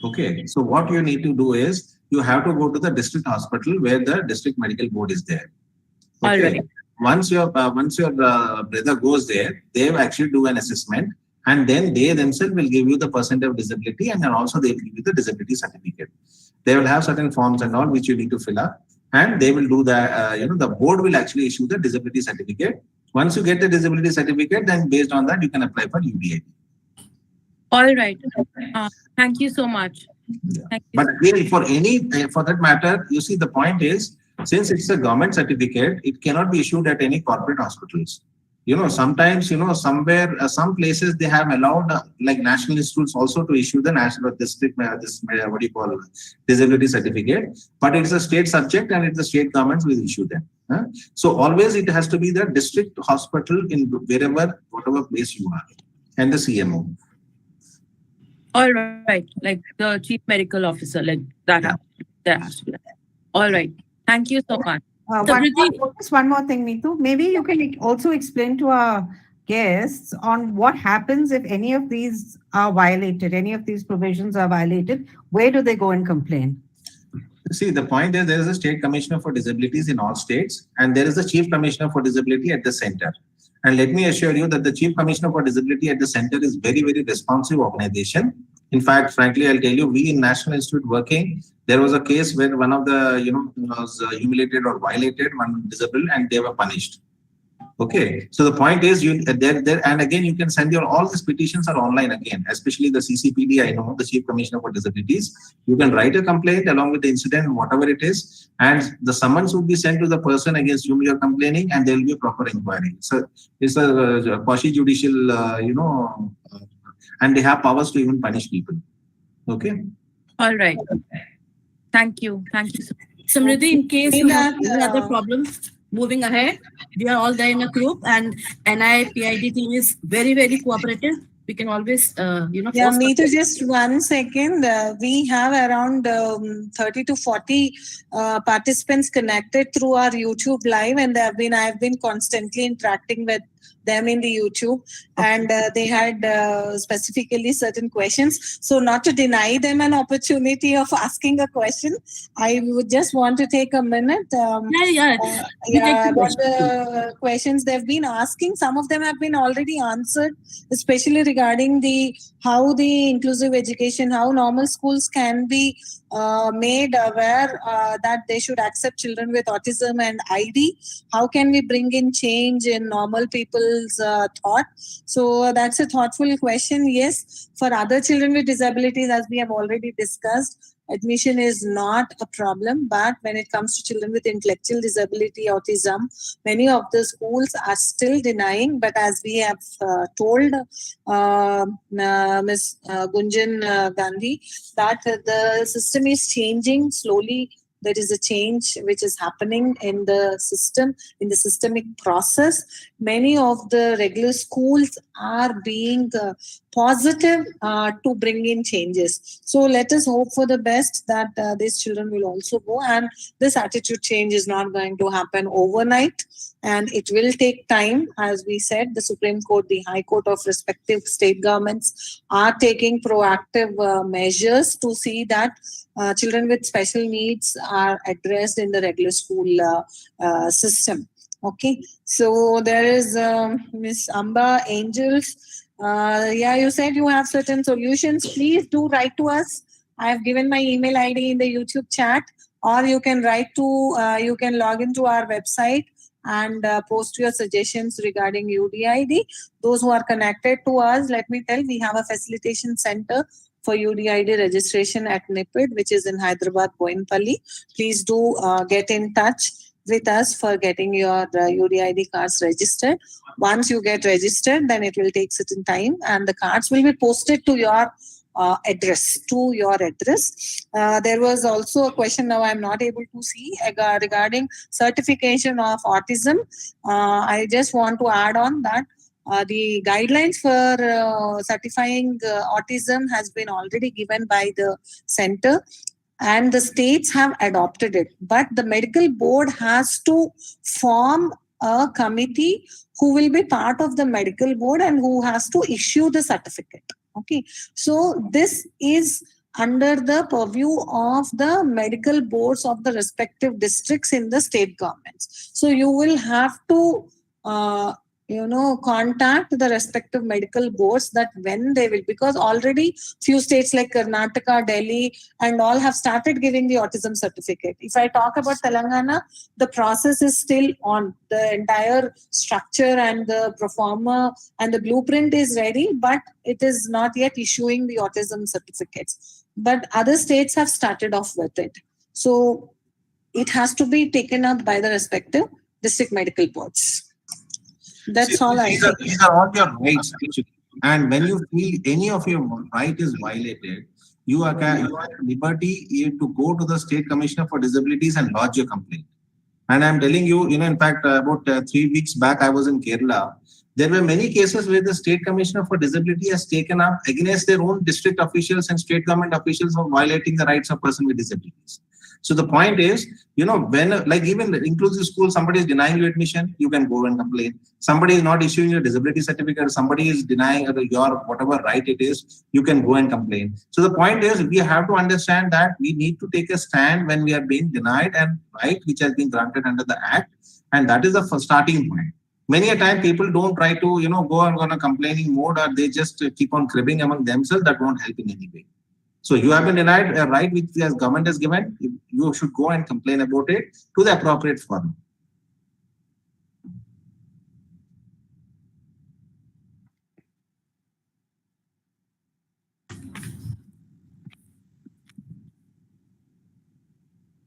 Okay, so what you need to do is you have to go to the district hospital where the district medical board is there. Okay. All right. Once your brother goes there, they will actually do an assessment, and then they themselves will give you the percentage of disability, and then also they will give you the disability certificate. They will have certain forms and all which you need to fill up, and they will do the, the board will actually issue the disability certificate. Once you get the disability certificate, then based on that, you can apply for UDID. All right. Thank you so much. Yeah. Thank you. But really, for that matter, you see, the point is, since it's a government certificate, it cannot be issued at any corporate hospitals. Sometimes, somewhere, some places they have allowed like national institutes also to issue the national district, disability certificate, but it's a state subject and it's the state governments will issue them. So always it has to be the district hospital in whatever place you are, and the CMO. All right, like the chief medical officer, like that. That has to be. All right. Thank you so much. Just one more thing, Neetu. Maybe you can also explain to our guests on what happens if any of these are violated, any of these provisions are violated. Where do they go and complain? See, the point is there is a state commissioner for disabilities in all states, and there is a chief commissioner for disability at the center. And let me assure you that the chief commissioner for disability at the center is very, very responsive organization. In fact, frankly, I'll tell you, we in National Institute working, there was a case where one of the, was humiliated or violated, one disabled, and they were punished. Okay, so the point is, and again, you can send all these petitions are online again, especially the CCPD, I know, the Chief Commissioner for Disabilities. You can write a complaint along with the incident, whatever it is, and the summons would be sent to the person against whom you are complaining, and there will be a proper inquiry. So it's a quasi-judicial, and they have powers to even punish people. Okay. All right. Thank you. Thank you so much. Samriddhi, in case you have any that, other problems moving ahead, we are all there in a group, and NIPID team is very, very cooperative. We can always, Yeah, force Meetu, just 1 second. We have around 30 to 40 participants connected through our YouTube live, and I've been constantly interacting with them in the YouTube, and they had specifically certain questions. So not to deny them an opportunity of asking a question, I would just want to take a minute. You take the What question. the questions they've been asking, some of them have been already answered, especially regarding how the inclusive education, how normal schools can be made aware that they should accept children with autism and ID. How can we bring in change in normal people's thought? So that's a thoughtful question. Yes, for other children with disabilities, as we have already discussed, admission is not a problem. But when it comes to children with intellectual disability, autism, many of the schools are still denying. But as we have told Ms. Gunjan Gandhi, that the system is changing slowly. There is a change which is happening in the system, in the systemic process. Many of the regular schools are being positive to bring in changes. So let us hope for the best that these children will also go. And this attitude change is not going to happen overnight, and it will take time. As we said, the Supreme Court, the High Court of respective state governments are taking proactive measures to see that children with special needs are addressed in the regular school system. Okay, so there is Miss Amba Angels. Yeah, you said you have certain solutions. Please do write to us. I have given my email ID in the YouTube chat, or you can you can log into our website and post your suggestions regarding UDID. Those who are connected to us, let me tell, we have a facilitation center for UDID registration at NIPID, which is in Hyderabad, Boinpalli. Please do get in touch with us for getting your UDID cards registered. Once you get registered, then it will take certain time, and the cards will be posted to your address. There was also a question, now I'm not able to see, regarding certification of autism. I just want to add on that the guidelines for certifying autism has been already given by the center, and the states have adopted it. But the medical board has to form a committee who will be part of the medical board and who has to issue the certificate. Okay, so this is under the purview of the medical boards of the respective districts in the state governments. So you will have to contact the respective medical boards that when they will, because already few states like Karnataka, Delhi and all have started giving the autism certificate. If I talk about Telangana, the process is still on. The entire structure and the pro forma and the blueprint is ready, but it is not yet issuing the autism certificates. But other states have started off with it. So it has to be taken up by the respective district medical boards. That's all I think. These are all your rights, actually. And when you feel any of your right is violated, you are at liberty to go to the State Commissioner for Disabilities and lodge your complaint. And I'm telling you, in fact, about 3 weeks back, I was in Kerala. There were many cases where the State Commissioner for Disability has taken up against their own district officials and state government officials for violating the rights of person with disabilities. So the point is, when, like even the inclusive school, somebody is denying you admission, you can go and complain. Somebody is not issuing your disability certificate, somebody is denying your whatever right it is, you can go and complain. So the point is, we have to understand that we need to take a stand when we are being denied and right which has been granted under the Act. And that is the first starting point. Many a time people don't try to, go on a complaining mode, or they just keep on cribbing among themselves. That won't help in any way. So you have been denied a right which the government has given. You should go and complain about it to the appropriate forum.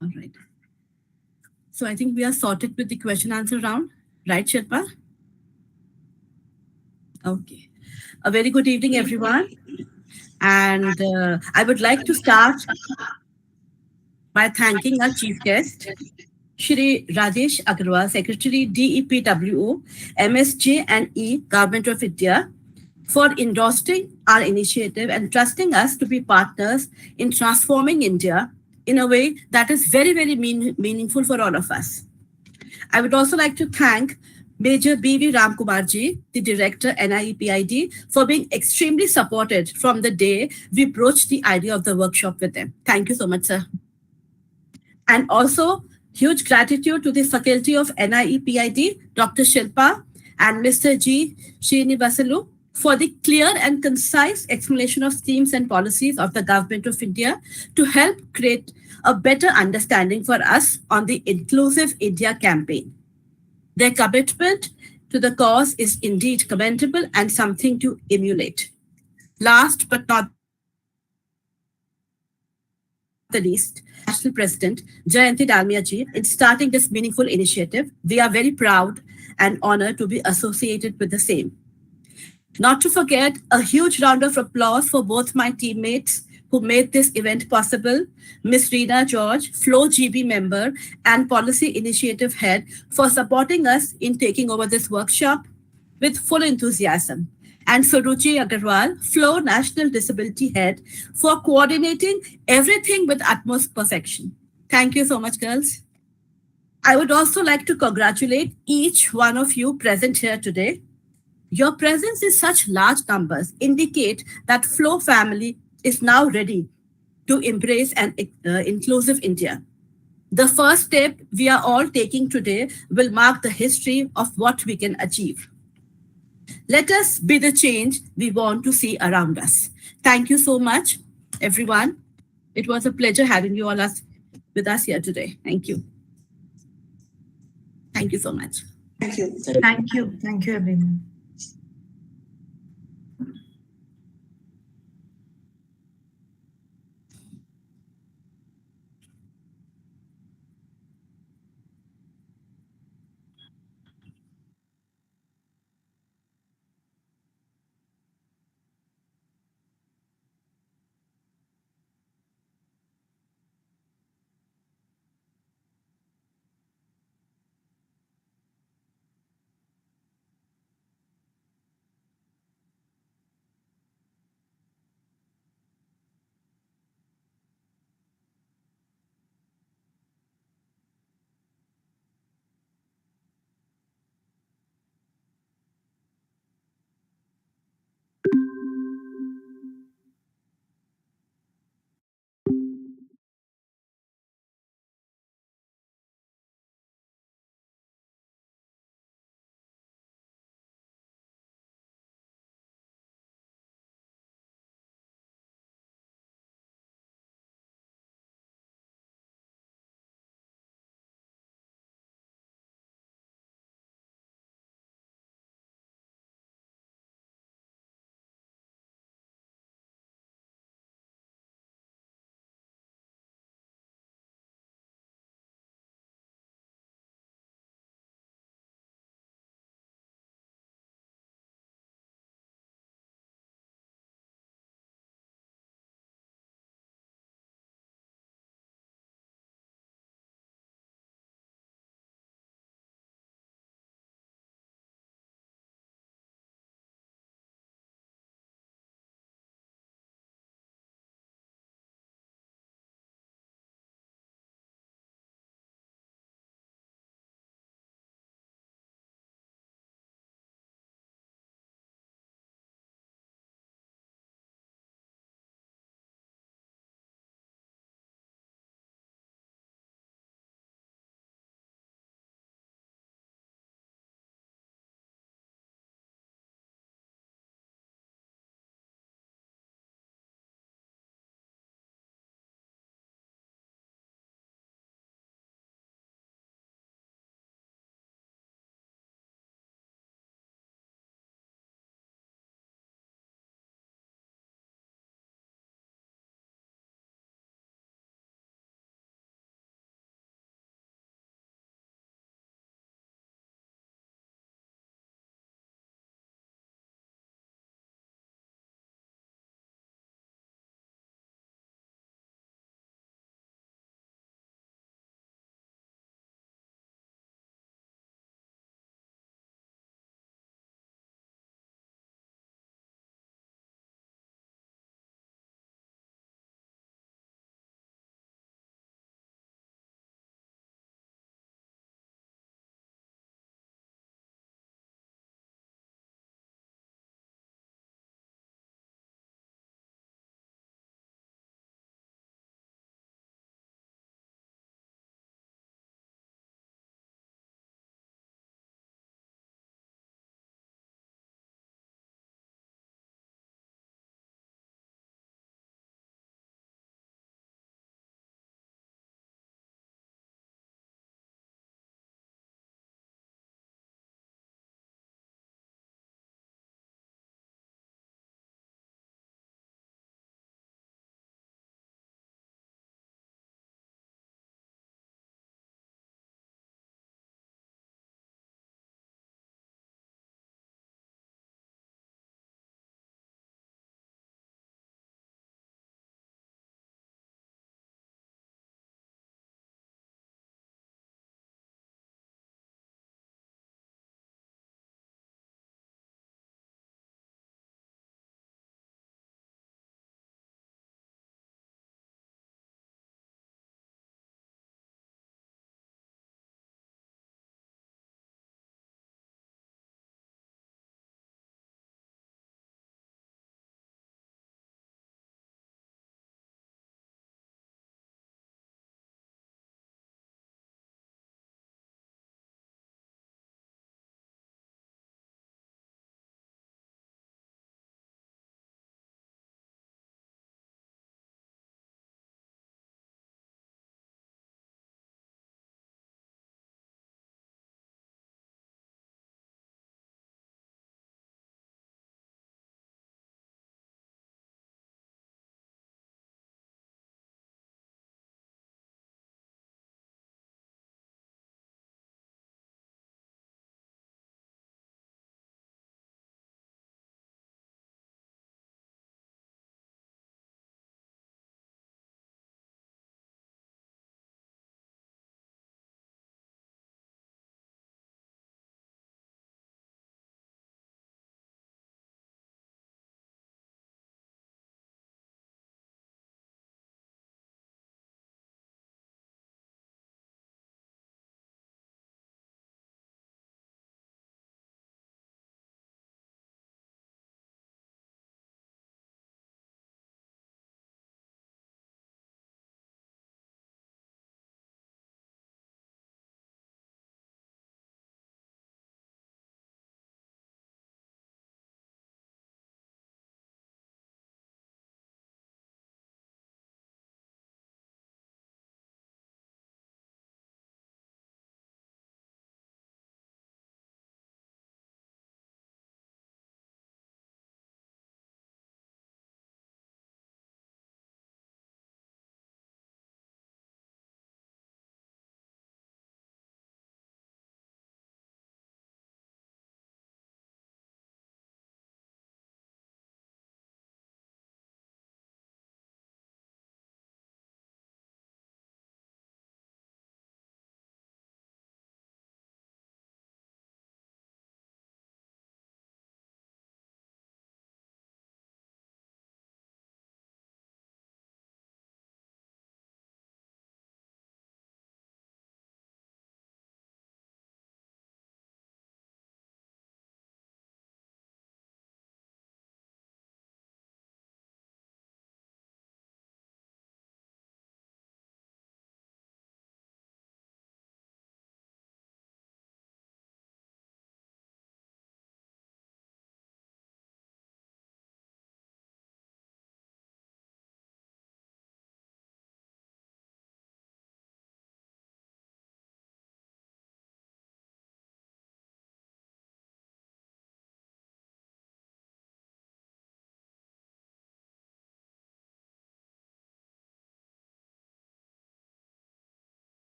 All right. So I think we are sorted with the question answer round, right, Shilpa? Okay. A very good evening, everyone. And I would like to start by thanking our chief guest, Shri Rajesh Agarwal, Secretary DEPWO, MSJ and E, Government of India, for endorsing our initiative and trusting us to be partners in transforming India in a way that is very, very meaningful for all of us. I would also like to thank Major B.V. Ramkumarji, the Director, NIEPID, for being extremely supported from the day we broached the idea of the workshop with them. Thank you so much, sir. And also, huge gratitude to the faculty of NIEPID, Dr. Shilpa and Mr. G. Srinivasalu for the clear and concise explanation of schemes and policies of the Government of India to help create a better understanding for us on the Inclusive India campaign. Their commitment to the cause is indeed commendable and something to emulate. Last but not the least, National President Jayanti Dalmia ji, in starting this meaningful initiative, we are very proud and honored to be associated with the same. Not to forget, a huge round of applause for both my teammates who made this event possible, Ms. Reena George, Flow GB member and Policy Initiative Head, for supporting us in taking over this workshop with full enthusiasm, and Suruchi Agarwal, Flow National Disability Head, for coordinating everything with utmost perfection. Thank you so much, girls. I would also like to congratulate each one of you present here today. Your presence in such large numbers indicate that Flow family is now ready to embrace an inclusive India. The first step we are all taking today will mark the history of what we can achieve. Let us be the change we want to see around us. Thank you so much, everyone. It was a pleasure having you all with us here today. Thank you. Thank you so much. Thank you. Thank you. Thank you, everyone.